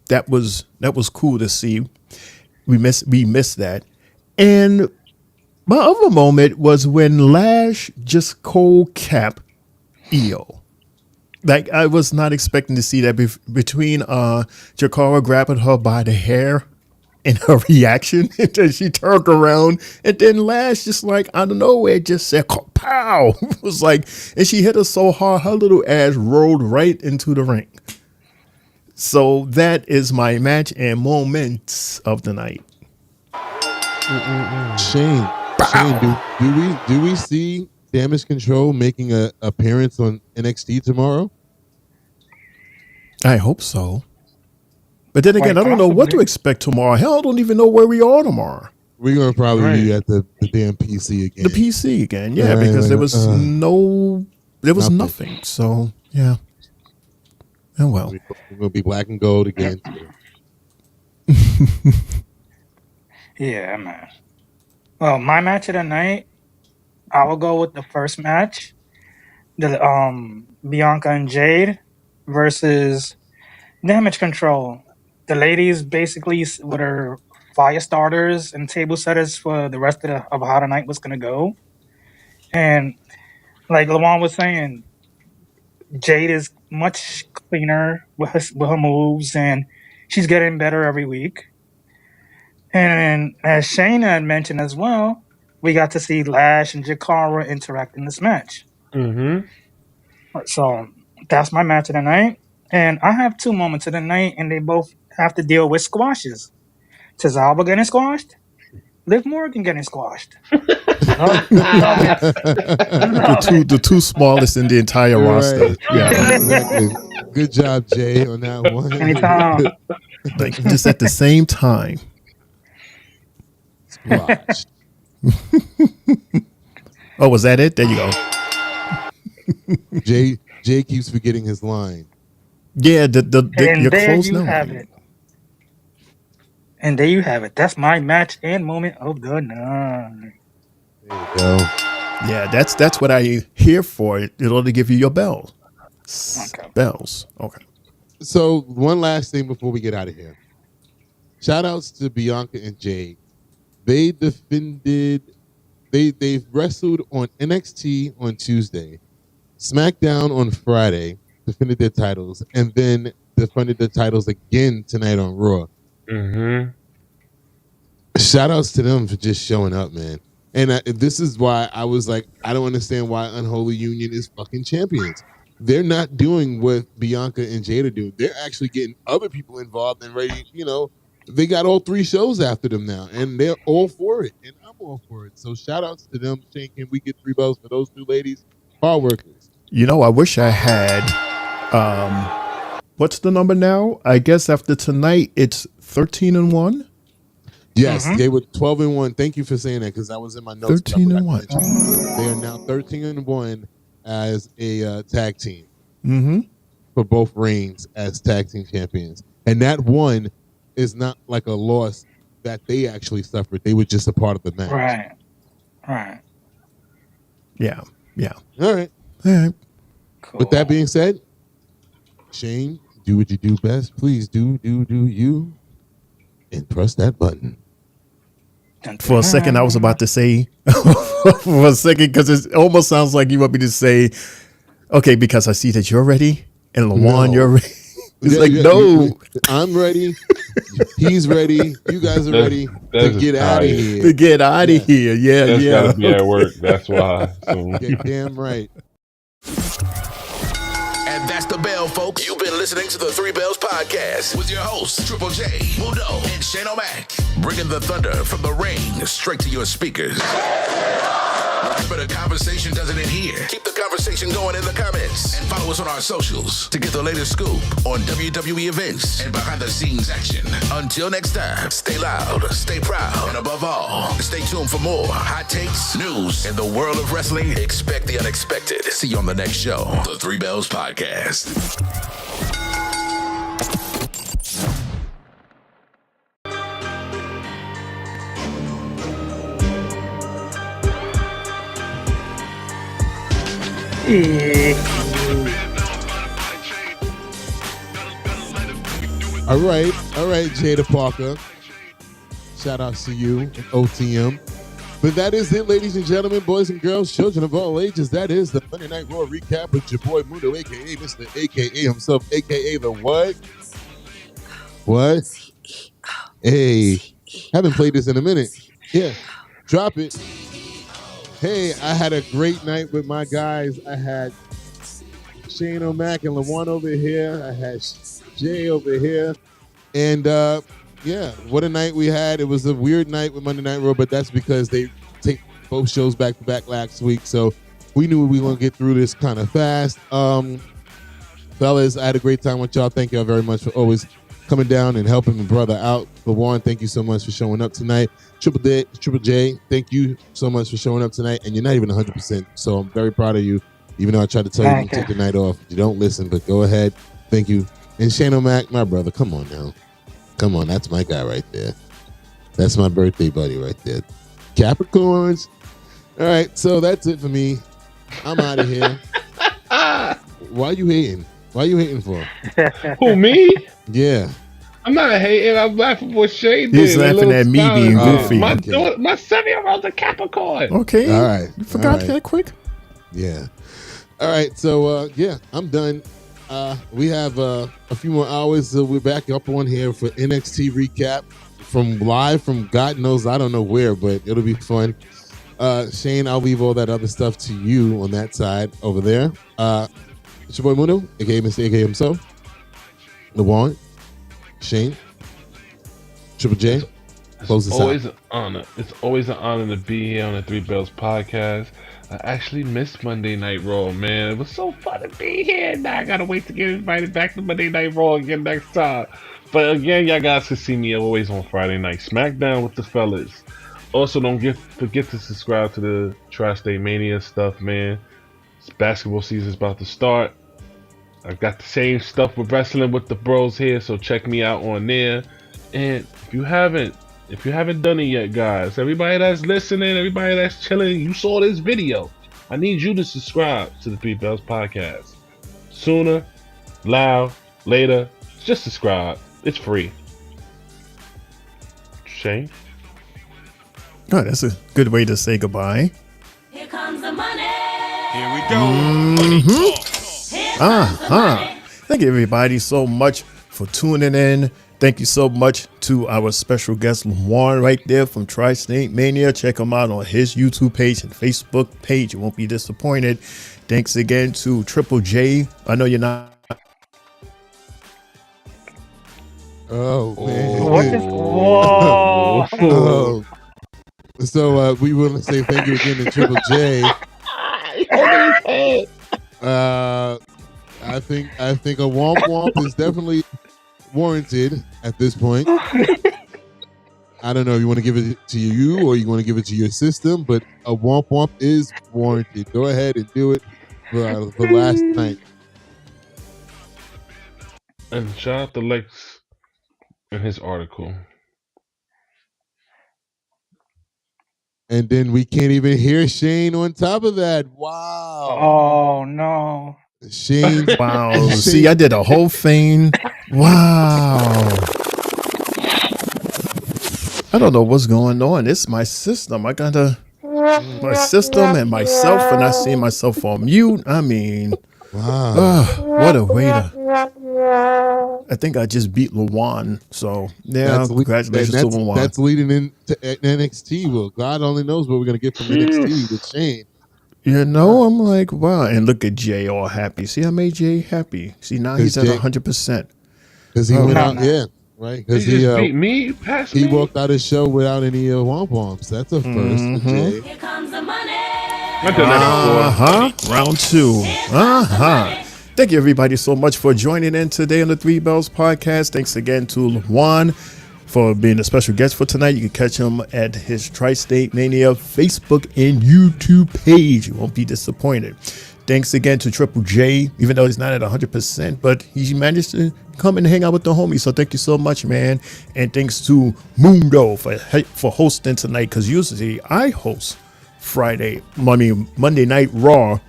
That was cool to see. We missed that. And my other moment was when Lash just cold cap Io. Like, I was not expecting to see that between Jakara grabbing her by the hair and her reaction. And then she turned around, and then Lash just like out of nowhere just said pow. It was like, and she hit her so hard, her little ass rolled right into the ring. So that is my match and moments of the night. Shane, do we see Damage Control making an appearance on NXT tomorrow? I hope so. But then again, I don't know what to expect tomorrow. Hell, I don't even know where we are tomorrow. We're gonna probably be at the damn PC again. The PC again, yeah, because there was nothing. So yeah. Oh well. We'll be black and gold again. Yeah, man. Well, my match of the night, I will go with the first match. The Bianca and Jade versus Damage Control. The ladies basically with her fire starters and table setters for the rest of how the night was gonna go. And like Lawan was saying, Jade is much cleaner with her moves, and she's getting better every week. And as Shayna had mentioned as well, we got to see Lash and Jakara interact in this match. Mm-hmm. So that's my match of the night. And I have two moments of the night, and they both have to deal with squashes. Tozawa getting Oh, squashed, Liv Morgan getting squashed. the two smallest in the entire roster. Yeah. Exactly. Good job, Jay, on that one. Anytime. Like just at the same time. Squash. Oh, was that it? There you go. Jay keeps forgetting his line. Yeah, And you're there close you now. have it. And there you have it. That's my match and moment of the night. There you go. Yeah, that's what I here for. In order to give you your bells. Okay. Bells. Okay. So one last thing before we get out of here. Shout outs to Bianca and Jade. They wrestled on NXT on Tuesday, SmackDown on Friday, defended their titles, and then defended their titles again tonight on Raw. Mm-hmm. Shout outs to them for just showing up, man. And this is why I was like, I don't understand why Unholy Union is fucking champions. They're not doing what Bianca and Jade are doing. They're actually getting other people involved and ready, they got all 3 shows after them now, and they're all for it, and I'm all for it. So shout outs to them. Shane, can we get 3 bells for those 2 ladies? Hard workers. I wish I had, what's the number now? I guess after tonight, it's 13-1. Yes, they were 12-1. Thank you for saying that, because that was in my notes. 13-1. They are now 13-1 as a tag team for both reigns as tag team champions. And that one is not like a loss that they actually suffered. They were just a part of the match. Right. Yeah. All right. Cool. With that being said, Shane, do what you do best. Please do you, and press that button. For a second, I was about to say, for a second, because it almost sounds like you want me to say, okay, because I see that you're ready, and Lawan, you're ready. It's no. I'm ready. He's ready. You guys are ready to get out of here. To get out of here. Yeah. That's gotta be at work. That's why. So. Damn right. And that's the bell, folks. You've been listening to the 3 Bells Podcast with your hosts, Triple J, Mundo, and Shane O'Mac. Bringing the thunder from the ring straight to your speakers. But the conversation doesn't end here. Keep the conversation going in the comments. And follow us on our socials to get the latest scoop on WWE events and behind-the-scenes action. Until next time, stay loud, stay proud, and above all, stay tuned for more hot takes, news, in the world of wrestling. Expect the unexpected. See you on the next show, the 3 Bells Podcast. All right, Jada Parker. Shout out to you and OTM. But that is it, ladies and gentlemen, boys and girls, children of all ages. That is the Monday Night Raw recap with your boy Mundo, a.k.a. Mr. A.K.A. himself, a.k.a. the what? What? Hey, haven't played this in a minute. Yeah, drop it. Hey, I had a great night with my guys. I had Shane O'Mac and Lawan over here. I had Jay over here. And what a night we had. It was a weird night with Monday Night Raw, but that's because they take both shows back to back last week. So we knew we were going to get through this kind of fast. Fellas, I had a great time with y'all. Thank y'all very much for always coming down and helping my brother out. LaJuan, thank you so much for showing up tonight. Triple J, thank you so much for showing up tonight. And you're not even 100%, so I'm very proud of you. Even though I tried to tell you to take the night off, you don't listen. But go ahead. Thank you. And Shane O'Mac, my brother, come on now. Come on, that's my guy right there. That's my birthday buddy right there. Capricorns. All right, so that's it for me. I'm out of here. Why are you hating? Why are you hating for? Who, me? Yeah. I'm not hating. I'm laughing for what Shay did. He's laughing at me being goofy. My 7-year-old's a Capricorn. Okay. All right. You forgot that quick? Yeah. All right. So, I'm done. We have a few more hours. So we're back up on here for NXT recap from God knows, I don't know where, but it'll be fun. Shane, I'll leave all that other stuff to you on that side over there. It's your boy Mundo, aka Mr. aka himself. LaJuan, Shane, Triple J. Close this Always out. an honor. It's always an honor to be here on the Three Bells podcast. I actually missed Monday Night Raw, man. It was so fun to be here. Now I gotta wait to get invited back to Monday Night Raw again next time. But again, y'all guys can see me always on Friday Night SmackDown with the fellas. Also, don't forget to subscribe to the Tri-State Mania stuff, man. Basketball season's about to start. I got the same stuff with wrestling with the bros here, so check me out on there. And if you haven't done it yet, guys, everybody that's listening, everybody that's chilling, you saw this video. I need you to subscribe to the Three Bells podcast. Sooner, loud, later, just subscribe. It's free. Shane? Oh, that's a good way to say goodbye. Here comes the money. Here we go. Thank you, everybody, so much for tuning in. Thank you so much to our special guest, LaJuan, right there from Tri-State Mania. Check him out on his YouTube page and Facebook page. You won't be disappointed. Thanks again to Triple J. I know you're not. Oh, man. What is... Whoa. Oh. So we want to say thank you again to Triple J. I think a womp womp is definitely warranted at this point. I don't know if you want to give it to you or you want to give it to your system, but a womp womp is warranted. Go ahead and do it for last night. And shout out to Lex in his article. And then we can't even hear Shane on top of that. Wow. Oh, no. Shane. Wow. See, I did a whole thing. Wow. I don't know what's going on. It's my system. I got my system and myself, and I see myself on mute. I mean, wow. What a way to. I think I just beat LaJuan. So, yeah, congratulations to LaJuan. That's leading into NXT. Well, God only knows what we're going to get from NXT with Shane. You know, I'm like, wow. And look at Jay all happy. See, I made Jay happy. See, now he's at 100%. Because he went out, right? Because he just beat me, passed he me. walked out his show without any womp womps. That's a first for Jay. Here comes the money. Round two. Thank you, everybody, so much for joining in today on the Three Bells podcast. Thanks again to LaJuan for being a special guest for tonight. You can catch him at his Tri-State Mania Facebook and YouTube page. You won't be disappointed. Thanks again to Triple J, even though he's not at 100%, but he managed to come and hang out with the homies. So thank you so much, man. And thanks to Mundo for hosting tonight, because usually I host Monday Night Raw.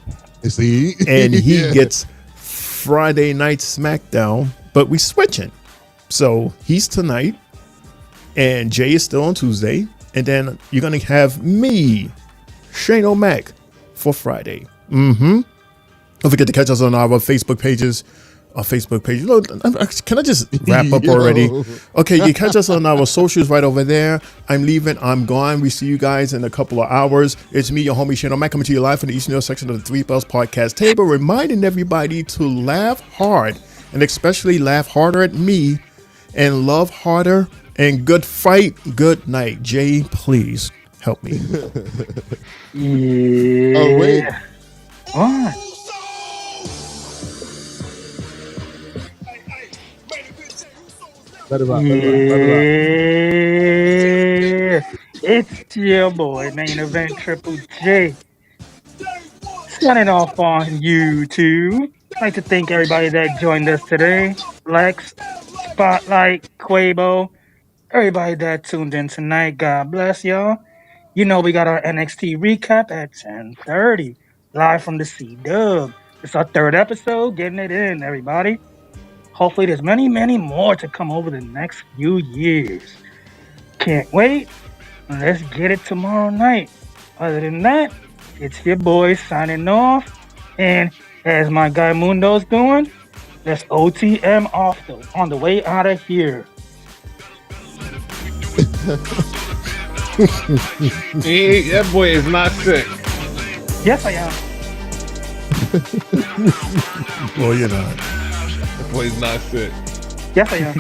See? And he gets Friday Night SmackDown, but we switching. So he's tonight, and Jay is still on Tuesday, and then you're gonna have me, Shane O'Mac, for Friday. Don't forget to catch us on our Facebook pages. Our Facebook page. Look, can I just wrap up already? Okay, you catch us on our socials right over there. I'm leaving. I'm gone. We see you guys in a couple of hours. It's me, your homie Shane O'Mac, coming to you live from the East New York section of the Three Bells podcast table, reminding everybody to laugh hard, and especially laugh harder at me, and love harder, and good fight, good night. Jay, please help me. Yeah. Oh, wait. What? Let it rock. Yeah, it's your boy, main event Triple J, signing off on YouTube. I'd like to thank everybody that joined us today. Lex, Spotlight, Quavo, everybody that tuned in tonight. God bless y'all. You know we got our NXT recap at 10:30, live from the C-Dub. It's our third episode, getting it in, everybody. Hopefully there's many, many more to come over the next few years. Can't wait. Let's get it tomorrow night. Other than that, it's your boy signing off. And as my guy Mundo's doing, let's OTM off on the way out of here. That boy is not sick. Yes, I am. Well, you're not. That boy is not sick. Yes, I am.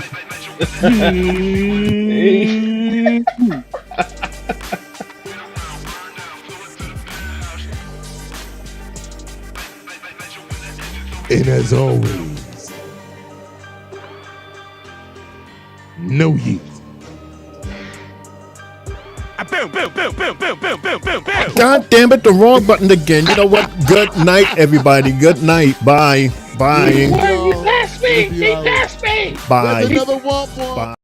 And as always, no yeet. Boom, boom, boom, boom, boom, boom, boom, boom, boom. God damn it, the wrong button again. You know what? Good night, everybody. Good night. Bye. Bye. He dashed me. Bye. That's another one. Bye.